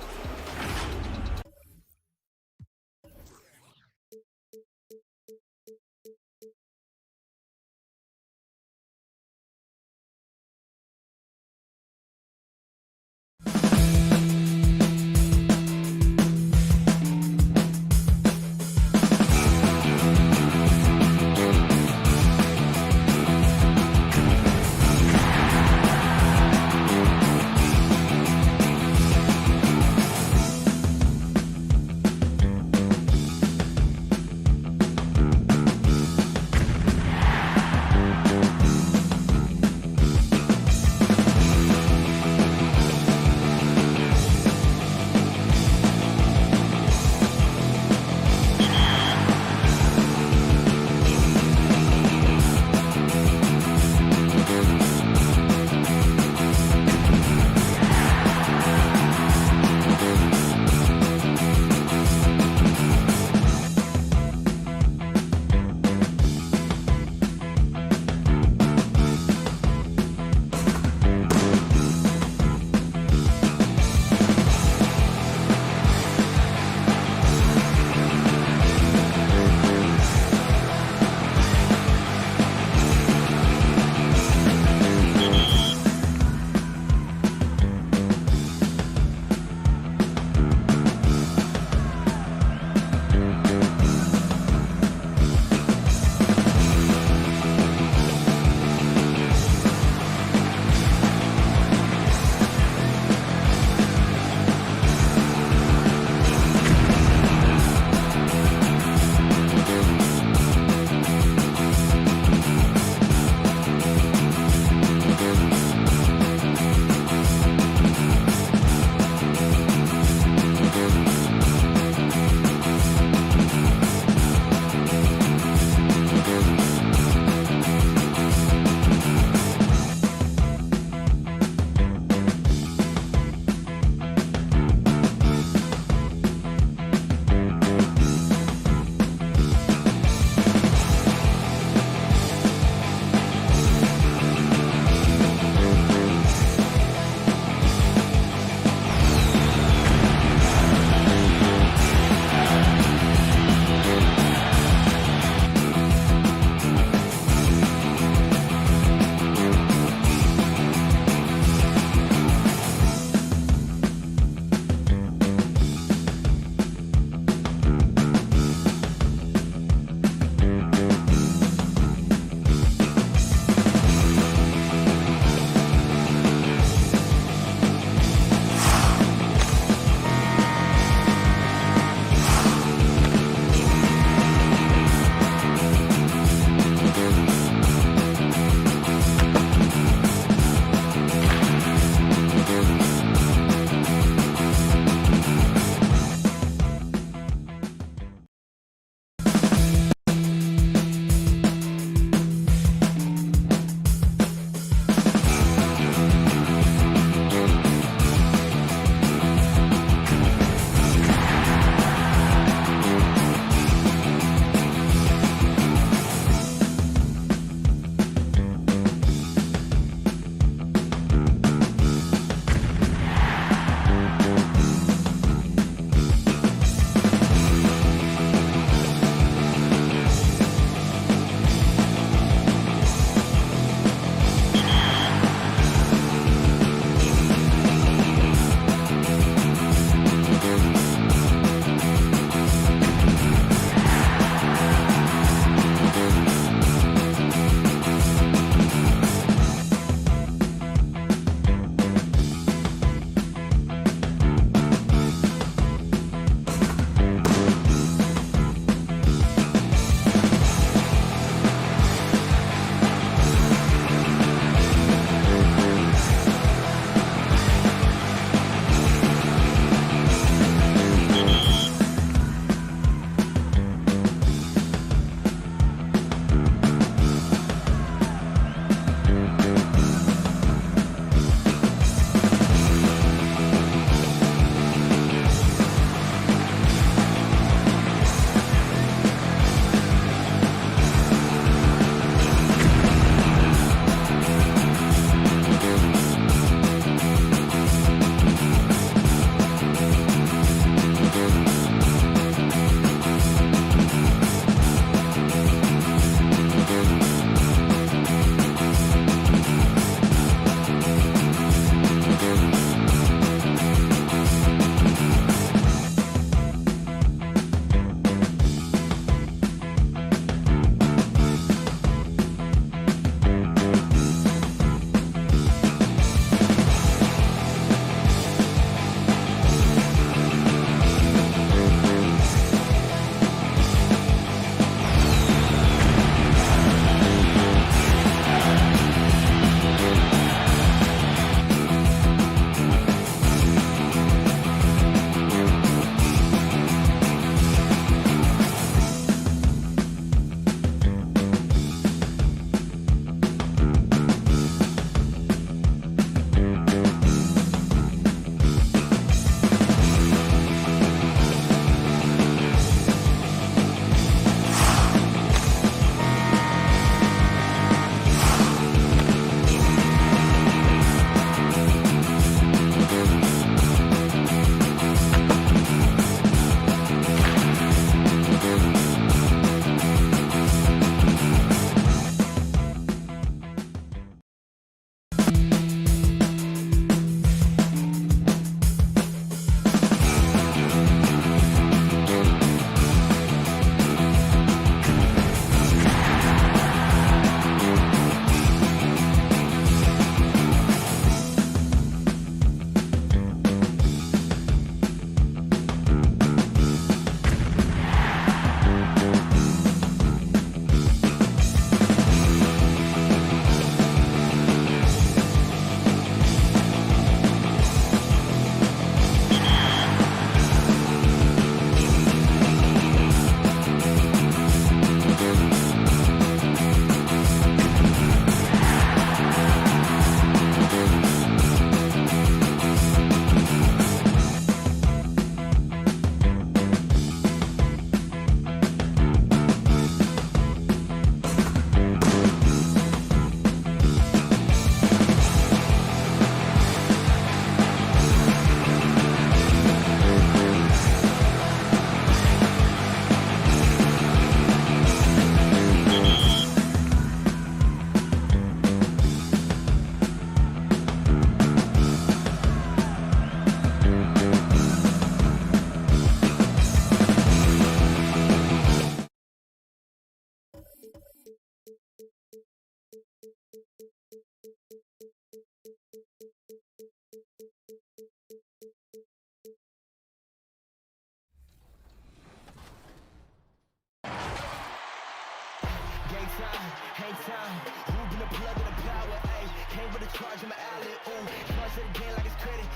hang time. Who been the plug in the power, ayy. Came with a charge in my alley, ooh. Charge it again like it's credit,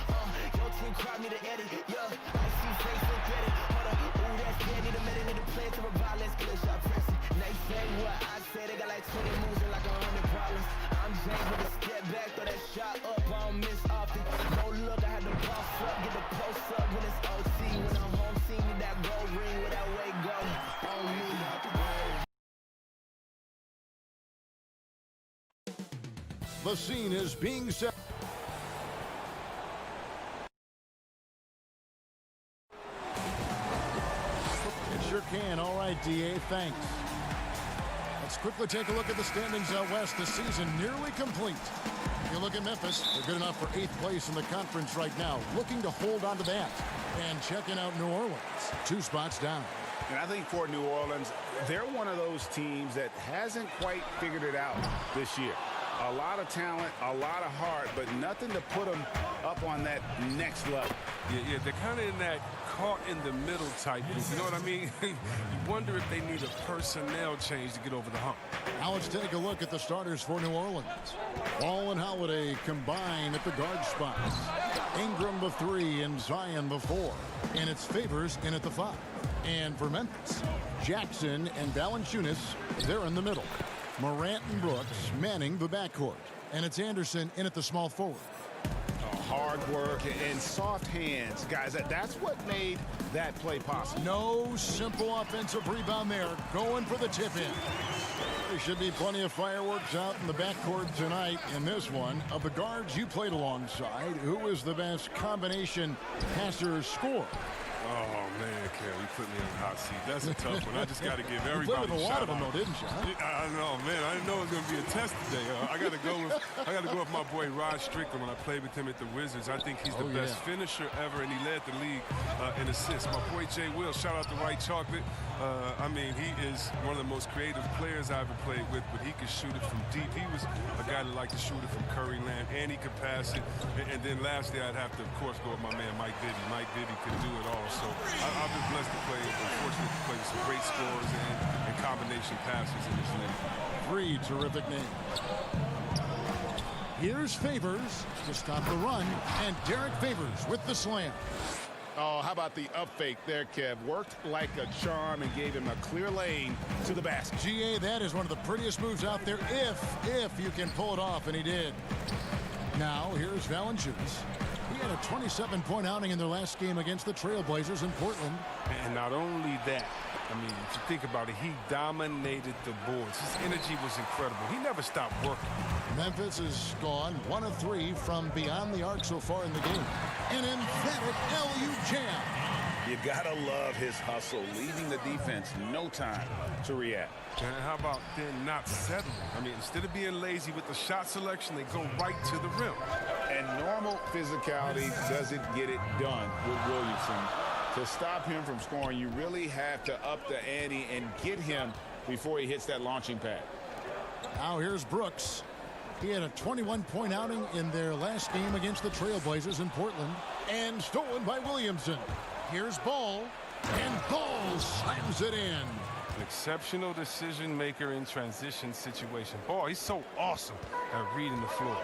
your team crowd need to edit, yeah. I see face, so get it, hold up. Ooh, that's dead, need a minute, need to play to revive, let's get a shot pressing. Now you say what I say, they got like 20 moves and like 100 problems. I'm James with a step back, throw that shot up, I don't miss often. No look, I had to boss up, get the post up when it's OT. When I'm home, see me that gold ring with that way go on me. The scene is being set. It sure can. All right, DA, thanks. Let's quickly take a look at the standings out west. The season nearly complete. If you look at Memphis, they're good enough for 8th place in the conference right now, looking to hold on to that. And checking out New Orleans, 2 spots down. And I think for New Orleans, they're one of those teams that hasn't quite figured it out this year. A lot of talent, a lot of heart, but nothing to put them up on that next level. Yeah, they're kind of in that caught in the middle type group. You know what I mean? You wonder if they need a personnel change to get over the hump. Now let's take a look at the starters for New Orleans. Ball and Holiday combine at the guard spots. Ingram the 3 and Zion the 4. And it's Favors in at the 5. And for Memphis, Jackson and Valanciunas, they're in the middle. Morant and Brooks manning the backcourt. And it's Anderson in at the small forward. Hard work and soft hands. Guys, that's what made that play possible. No simple offensive rebound there. Going for the tip-in. There should be plenty of fireworks out in the backcourt tonight in this one. Of the guards you played alongside, who is the best combination passer scorer? Oh, man, Kel, you put me in the hot seat. That's a tough one. I just got to give everybody you played with a lot of them, out. though, didn't you? Huh? I know, man. I didn't know it was going to be a test today. I got to go with my boy Rod Strickland when I played with him at the Wizards. I think he's the best finisher ever, and he led the league in assists. My boy Jay Will, shout out to White Chocolate. I mean, he is one of the most creative players I ever played with, but he could shoot it from deep. He was a guy that liked to shoot it from Curry Land, and he could pass it. And then lastly, I'd have to, of course, go with my man Mike Bibby. Mike Bibby could do it all. So I've been blessed to play, unfortunate to play with some great scorers and combination passers in this league. 3 terrific names. Here's Favors to stop the run, and Derek Favors with the slam. Oh, how about the up fake there, Kev? Worked like a charm and gave him a clear lane to the basket. GA, that is one of the prettiest moves out there, if you can pull it off, and he did. Now, here's Valanciunas. He had a 27-point outing in their last game against the Trailblazers in Portland. And not only that, I mean, if you think about it, he dominated the boards. His energy was incredible. He never stopped working. Memphis has gone 1 of 3 from beyond the arc so far in the game. An emphatic LU jam. You gotta love his hustle, leaving the defense no time to react. And how about then not settling? I mean, instead of being lazy with the shot selection, they go right to the rim. And normal physicality doesn't get it done with Williamson. To stop him from scoring, you really have to up the ante and get him before he hits that launching pad. Now here's Brooks. He had a 21-point outing in their last game against the Trailblazers in Portland. And stolen by Williamson. Here's Ball. And Ball slams it in. An exceptional decision maker in transition situation. Ball, he's so awesome at reading the floor.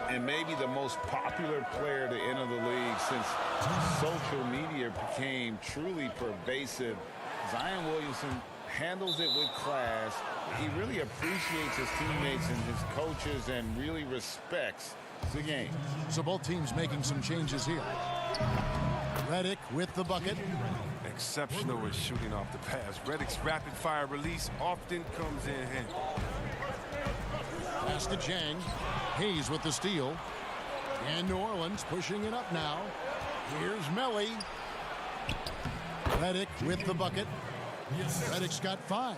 And maybe the most popular player to enter the league since social media became truly pervasive. Zion Williamson handles it with class. He really appreciates his teammates and his coaches and really respects the game. So both teams making some changes here. Redick with the bucket. Exceptional at shooting off the pass. Redick's rapid fire release often comes in handy. Pass to Jang. Hayes with the steal. And New Orleans pushing it up now. Here's Melly. Redick with the bucket. Redick's got 5.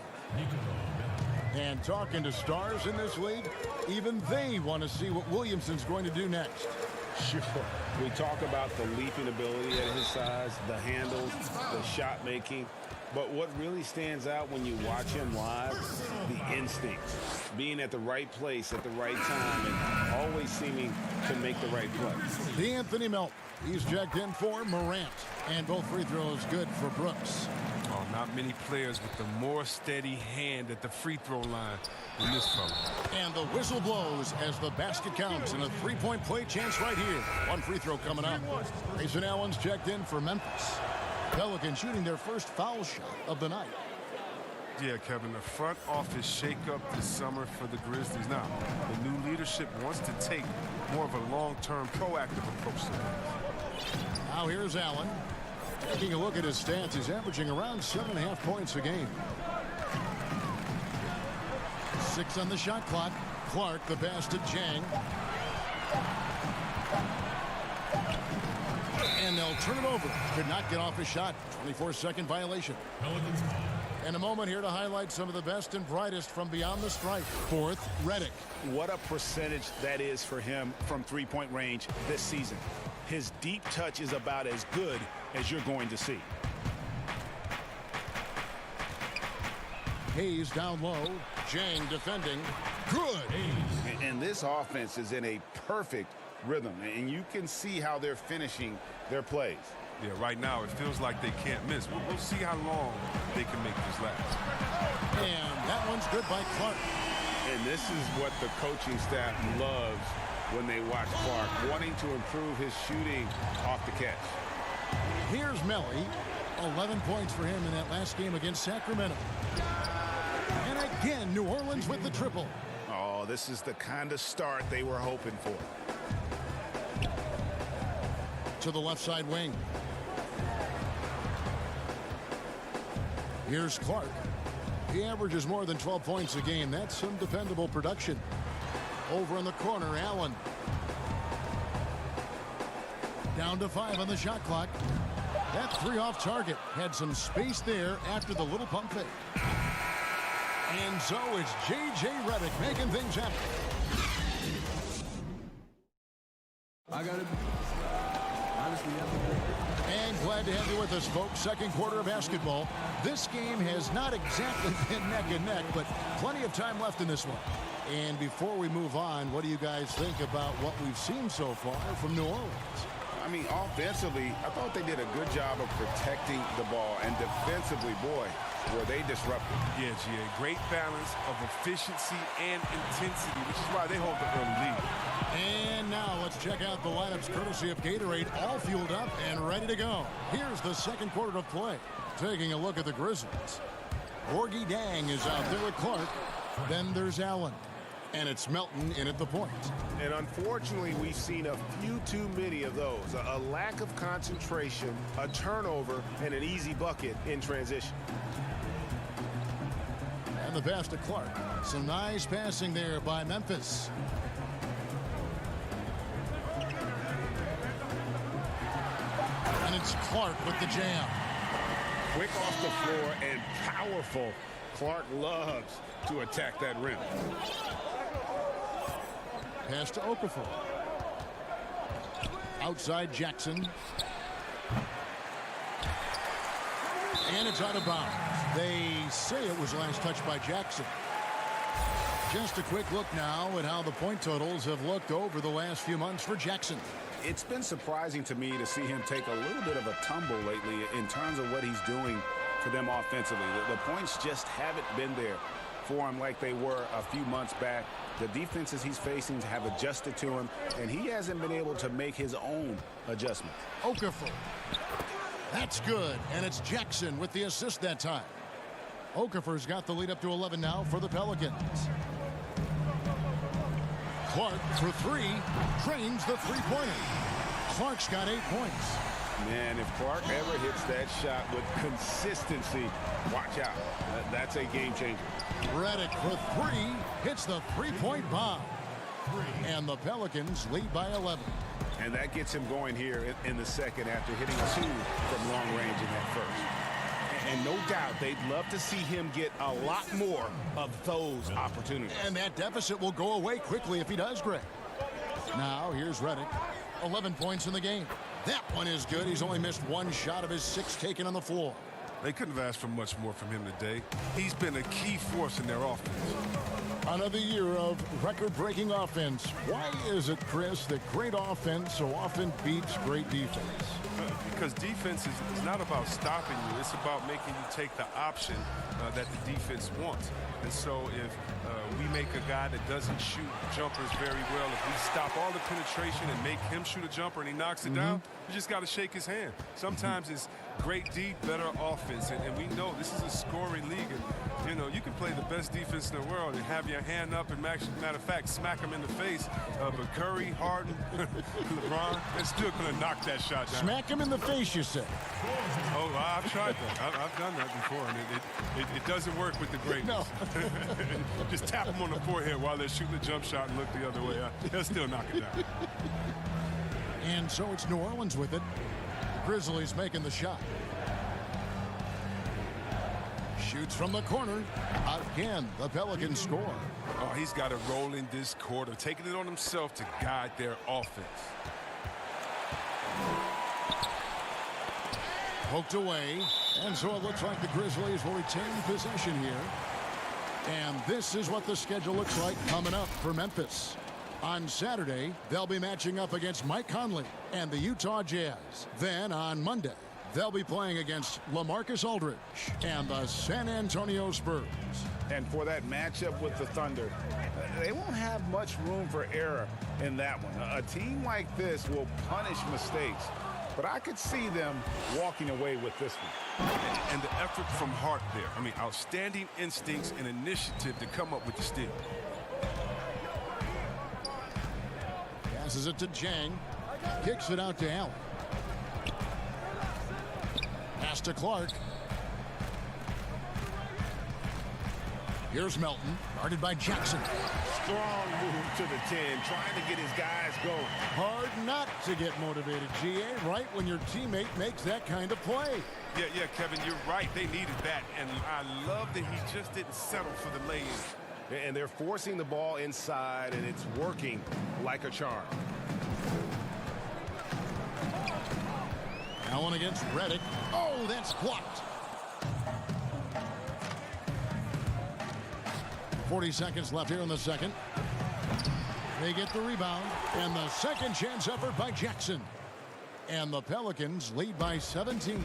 And talking to stars in this league, even they want to see what Williamson's going to do next. Sure. We talk about the leaping ability at his size, the handles, the shot making. But what really stands out when you watch him live, the instincts. Being at the right place at the right time and always seeming to make the right play. D'Anthony Melton. He's checked in for Morant. And both free throws good for Brooks. Oh, Not many players with the more steady hand at the free throw line than this fella. And the whistle blows as the basket counts and a three-point play chance right here. One free throw coming up. Grayson Allen's checked in for Memphis. Pelicans shooting their first foul shot of the night. Yeah, Kevin, the front office shakeup this summer for the Grizzlies. Now, the new leadership wants to take more of a long-term, proactive approach to things. Now here's Allen. Taking a look at his stats, he's averaging around 7.5 points a game. 6 on the shot clock. Clark, the pass to Jang. And they'll turn it over. Could not get off his shot. 24-second violation. And a moment here to highlight some of the best and brightest from beyond the stripe. Fourth, Redick. What a percentage that is for him from three-point range this season. His deep touch is about as good as you're going to see. Hayes down low. Jang defending. Good. And this offense is in a perfect rhythm, and you can see how they're finishing their plays. Yeah, right now it feels like they can't miss. We'll see how long they can make this last. And that one's good by Clark. And this is what the coaching staff loves when they watch Clark, wanting to improve his shooting off the catch. Here's Melly. 11 points for him in that last game against Sacramento. And again, New Orleans with the triple. Oh, this is the kind of start they were hoping for. To the left side wing. Here's Clark. He averages more than 12 points a game. That's some dependable production. Over in the corner, Allen. Down to 5 on the shot clock. That 3 off target. Had some space there after the little pump fake. And so it's J.J. Redick making things happen. I got it. And glad to have you with us, folks. Second quarter of basketball. This game has not exactly been neck and neck, but plenty of time left in this one. And before we move on, what do you guys think about what we've seen so far from New Orleans? I mean, offensively, I thought they did a good job of protecting the ball. And defensively, boy, were they disruptive. Yeah, GA. Great balance of efficiency and intensity, which is why they hold the early lead. And now let's check out the lineups courtesy of Gatorade, all fueled up and ready to go. Here's the second quarter of play. Taking a look at the Grizzlies. Orgie Dang is out there with Clark. Then there's Allen. And it's Melton in at the point. And unfortunately, we've seen a few too many of those. A lack of concentration, a turnover, and an easy bucket in transition. And the pass to Clark. Some nice passing there by Memphis. And it's Clark with the jam. Quick off the floor and powerful. Clark loves to attack that rim. Pass to Okafor. Outside Jackson. And it's out of bounds. They say it was last touched by Jackson. Just a quick look now at how the point totals have looked over the last few months for Jackson. It's been surprising to me to see him take a little bit of a tumble lately in terms of what he's doing for them offensively. The points just haven't been there for him like they were a few months back. The defenses he's facing have adjusted to him, and he hasn't been able to make his own adjustment. Okafor. That's good, and it's Jackson with the assist that time. Okafor's got the lead up to 11 now for the Pelicans. Clark for 3, drains the three-pointer. Clark's got 8 points. Man, if Clark ever hits that shot with consistency, watch out. That's a game changer. Redick for 3, hits the three-point bomb. And the Pelicans lead by 11. And that gets him going here in the second after hitting 2 from long range in that first. And no doubt they'd love to see him get a lot more of those opportunities. And that deficit will go away quickly if he does, Greg. Now here's Redick. 11 points in the game. That one is good. He's only missed 1 shot of his 6 taken on the floor. They couldn't have asked for much more from him today. He's been a key force in their offense. Another year of record-breaking offense. Why is it, Chris, that great offense so often beats great defense? Because defense is not about stopping you. It's about making you take the option that the defense wants. And so if we make a guy that doesn't shoot jumpers very well, if we stop all the penetration and make him shoot a jumper and he knocks it down, you just got to shake his hand. Sometimes it's great D, better offense. And we know this is a scoring league. And, you know, you can play the best defense in the world and have your hand up and, matter of fact, smack him in the face. But Curry, Harden, LeBron, they're still going to knock that shot down. Smack him in the face, you say. Oh, I've tried that. I've done that before, and it doesn't work with the greatness. No. Just tap them on the forehead while they're shooting the jump shot and look the other way. They'll still knock it down. And so it's New Orleans with it. Grizzlies making the shot. Shoots from the corner. Again, the Pelicans score. Oh, he's got to roll in this quarter, taking it on himself to guide their offense. Poked away, and so it looks like the Grizzlies will retain possession here. And this is what the schedule looks like coming up for Memphis. On Saturday, they'll be matching up against Mike Conley and the Utah Jazz. Then on Monday, they'll be playing against LaMarcus Aldridge and the San Antonio Spurs. And for that matchup with the Thunder, they won't have much room for error in that one. A team like this will punish mistakes, but I could see them walking away with this one. And the effort from Hart there. I mean, outstanding instincts and initiative to come up with the steal. Passes it to Jang. Kicks it out to Allen. Pass to Clark. Here's Melton, guarded by Jackson. Strong move to the 10, trying to get his guys going. Hard not to get motivated, GA, right when your teammate makes that kind of play. Yeah, Kevin, you're right. They needed that, and I love that he just didn't settle for the lay-in. And they're forcing the ball inside, and it's working like a charm. Allen against Redick. Oh, that's blocked. 40 seconds left here in the second. They get the rebound, and the second chance effort by Jackson. And the Pelicans lead by 17.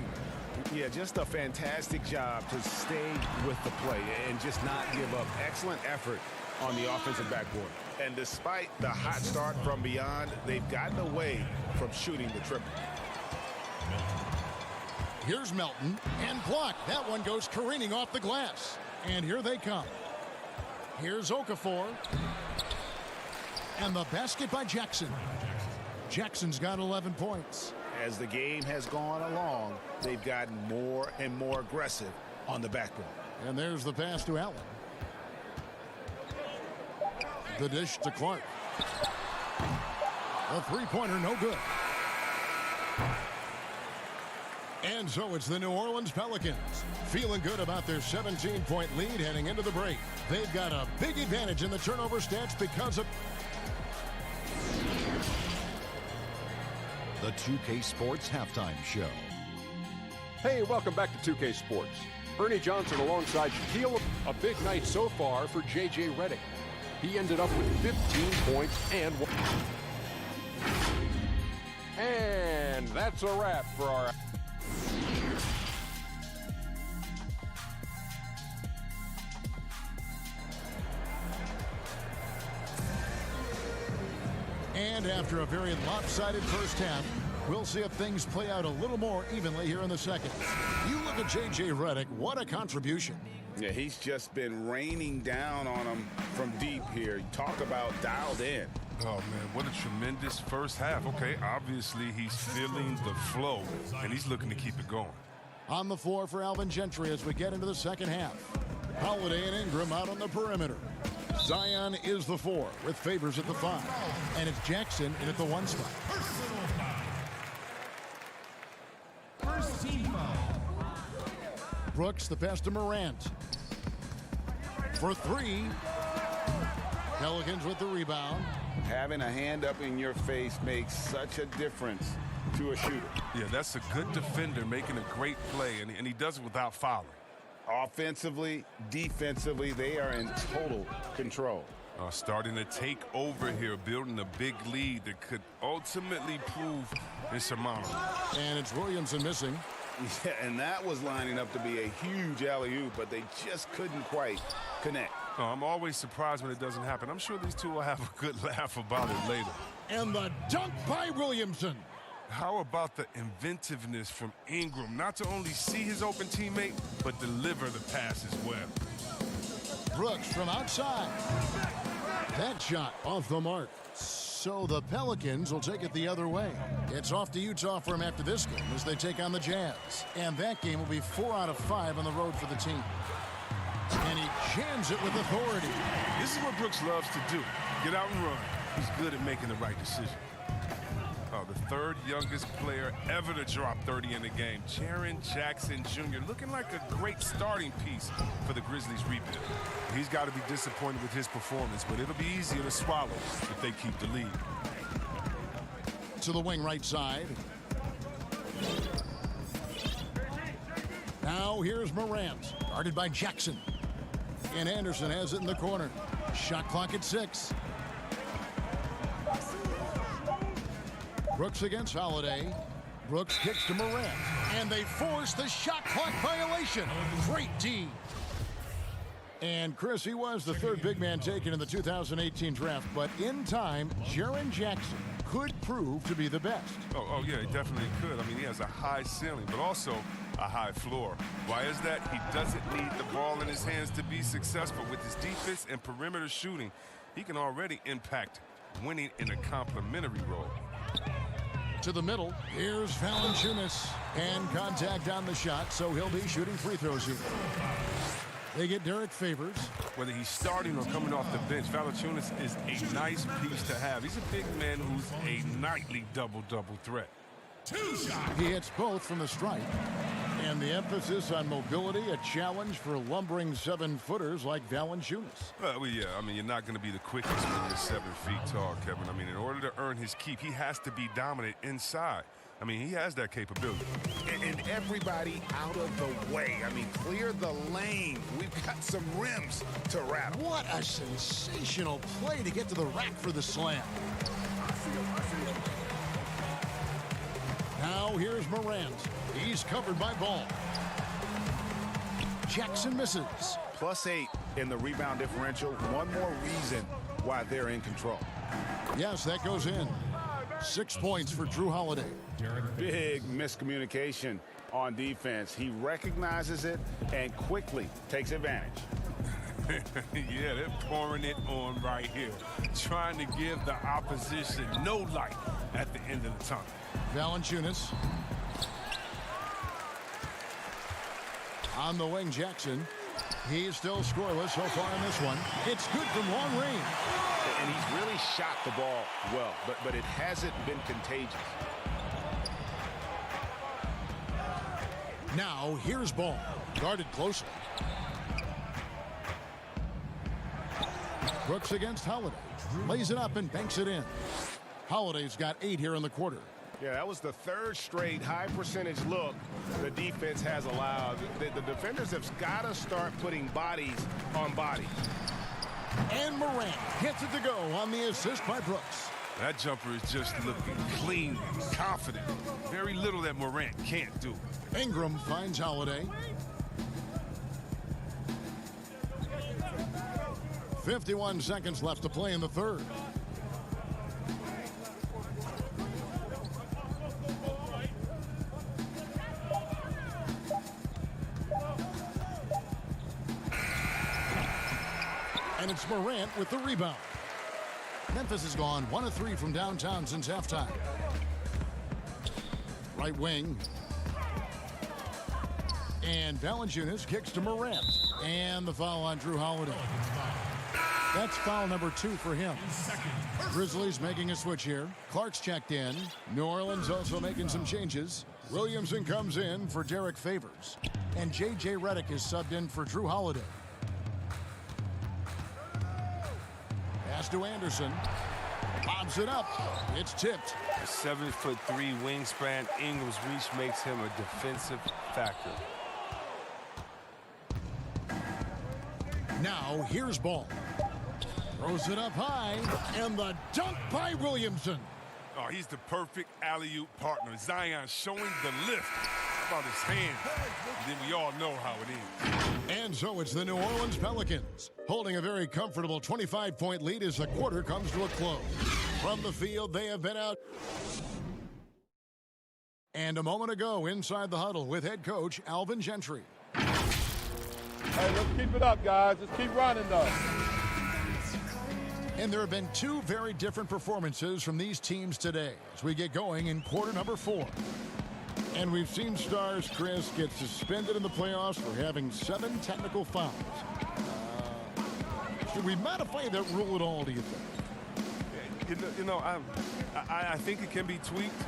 Yeah, just a fantastic job to stay with the play and just not give up. Excellent effort on the offensive backboard. And despite the hot start from beyond, they've gotten away from shooting the triple. Here's Melton, and blocked. That one goes careening off the glass. And here they come. Here's Okafor. And the basket by Jackson. Jackson's got 11 points. As the game has gone along, they've gotten more and more aggressive on the backboard. And there's the pass to Allen. The dish to Clark. A three-pointer, no good. And so it's the New Orleans Pelicans, feeling good about their 17-point lead heading into the break. They've got a big advantage in the turnover stats because of the 2K Sports Halftime Show. Hey, welcome back to 2K Sports. Ernie Johnson alongside Shaquille. A big night so far for J.J. Redick. He ended up with 15 points and one. And that's a wrap for our... And after a very lopsided first half, we'll see if things play out a little more evenly here in the second. You look at J.J. Redick, what a contribution. Yeah, he's just been raining down on them from deep here. Talk about dialed in. Oh, man, what a tremendous first half. Okay, obviously he's feeling the flow, and he's looking to keep it going. On the floor for Alvin Gentry as we get into the second half. Holiday and Ingram out on the perimeter. Zion is the 4 with Favors at the 5. And it's Jackson in at the 1 spot. First team foul. Brooks, the pass to Morant. For 3. Pelicans with the rebound. Having a hand up in your face makes such a difference to a shooter. Yeah, that's a good defender making a great play, and he does it without fouling. Offensively, defensively, they are in total control. Starting to take over here, building a big lead that could ultimately prove insurmountable. And it's Williamson missing. Yeah, and that was lining up to be a huge alley-oop, but they just couldn't quite connect. Oh, I'm always surprised when it doesn't happen. I'm sure these two will have a good laugh about it later. And the dunk by Williamson. How about the inventiveness from Ingram? Not to only see his open teammate, but deliver the pass as well. Brooks from outside. That shot off the mark. So the Pelicans will take it the other way. It's off to Utah for him after this game as they take on the Jazz. And that game will be 4 out of 5 on the road for the team. And he jams it with authority. This is what Brooks loves to do. Get out and run. He's good at making the right decision. The third youngest player ever to drop 30 in the game, Jaren Jackson Jr., looking like a great starting piece for the Grizzlies rebuild. He's got to be disappointed with his performance, but it'll be easier to swallow if they keep the lead. To the wing right side. Now here's Morant, guarded by Jackson. And Anderson has it in the corner. Shot clock at 6. Brooks against Holiday. Brooks kicks to Morant. And they force the shot clock violation. Great D. And Chris, he was the third big man taken in the 2018 draft, but in time, Jaren Jackson could prove to be the best. Oh, yeah, he definitely could. I mean, he has a high ceiling, but also a high floor. Why is that? He doesn't need the ball in his hands to be successful. With his defense and perimeter shooting, he can already impact winning in a complementary role. To the middle, here's Valanciunas. And contact on the shot, so he'll be shooting free throws here. They get Derek Favors. Whether he's starting or coming off the bench, Valanciunas is a nice piece to have. He's a big man who's a nightly double-double threat. He hits both from the stripe. And the emphasis on mobility, a challenge for lumbering 7-footers like Valanciunas. Well, yeah, I mean, you're not going to be the quickest when you're 7 feet tall, Kevin. I mean, in order to earn his keep, he has to be dominant inside. I mean, he has that capability. And everybody out of the way. I mean, clear the lane. We've got some rims to rattle. What a sensational play to get to the rack for the slam. Now here's Morant. He's covered by Ball. Jackson misses. +8 in the rebound differential. One more reason why they're in control. Yes, that goes in. 6 points for Drew Holiday. Big miscommunication on defense. He recognizes it and quickly takes advantage. Yeah, they're pouring it on right here. Trying to give the opposition no light at the end of the tunnel. Valanciunas. On the wing, Jackson. He's still scoreless so far in this one. It's good from long range. And he's really shot the ball well, but it hasn't been contagious. Now here's Ball, guarded closely. Brooks against Holiday. Lays it up and banks it in. Holiday's got 8 here in the quarter. Yeah, that was the third straight high percentage look the defense has allowed. The defenders have got to start putting bodies on bodies. And Morant gets it to go on the assist by Brooks. That jumper is just looking clean, confident. Very little that Morant can't do. Ingram finds Holiday. 51 seconds left to play in the third. And it's Morant with the rebound. Memphis has gone 1 of 3 from downtown since halftime. Right wing. And Valanciunas kicks to Morant. And the foul on Drew Holiday. That's foul number 2 for him. Grizzlies making a switch here. Clark's checked in. New Orleans also making some changes. Williamson comes in for Derek Favors. And J.J. Redick is subbed in for Drew Holiday. Pass to Anderson. Bobs it up. It's tipped. A 7'3" wingspan. Ingram's reach makes him a defensive factor. Now here's Ball. Throws it up high, and the dunk by Williamson. Oh, he's the perfect alley-oop partner. Zion showing the lift about his hands. And then we all know how it is. And so it's the New Orleans Pelicans holding a very comfortable 25-point lead as the quarter comes to a close. From the field, they have been out. And a moment ago, inside the huddle with head coach Alvin Gentry. Hey, let's keep it up, guys. Let's keep running, though. And there have been two very different performances from these teams today as we get going in quarter number 4. And we've seen stars, Chris, get suspended in the playoffs for having 7 technical fouls. Should we modify that rule at all, do you think? I think it can be tweaked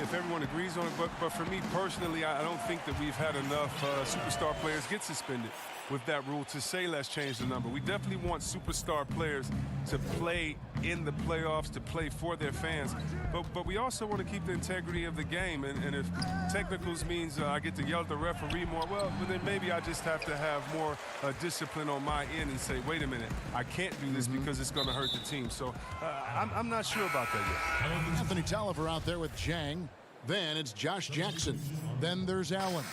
if everyone agrees on it. But for me personally, I don't think that we've had enough superstar players get suspended with that rule to say let's change the number. We definitely want superstar players to play in the playoffs, to play for their fans. But we also want to keep the integrity of the game. And if technicals means I get to yell at the referee more, well, then maybe I just have to have more discipline on my end and say, wait a minute, I can't do this because it's going to hurt the team. So I'm not sure about that yet. Anthony Tolliver out there with Jang. Then it's Josh Jackson. Then there's Allen.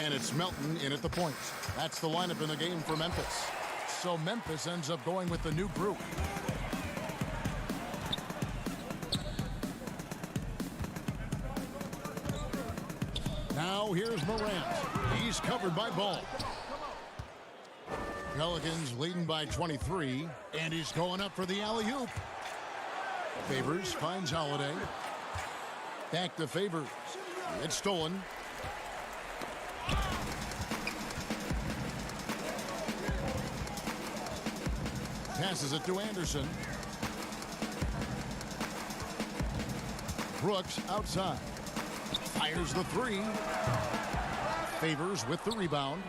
And it's Melton in at the points. That's the lineup in the game for Memphis. So Memphis ends up going with the new group. Now here's Morant. He's covered by Ball. Pelicans leading by 23. And he's going up for the alley-oop. Favors finds Holiday. Back to Favors. It's stolen. Passes it to Anderson. Brooks outside. Fires the 3. Favors with the rebound.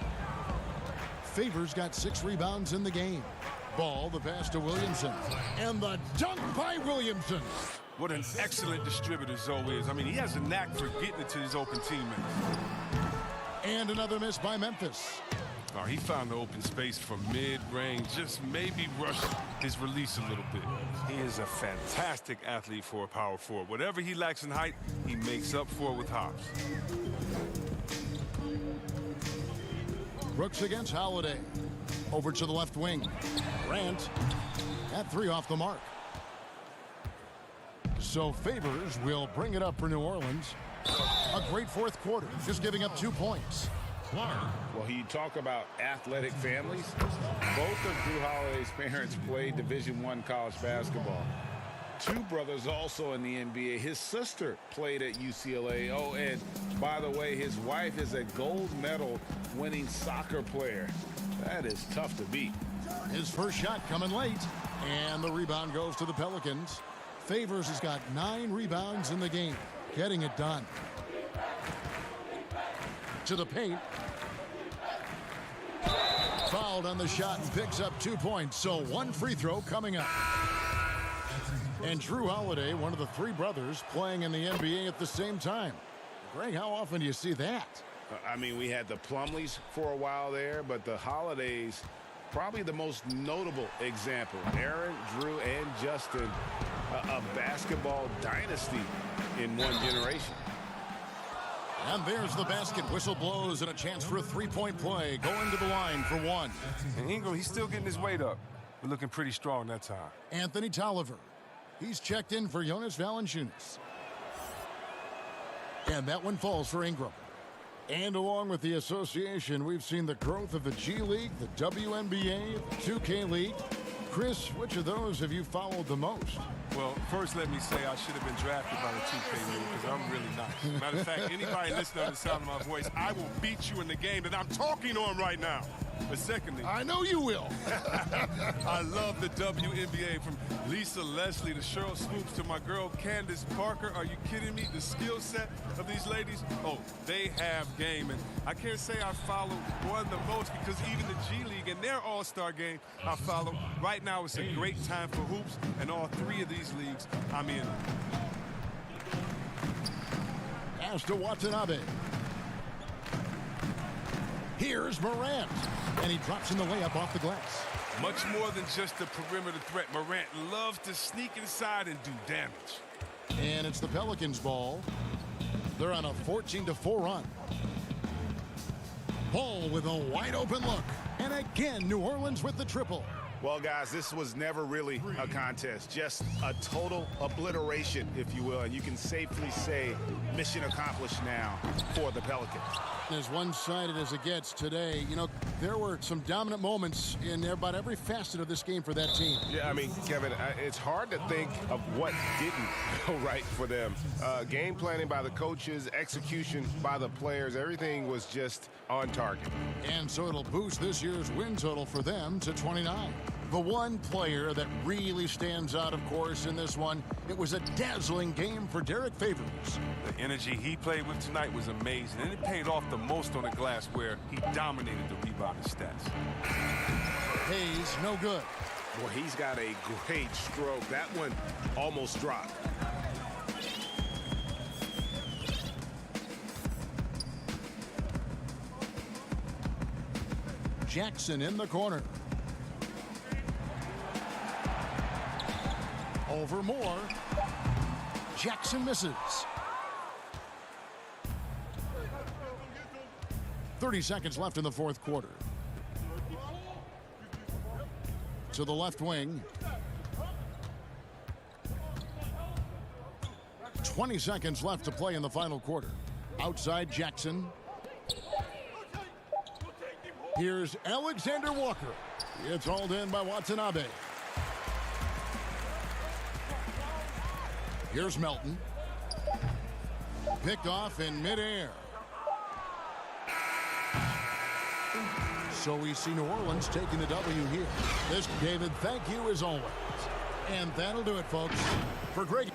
Favors got 6 rebounds in the game. Ball, the pass to Williamson. And the dunk by Williamson. What an excellent distributor Zoe is. I mean, he has a knack for getting it to his open teammates. And another miss by Memphis. Oh, he found the open space for mid-range, just maybe rush his release a little bit. He is a fantastic athlete for a power forward. Whatever he lacks in height, he makes up for it with hops. Brooks against Holiday. Over to the left wing. Grant at 3 off the mark. So Favors will bring it up for New Orleans. A great fourth quarter, just giving up 2 points. Well, you talk about athletic families. Both of Drew Holiday's parents played Division I college basketball. 2 brothers also in the NBA. His sister played at UCLA. Oh, and by the way, his wife is a gold medal winning soccer player. That is tough to beat. His first shot coming late, and the rebound goes to the Pelicans. Favors has got 9 rebounds in the game, getting it done. To the paint. Fouled on the shot and picks up 2 points, so 1 free throw coming up. And Drew Holiday, one of the 3 brothers playing in the NBA at the same time. Greg, how often do you see that? I mean, we had the Plumleys for a while there, but the Holidays, probably the most notable example. Aaron, Drew, and Justin, a basketball dynasty in one generation. And there's the basket. Whistle blows and a chance for a 3-point play. Going to the line for 1. And Ingram, he's still getting his weight up. We're looking pretty strong that time. Anthony Tolliver. He's checked in for Jonas Valanciunas. And that one falls for Ingram. And along with the association, we've seen the growth of the G League, the WNBA, the 2K League. Chris, which of those have you followed the most? Well, first let me say I should have been drafted by the 2K League because I'm really not. Matter of fact, anybody listening to the sound of my voice, I will beat you in the game that I'm talking on right now. But secondly, I know you will. I love the WNBA, from Lisa Leslie to Cheryl Swoops to my girl Candace Parker. Are you kidding me? The skill set of these ladies, oh, they have game. And I can't say I follow one the most because even the G League and their all-star game I follow. Right now it's a great time for hoops, and all 3 of these leagues I'm in. Pass to Watanabe. Here's Morant. And he drops in the layup off the glass. Much more than just a perimeter threat. Morant loves to sneak inside and do damage. And it's the Pelicans' ball. They're on a 14-4 run. Ball with a wide open look. And again, New Orleans with the triple. Well, guys, this was never really a contest, just a total obliteration, if you will. And you can safely say mission accomplished now for the Pelicans. As one-sided as it gets today, you know, there were some dominant moments in about every facet of this game for that team. Yeah, I mean, Kevin, it's hard to think of what didn't go right for them. Game planning by the coaches, execution by the players, everything was just on target. And so it'll boost this year's win total for them to 29. The one player that really stands out, of course, in this one, it was a dazzling game for Derek Favors. The energy he played with tonight was amazing, and it paid off the most on the glass where he dominated the rebounding stats. Hayes, no good. Well, he's got a great stroke. That one almost dropped. Jackson in the corner. Over Moore. Jackson misses. 30 seconds left in the fourth quarter. To the left wing. 20 seconds left to play in the final quarter. Outside Jackson. Here's Alexander Walker. It's hauled in by Watanabe. Here's Melton. Picked off in midair. So we see New Orleans taking the W here. This, David, thank you as always. And that'll do it, folks. For Greg.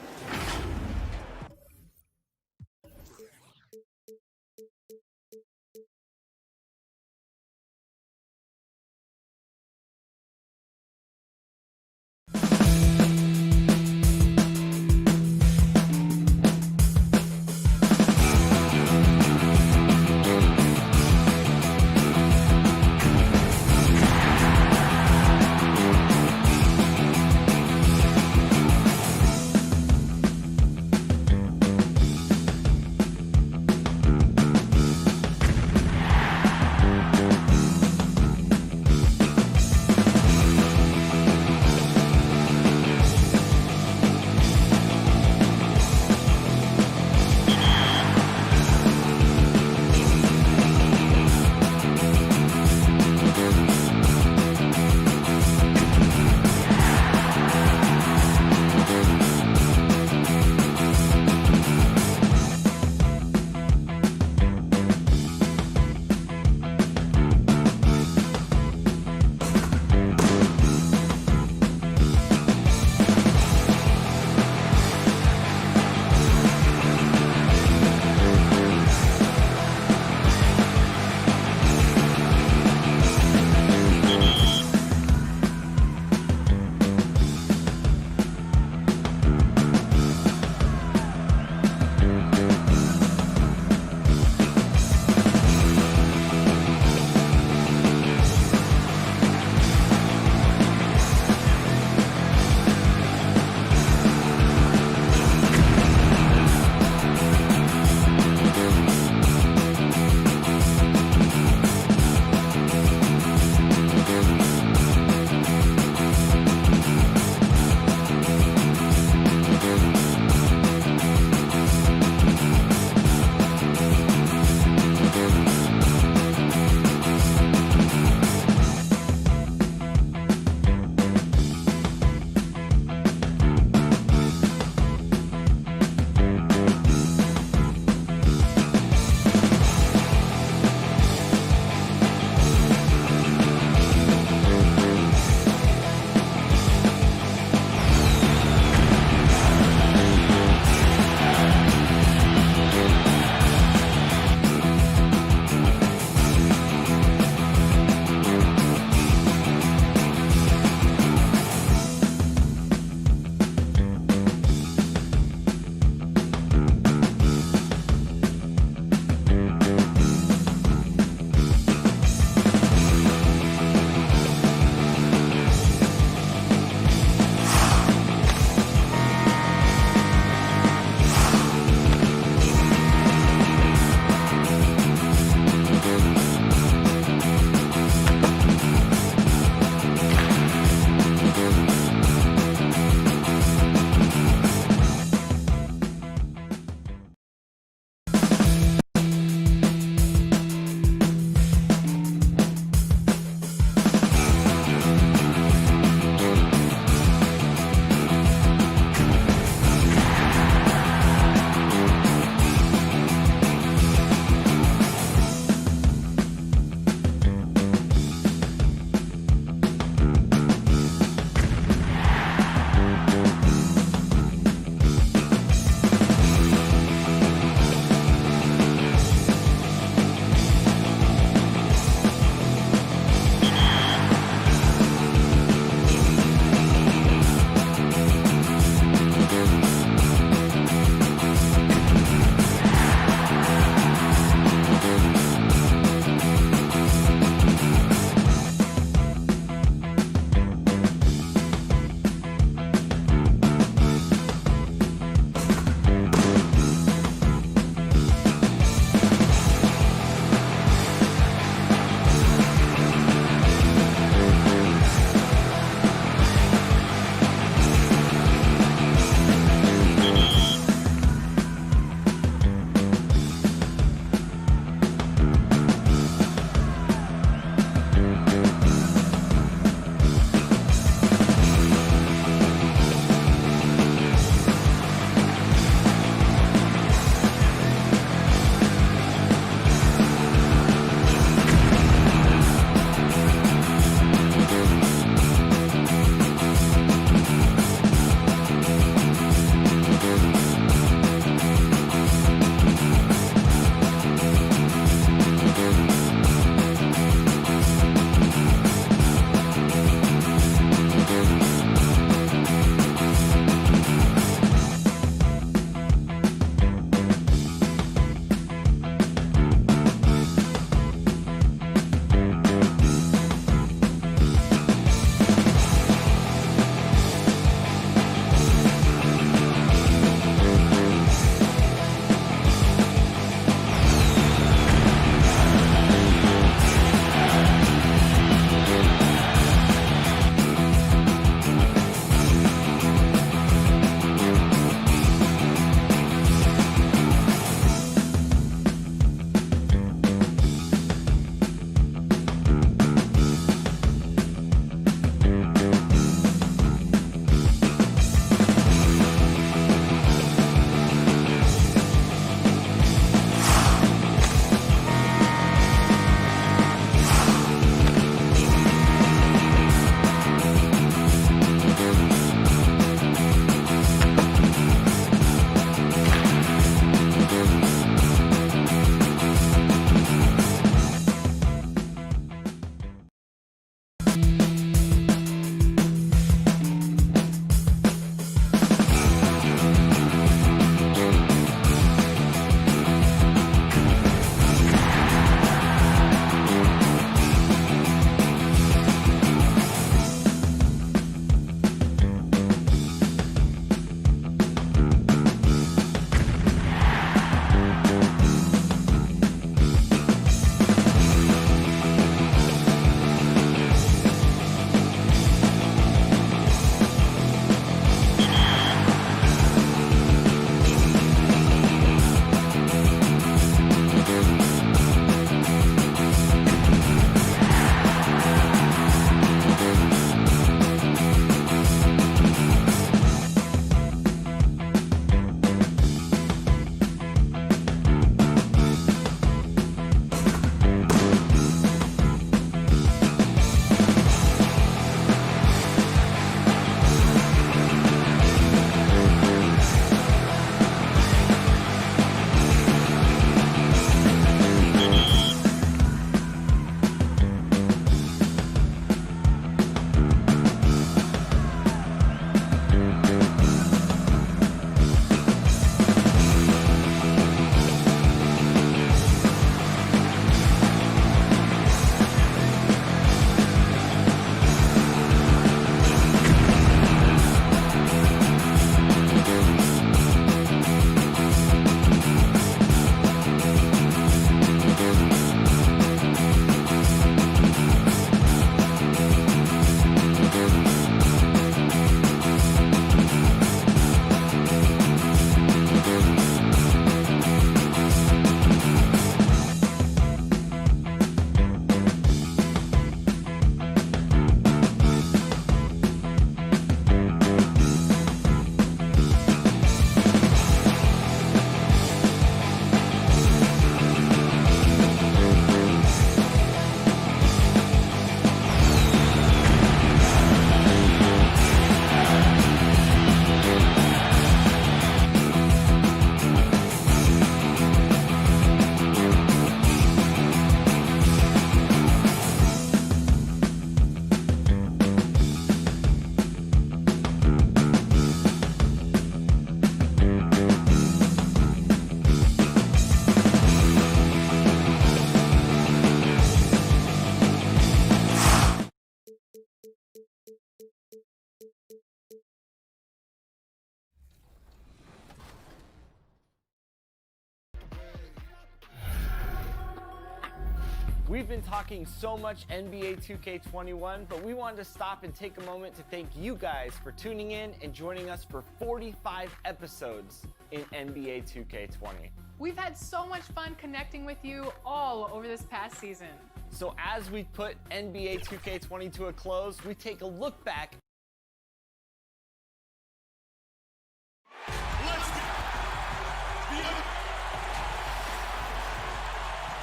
We've been talking so much NBA 2K21, but we wanted to stop and take a moment to thank you guys for tuning in and joining us for 45 episodes in NBA 2K20. We've had so much fun connecting with you all over this past season. So as we put NBA 2K20 to a close, we take a look back.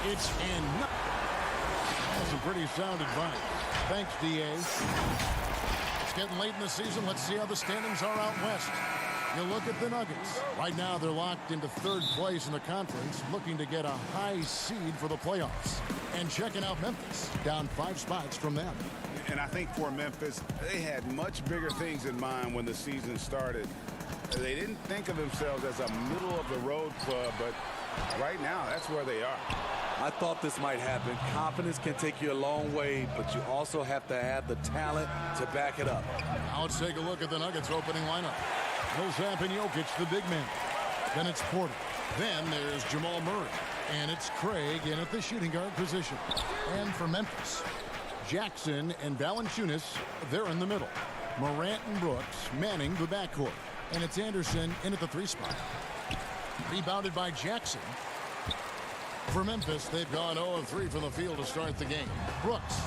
It's in. That's some pretty sound advice. Thanks, DA. It's getting late in the season. Let's see how the standings are out west. You look at the Nuggets. Right now, they're locked into third place in the conference, looking to get a high seed for the playoffs. And checking out Memphis, down 5 spots from them. And I think for Memphis, they had much bigger things in mind when the season started. They didn't think of themselves as a middle-of-the-road club, but right now, that's where they are. I thought this might happen. Confidence can take you a long way, but you also have to have the talent to back it up. Now let's take a look at the Nuggets opening lineup. Millsap and Jokic, the big man. Then it's Porter. Then there's Jamal Murray. And it's Craig in at the shooting guard position. And for Memphis, Jackson and Valanciunas, they're in the middle. Morant and Brooks manning the backcourt. And it's Anderson in at the 3 spot. Rebounded by Jackson. For Memphis, they've gone 0 of 3 from the field to start the game. Brooks,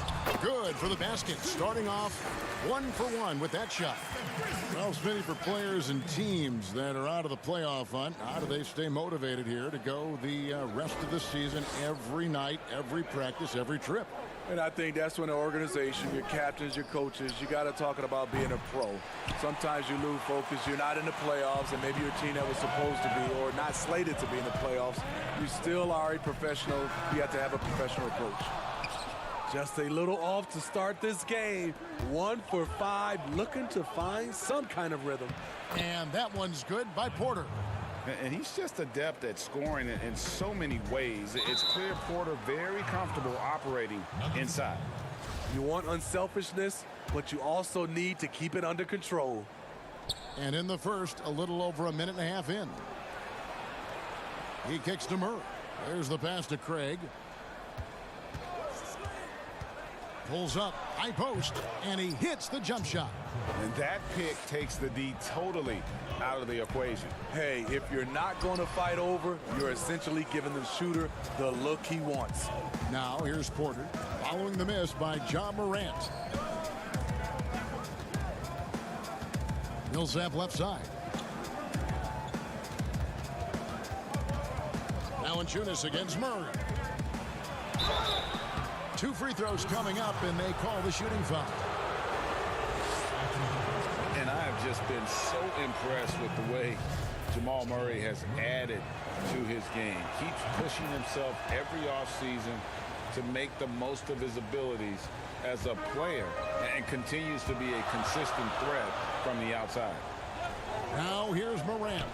good for the basket, starting off 1 for 1 with that shot. Well, Smitty, for players and teams that are out of the playoff hunt, how do they stay motivated here to go the rest of the season every night, every practice, every trip? And I think that's when the organization, your captains, your coaches, you got to talk about being a pro. Sometimes you lose focus. You're not in the playoffs, and maybe your team that was supposed to be or not slated to be in the playoffs. You still are a professional. You have to have a professional approach. Just a little off to start this game. 1 for 5, looking to find some kind of rhythm. And that one's good by Porter. And he's just adept at scoring in so many ways. It's clear Porter very comfortable operating inside. You want unselfishness, but you also need to keep it under control. And in the first, a little over a minute and a half in. He kicks to Murray. There's the pass to Craig. Pulls up, high post, and he hits the jump shot. And that pick takes the D totally out of the equation. Hey, if you're not going to fight over, you're essentially giving the shooter the look he wants. Now here's Porter, following the miss by Ja Morant. Millsap left side. Valanciunas against Murray. 2 free throws coming up, and they call the shooting foul. And I have just been so impressed with the way Jamal Murray has added to his game. Keeps pushing himself every offseason to make the most of his abilities as a player and continues to be a consistent threat from the outside. Now here's Morant.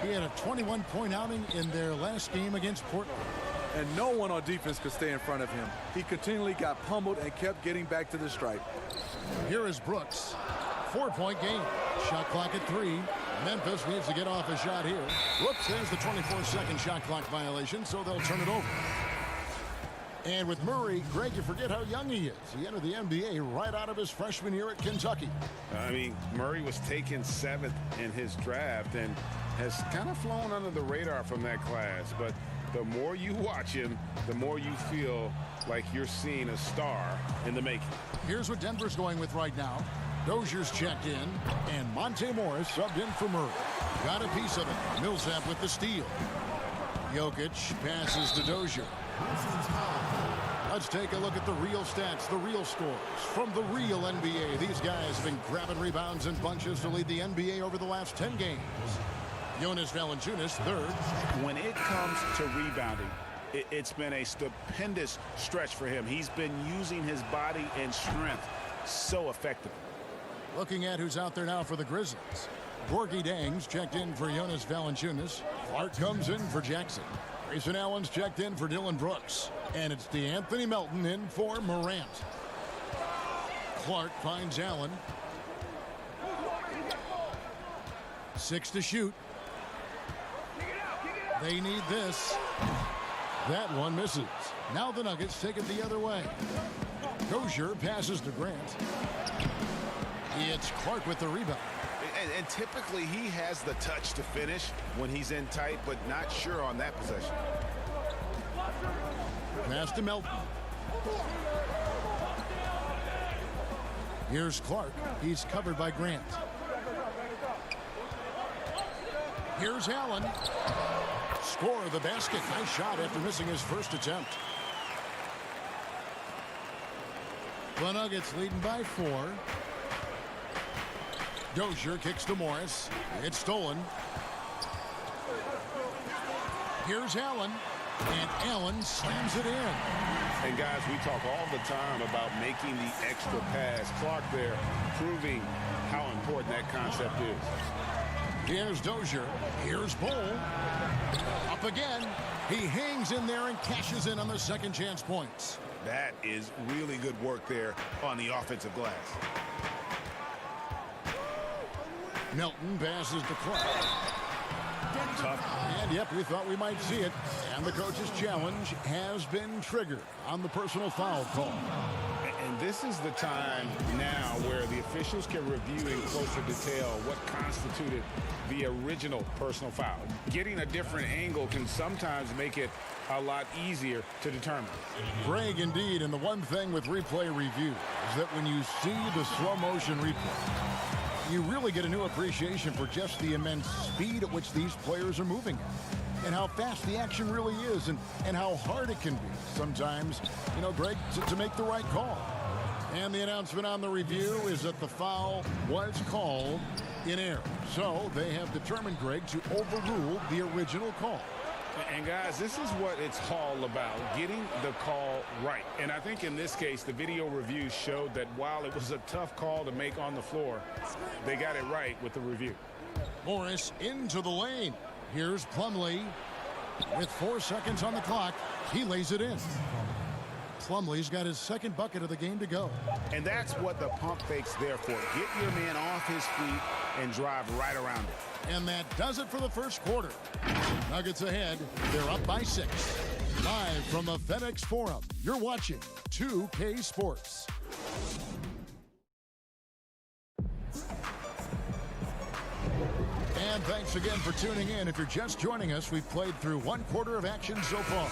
He had a 21-point outing in their last game against Portland. And no one on defense could stay in front of him. He continually got pummeled and kept getting back to the stripe. Here is Brooks. 4-point game. Shot clock at 3. Memphis needs to get off a shot here. Whoops, there's the 24-second shot clock violation, so they'll turn it over. And with Murray, Greg, you forget how young he is. He entered the NBA right out of his freshman year at Kentucky. I mean, Murray was taken 7th in his draft and has kind of flown under the radar from that class. But the more you watch him, the more you feel like you're seeing a star in the making. Here's what Denver's going with right now. Dozier's checked in, and Monte Morris subbed in for Murray. Got a piece of it. Millsap with the steal. Jokic passes to Dozier. Let's take a look at the real stats, the real scores from the real NBA. These guys have been grabbing rebounds in bunches to lead the NBA over the last 10 games. Jonas Valanciunas, third. When it comes to rebounding, it's been a stupendous stretch for him. He's been using his body and strength so effectively. Looking at who's out there now for the Grizzlies. Gorgie Dangs checked in for Jonas Valanciunas. Clark comes in for Jackson. Grayson Allen's checked in for Dylan Brooks. And it's DeAnthony Melton in for Morant. Clark finds Allen. 6 to shoot. They need this. That one misses. Now the Nuggets take it the other way. Dozier passes to Grant. It's Clark with the rebound. And typically he has the touch to finish when he's in tight, but not sure on that possession. Pass to Melton. Here's Clark. He's covered by Grant. Here's Allen. Score of the basket. Nice shot after missing his first attempt. The Nuggets leading by 4. Dozier kicks to Morris. It's stolen. Here's Allen. And Allen slams it in. And guys, we talk all the time about making the extra pass. Clark there proving how important that concept is. Here's Dozier. Here's Bull. Up again. He hangs in there and cashes in on the second chance points. That is really good work there on the offensive glass. Melton passes to Clark. Tough. And yep, we thought we might see it. And the coach's challenge has been triggered on the personal foul call. And this is the time now where the officials can review in closer detail what constituted the original personal foul. Getting a different angle can sometimes make it a lot easier to determine. Greg, indeed, and the one thing with replay review is that when you see the slow motion replay, you really get a new appreciation for just the immense speed at which these players are moving at, and how fast the action really is, and how hard it can be sometimes, you know, Greg, to make the right call. And the announcement on the review is that the foul was called in error. So they have determined, Greg, to overrule the original call. And guys, this is what it's all about, getting the call right. And I think in this case, the video review showed that while it was a tough call to make on the floor, they got it right with the review. Morris into the lane. Here's Plumlee with 4 seconds on the clock. He lays it in. Plumlee's got his second bucket of the game to go. And that's what the pump fake's there for. Get your man off his feet and drive right around it. And that does it for the first quarter. Nuggets ahead. They're up by 6. Live from the FedEx Forum, you're watching 2K Sports. And thanks again for tuning in. If you're just joining us, we've played through 1 quarter of action so far.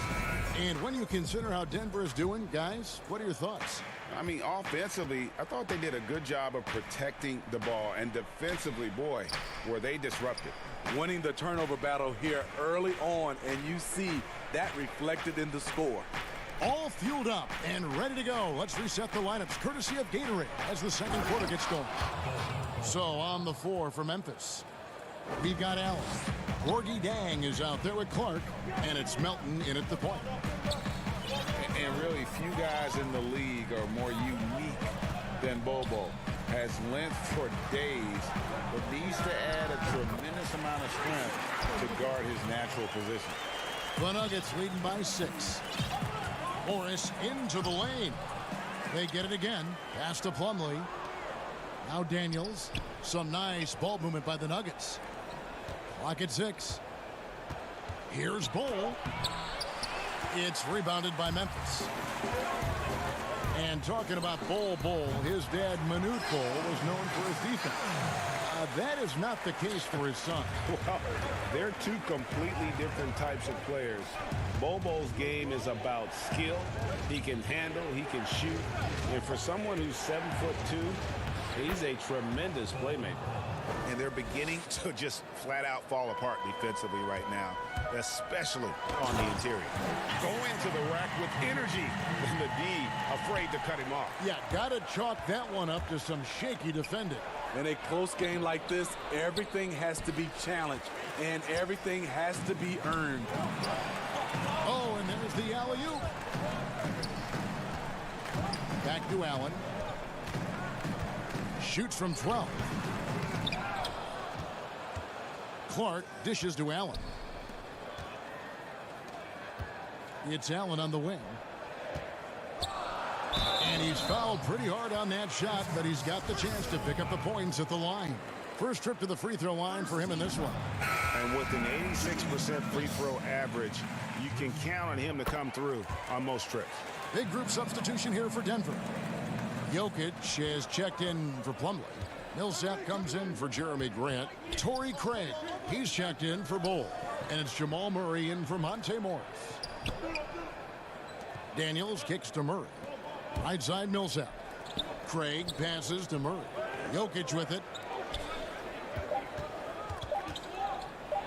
And when you consider how Denver is doing, guys, what are your thoughts? I mean, offensively, I thought they did a good job of protecting the ball. And defensively, boy, were they disrupted. Winning the turnover battle here early on, and you see that reflected in the score. All fueled up and ready to go. Let's reset the lineups, courtesy of Gatorade, as the second quarter gets going. So on the floor for Memphis, we've got Allen. Gorgie Dang is out there with Clark, and it's Melton in at the point. And really, few guys in the league are more unique than Bobo. Has length for days, but needs to add a tremendous amount of strength to guard his natural position. The Nuggets leading by 6. Morris into the lane. They get it again. Pass to Plumlee. Now Daniels. Some nice ball movement by the Nuggets. Clock at 6. Here's Bull. It's rebounded by Memphis. And talking about Bull, his dad, Manute Bull, was known for his defense. That is not the case for his son. Well, they're 2 completely different types of players. Bobo's game is about skill. He can handle, he can shoot. And for someone who's 7'2", he's a tremendous playmaker. And they're beginning to just flat out fall apart defensively right now, especially on the interior. Going to the rack with energy, and the D afraid to cut him off. Yeah, got to chalk that one up to some shaky defending. In a close game like this, everything has to be challenged, and everything has to be earned. Oh, and there's the alley-oop. Back to Allen. Shoots from 12. Clark dishes to Allen. It's Allen on the wing. And he's fouled pretty hard on that shot, but he's got the chance to pick up the points at the line. First trip to the free throw line for him in this one. And with an 86% free throw average, you can count on him to come through on most trips. Big group substitution here for Denver. Jokic has checked in for Plumlee. Millsap comes in for Jeremy Grant. Torrey Craig, he's checked in for Bull. And it's Jamal Murray in for Monte Morris. Daniels kicks to Murray. Right side Millsap. Craig passes to Murray. Jokic with it.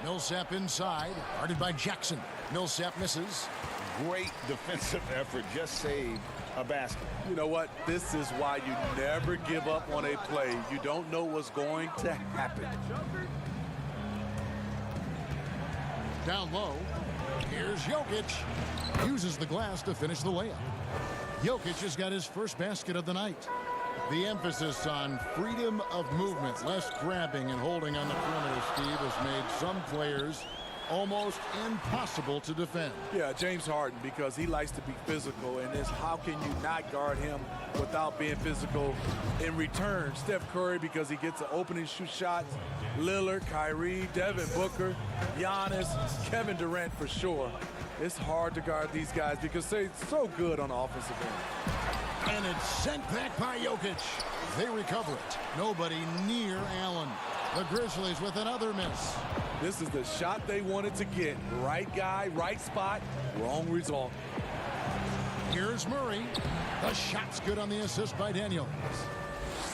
Millsap inside, guarded by Jackson. Millsap misses. Great defensive effort, just saved a basket. You know what? This is why you never give up on a play. You don't know what's going to happen. Down low, here's Jokic. Uses the glass to finish the layup. Jokic has got his first basket of the night. The emphasis on freedom of movement, less grabbing and holding on the perimeter, Steve, has made some players almost impossible to defend. Yeah, James Harden, because he likes to be physical, and it's how can you not guard him without being physical in return. Steph Curry, because he gets the opening shoot shots. Lillard, Kyrie, Devin Booker, Giannis, Kevin Durant for sure. It's hard to guard these guys because they're so good on the offensive end. And it's sent back by Jokic. They recover it. Nobody near Allen. The Grizzlies with another miss. This is the shot they wanted to get. Right guy, right spot, wrong result. Here's Murray. The shot's good on the assist by Daniels.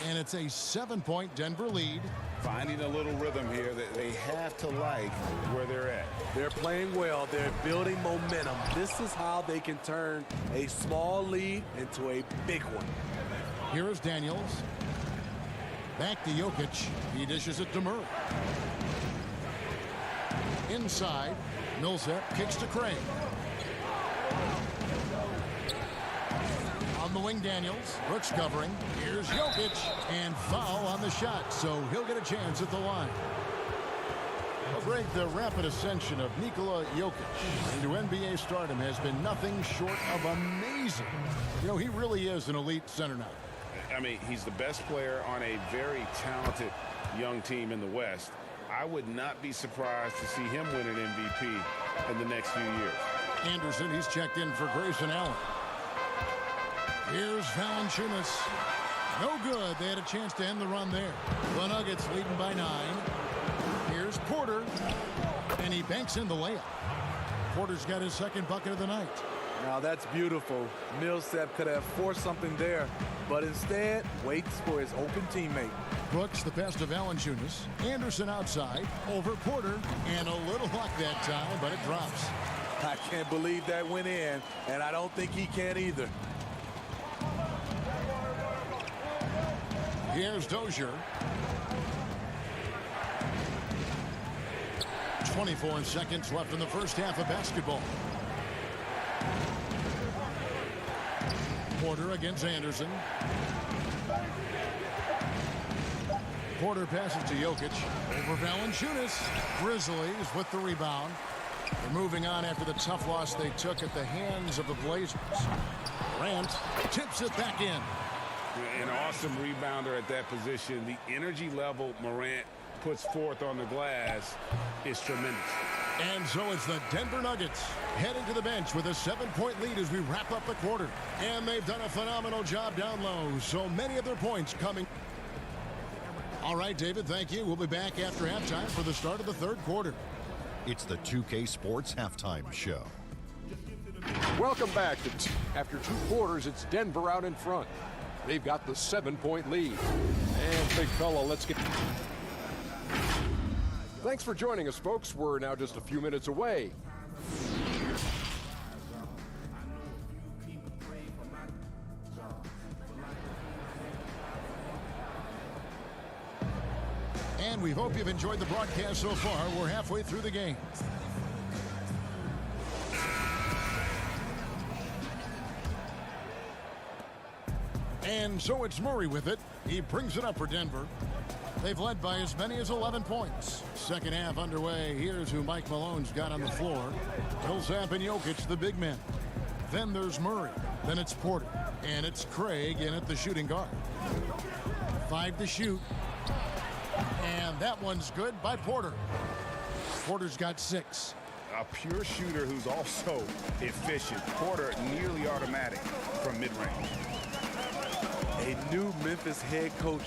And it's a 7-point Denver lead. Finding a little rhythm here that they have to like where they're at. They're playing well. They're building momentum. This is how they can turn a small lead into a big one. Here is Daniels. Back to Jokic. He dishes it to Murray. Inside, Millsap kicks to Craig. On the wing, Daniels. Brooks covering. Here's Jokic. And foul on the shot, so he'll get a chance at the line. Well, Greg, the rapid ascension of Nikola Jokic into NBA stardom has been nothing short of amazing. You know, he really is an elite center now. I mean, he's the best player on a very talented young team in the West. I would not be surprised to see him win an MVP in the next few years. Anderson, he's checked in for Grayson Allen. Here's Valanciunas. No good. They had a chance to end the run there. The Nuggets leading by 9. Here's Porter. And he banks in the layup. Porter's got his second bucket of the night. Now that's beautiful. Millsap could have forced something there, but instead waits for his open teammate. Brooks, the pass to Valanciunas. Anderson outside. Over Porter. And a little luck that time, but it drops. I can't believe that went in, and I don't think he can either. Here's Dozier. 24 seconds left in the first half of basketball. Porter against Anderson. Porter passes to Jokic. Over Valanciunas. Grizzlies with the rebound. They're moving on after the tough loss they took at the hands of the Blazers. Grant tips it back in. An awesome rebounder at that position. The energy level Morant puts forth on the glass is tremendous. And so it's the Denver Nuggets heading to the bench with a 7-point lead as we wrap up the quarter. And they've done a phenomenal job down low. So many of their points coming. All right, David, thank you. We'll be back after halftime for the start of the third quarter. It's the 2K Sports Halftime Show. Welcome back. After 2 quarters, it's Denver out in front. They've got the 7-point lead. And big fella, let's get... Thanks for joining us, folks. We're now just a few minutes away. And we hope you've enjoyed the broadcast so far. We're halfway through the game. And so it's Murray with it. He brings it up for Denver. They've led by as many as 11 points. Second half underway. Here's who Mike Malone's got on the floor. Millsap and Jokic, the big men. Then there's Murray. Then it's Porter. And it's Craig in at the shooting guard. 5 to shoot. And that one's good by Porter. Porter's got 6. A pure shooter who's also efficient. Porter nearly automatic from mid-range. A new Memphis head coach,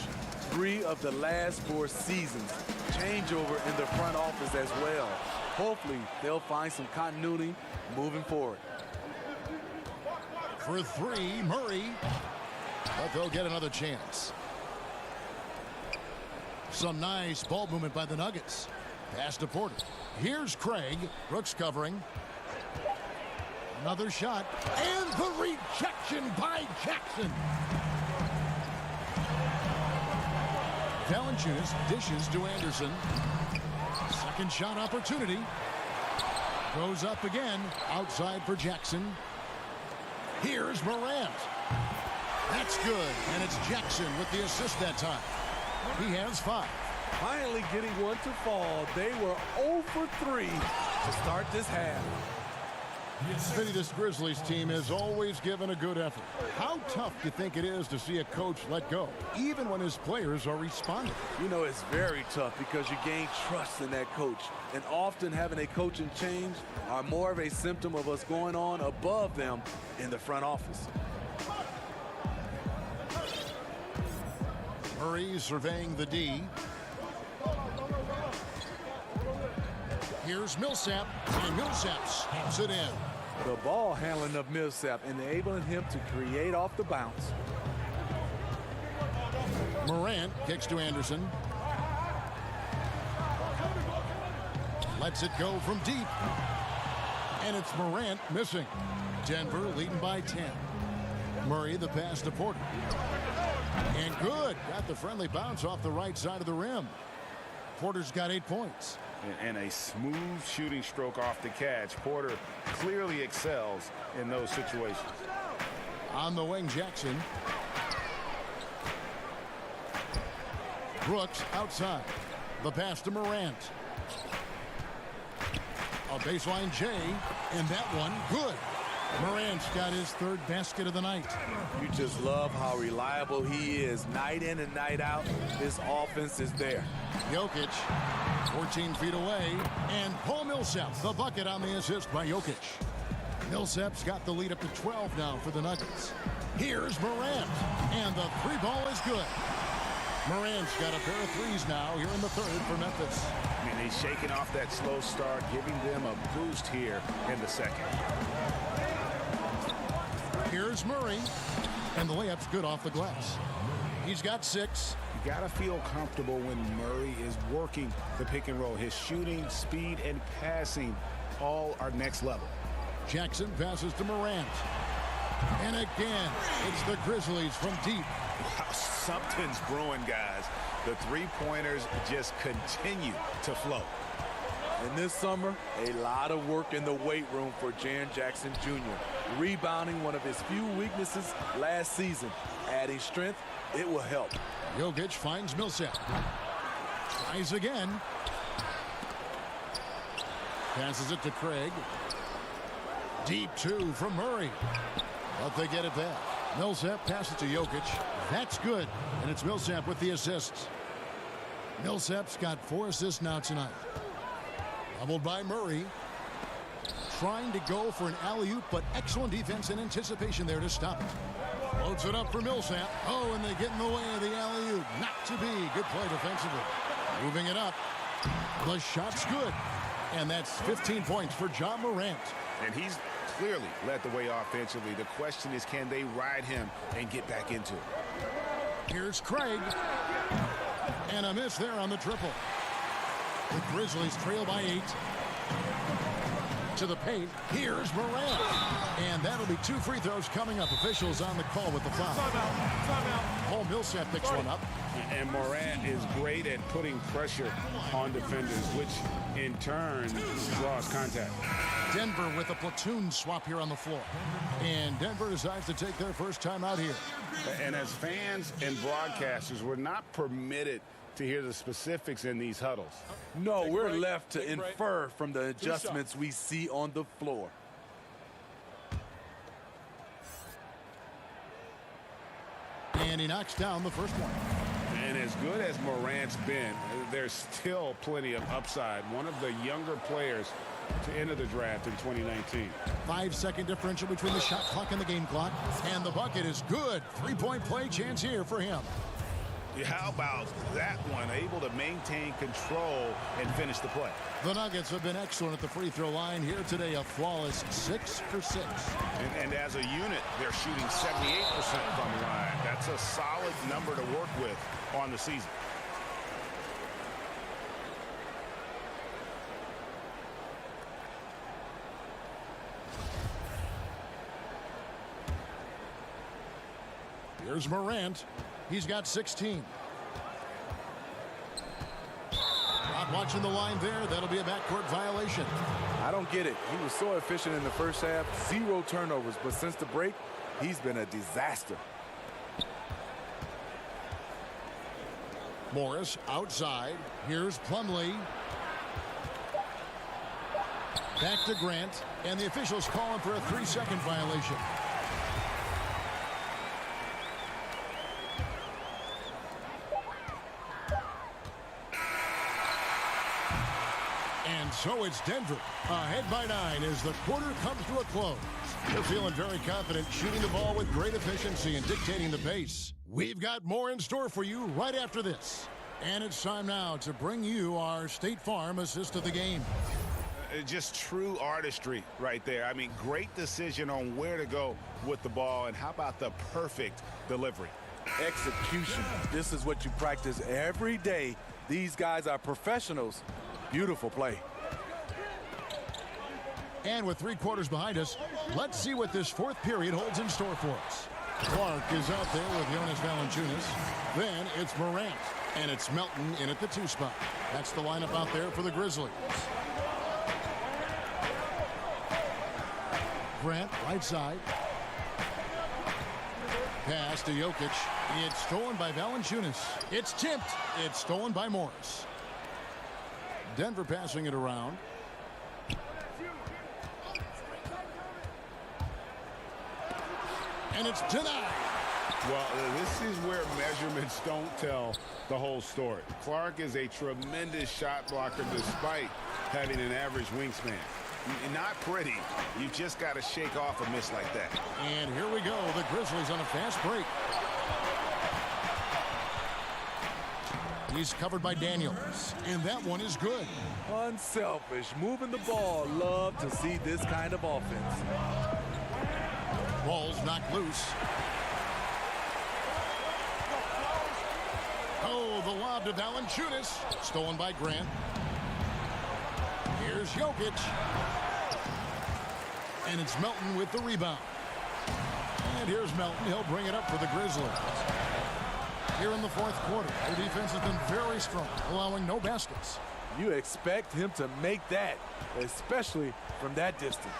3 of the last 4 seasons. Changeover in the front office as well. Hopefully, they'll find some continuity moving forward. For 3, Murray. But they'll get another chance. Some nice ball movement by the Nuggets. Pass to Porter. Here's Craig. Brooks covering. Another shot. And the rejection by Jackson. Valanciunas dishes to Anderson. Second shot opportunity. Goes up again. Outside for Jackson. Here's Morant. That's good. And it's Jackson with the assist that time. He has 5. Finally getting one to fall. They were 0 for 3 to start this half. Vinny, this Grizzlies team has always given a good effort. How tough do you think it is to see a coach let go, even when his players are responding? You know, it's very tough because you gain trust in that coach. And often having a coaching change are more of a symptom of what's going on above them in the front office. Murray surveying the D. Here's Millsap, and Millsap stamps it in. The ball handling of Millsap enabling him to create off the bounce. Morant kicks to Anderson. Lets it go from deep. And it's Morant missing. Denver leading by 10. Murray the pass to Porter. And good. Got the friendly bounce off the right side of the rim. Porter's got 8 points. And a smooth shooting stroke off the catch. Porter clearly excels in those situations. On the wing, Jackson. Brooks outside. The pass to Morant. A baseline J, and that one good. Morant's got his 3rd basket of the night. You just love how reliable he is. Night in and night out, his offense is there. Jokic, 14 feet away, and Paul Millsap, the bucket on the assist by Jokic. Millsap's got the lead up to 12 now for the Nuggets. Here's Morant, and the 3 ball is good. Morant's got a pair of 3s now here in the 3rd for Memphis. I mean, he's shaking off that slow start, giving them a boost here in the 2nd. Here's Murray, and the layup's good off the glass. He's got 6. You got to feel comfortable when Murray is working the pick and roll. His shooting, speed, and passing all are next level. Jackson passes to Morant. And again, it's the Grizzlies from deep. Wow, something's brewing, guys. The 3-pointers just continue to flow. And this summer, a lot of work in the weight room for Jaren Jackson Jr. Rebounding, one of his few weaknesses last season. Adding strength, it will help. Jokic finds Millsap. Tries again. Passes it to Craig. Deep 2 from Murray. But they get it back. Millsap passes to Jokic. That's good. And it's Millsap with the assists. Millsap's got 4 assists now tonight. Doubled by Murray. Trying to go for an alley-oop, but excellent defense and anticipation there to stop it. Loads it up for Millsap. Oh, and they get in the way of the alley-oop. Not to be. Good play defensively. Moving it up. The shot's good. And that's 15 points for Ja Morant. And he's clearly led the way offensively. The question is, can they ride him and get back into it? Here's Craig. And a miss there on the triple. The Grizzlies trail by 8. To the paint. Here's Morant. And that'll be 2 free throws coming up. Officials on the call with the foul. Timeout. Paul Millsap picks one up. And Morant is great at putting pressure on defenders, which in turn draws contact. Denver with a platoon swap here on the floor. And Denver decides to take their first time out here. And as fans and broadcasters, we're not permitted to hear the specifics in these huddles. No, we're left to infer from the adjustments we see on the floor. And he knocks down the first one. And as good as Morant's been, there's still plenty of upside. One of the younger players to enter the draft in 2019. 5-second differential between the shot clock and the game clock. And the bucket is good. 3-point play chance here for him. How about that one? Able to maintain control and finish the play. The Nuggets have been excellent at the free throw line here today. A flawless 6 for 6. And as a unit, they're shooting 78% from the line. That's a solid number to work with on the season. Here's Morant. He's got 16. Not watching the line there. That'll be a backcourt violation. I don't get it. He was so efficient in the first half. 0 turnovers. But since the break, he's been a disaster. Morris outside. Here's Plumlee. Back to Grant. And the officials calling for a 3-second violation. And so it's Denver ahead by 9 as the quarter comes to a close. They're feeling very confident, shooting the ball with great efficiency and dictating the pace. We've got more in store for you right after this. And it's time now to bring you our State Farm assist of the game. Just true artistry right there. I mean, great decision on where to go with the ball. And how about the perfect delivery? Execution. This is what you practice every day. These guys are professionals. Beautiful play. And with 3 quarters behind us, let's see what this 4th period holds in store for us. Clark is out there with Jonas Valanciunas. Then it's Morant. And it's Melton in at the 2 spot. That's the lineup out there for the Grizzlies. Grant, right side. Pass to Jokic. It's stolen by Valanciunas. It's tipped. It's stolen by Morris. Denver passing it around. And it's denied. Well, this is where measurements don't tell the whole story. Clark is a tremendous shot blocker despite having an average wingspan. Not pretty. You just got to shake off a miss like that. And here we go. The Grizzlies on a fast break. He's covered by Daniels. And that one is good. Unselfish. Moving the ball. Love to see this kind of offense. Ball's knocked loose. Oh, the lob to Valanciunas. Stolen by Grant. Here's Jokic. And it's Melton with the rebound. And here's Melton. He'll bring it up for the Grizzlies. Here in the 4th quarter, their defense has been very strong, allowing no baskets. You expect him to make that, especially from that distance.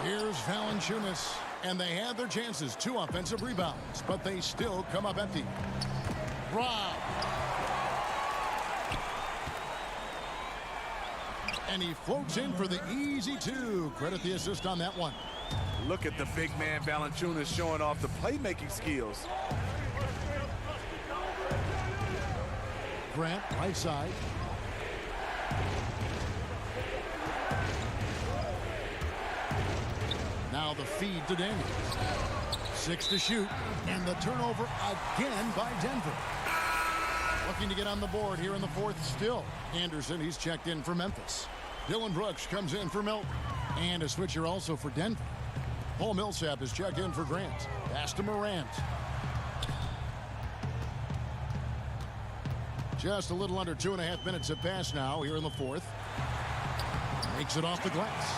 Here's Valanciunas. And they had their chances. 2 offensive rebounds, but they still come up empty. Rob. And he floats in for the easy 2. Credit the assist on that one. Look at the big man Valanciunas showing off the playmaking skills. Grant, right side. Now the feed to Daniels. 6 to shoot. And the turnover again by Denver. Looking to get on the board here in the 4th still. Anderson, he's checked in for Memphis. Dylan Brooks comes in for Melton. And a switcher also for Denver. Paul Millsap is checked in for Grant. Pass to Morant. Just a little under 2.5 minutes have passed now here in the 4th. Makes it off the glass.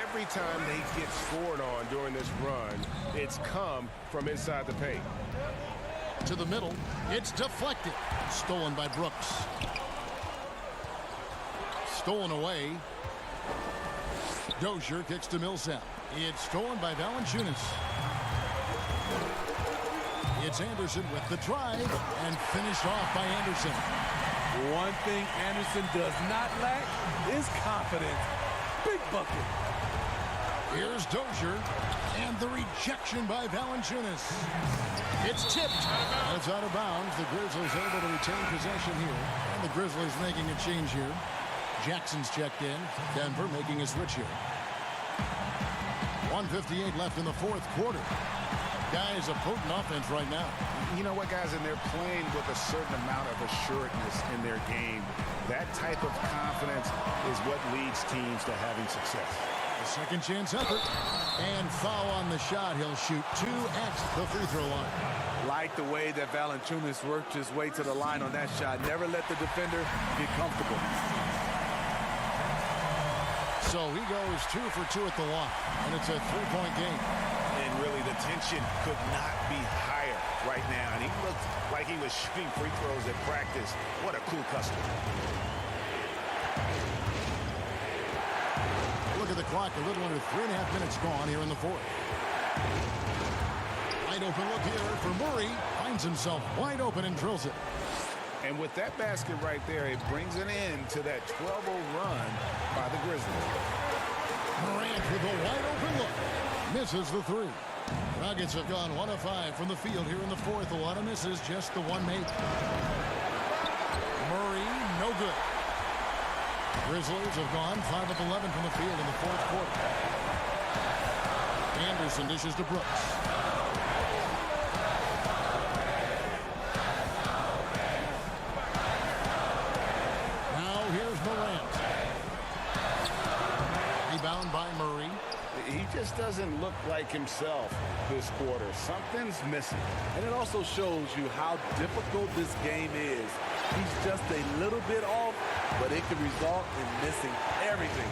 Every time they get scored on during this run, it's come from inside the paint. To the middle. It's deflected. Stolen by Brooks. Stolen away. Dozier kicks to Millsap. It's stolen by Valanciunas. It's Anderson with the drive and finished off by Anderson. One thing Anderson does not lack is confidence. Big bucket. Here's Dozier. And the rejection by Valanciunas. It's tipped. It's out of bounds. The Grizzlies able to retain possession here. And the Grizzlies making a change here. Jackson's checked in. Denver making a switch here. 1:58 left in the fourth quarter. Guys, a potent offense right now. You know what, guys? And they're playing with a certain amount of assuredness in their game. That type of confidence is what leads teams to having success. A second chance effort. And foul on the shot. He'll shoot 2 at the free throw line. Like the way that Valanciunas worked his way to the line on that shot. Never let the defender get comfortable. So he goes 2 for 2 at the line. And it's a 3-point game. And really the tension could not be higher right now. And he looked like he was shooting free throws at practice. What a cool customer. Look at the clock. A little under 3.5 minutes gone here in the fourth. Wide open look here for Murray. Finds himself wide open and drills it. And with that basket right there, it brings an end to that 12-0 run by the Grizzlies. Morant with a wide open look. Misses the 3. Nuggets have gone 1 of 5 from the field here in the fourth. A lot of misses, just the one made. Murray, no good. Grizzlies have gone 5 of 11 from the field in the fourth quarter. Anderson dishes to Brooks. Now here's Morant. Rebound by Murray. He just doesn't look like himself this quarter. Something's missing. And it also shows you how difficult this game is. He's just a little bit off, but it could result in missing everything.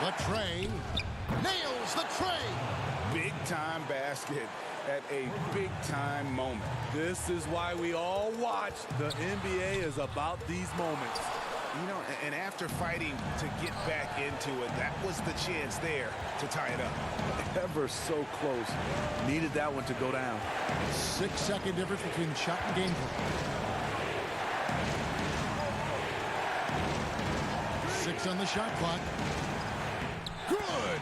The tray. Nails the tray. Big time basket at a big time moment. This is why we all watch. The NBA is about these moments. You know, and after fighting to get back into it, that was the chance there to tie it up. Ever so close. Needed that one to go down. 6-second difference between shot and game play. 6 on the shot clock. Good!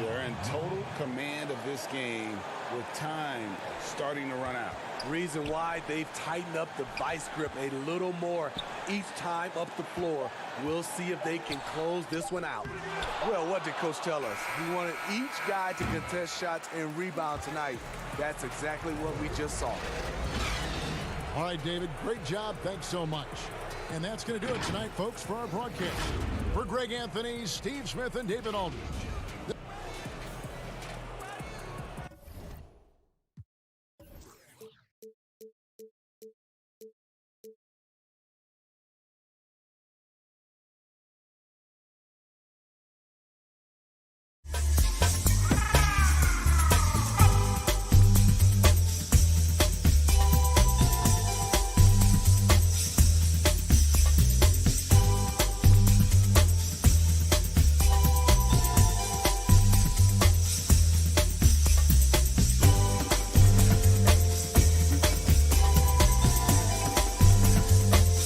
We're in total command of this game with time starting to run out. Reason why they've tightened up the vice grip a little more each time up the floor. We'll see if they can close this one out. Well, what did Coach tell us? He wanted each guy to contest shots and rebound tonight. That's exactly what we just saw. All right, David, great job. Thanks so much. And that's going to do it tonight, folks, for our broadcast. For Greg Anthony, Steve Smith, and David Aldridge,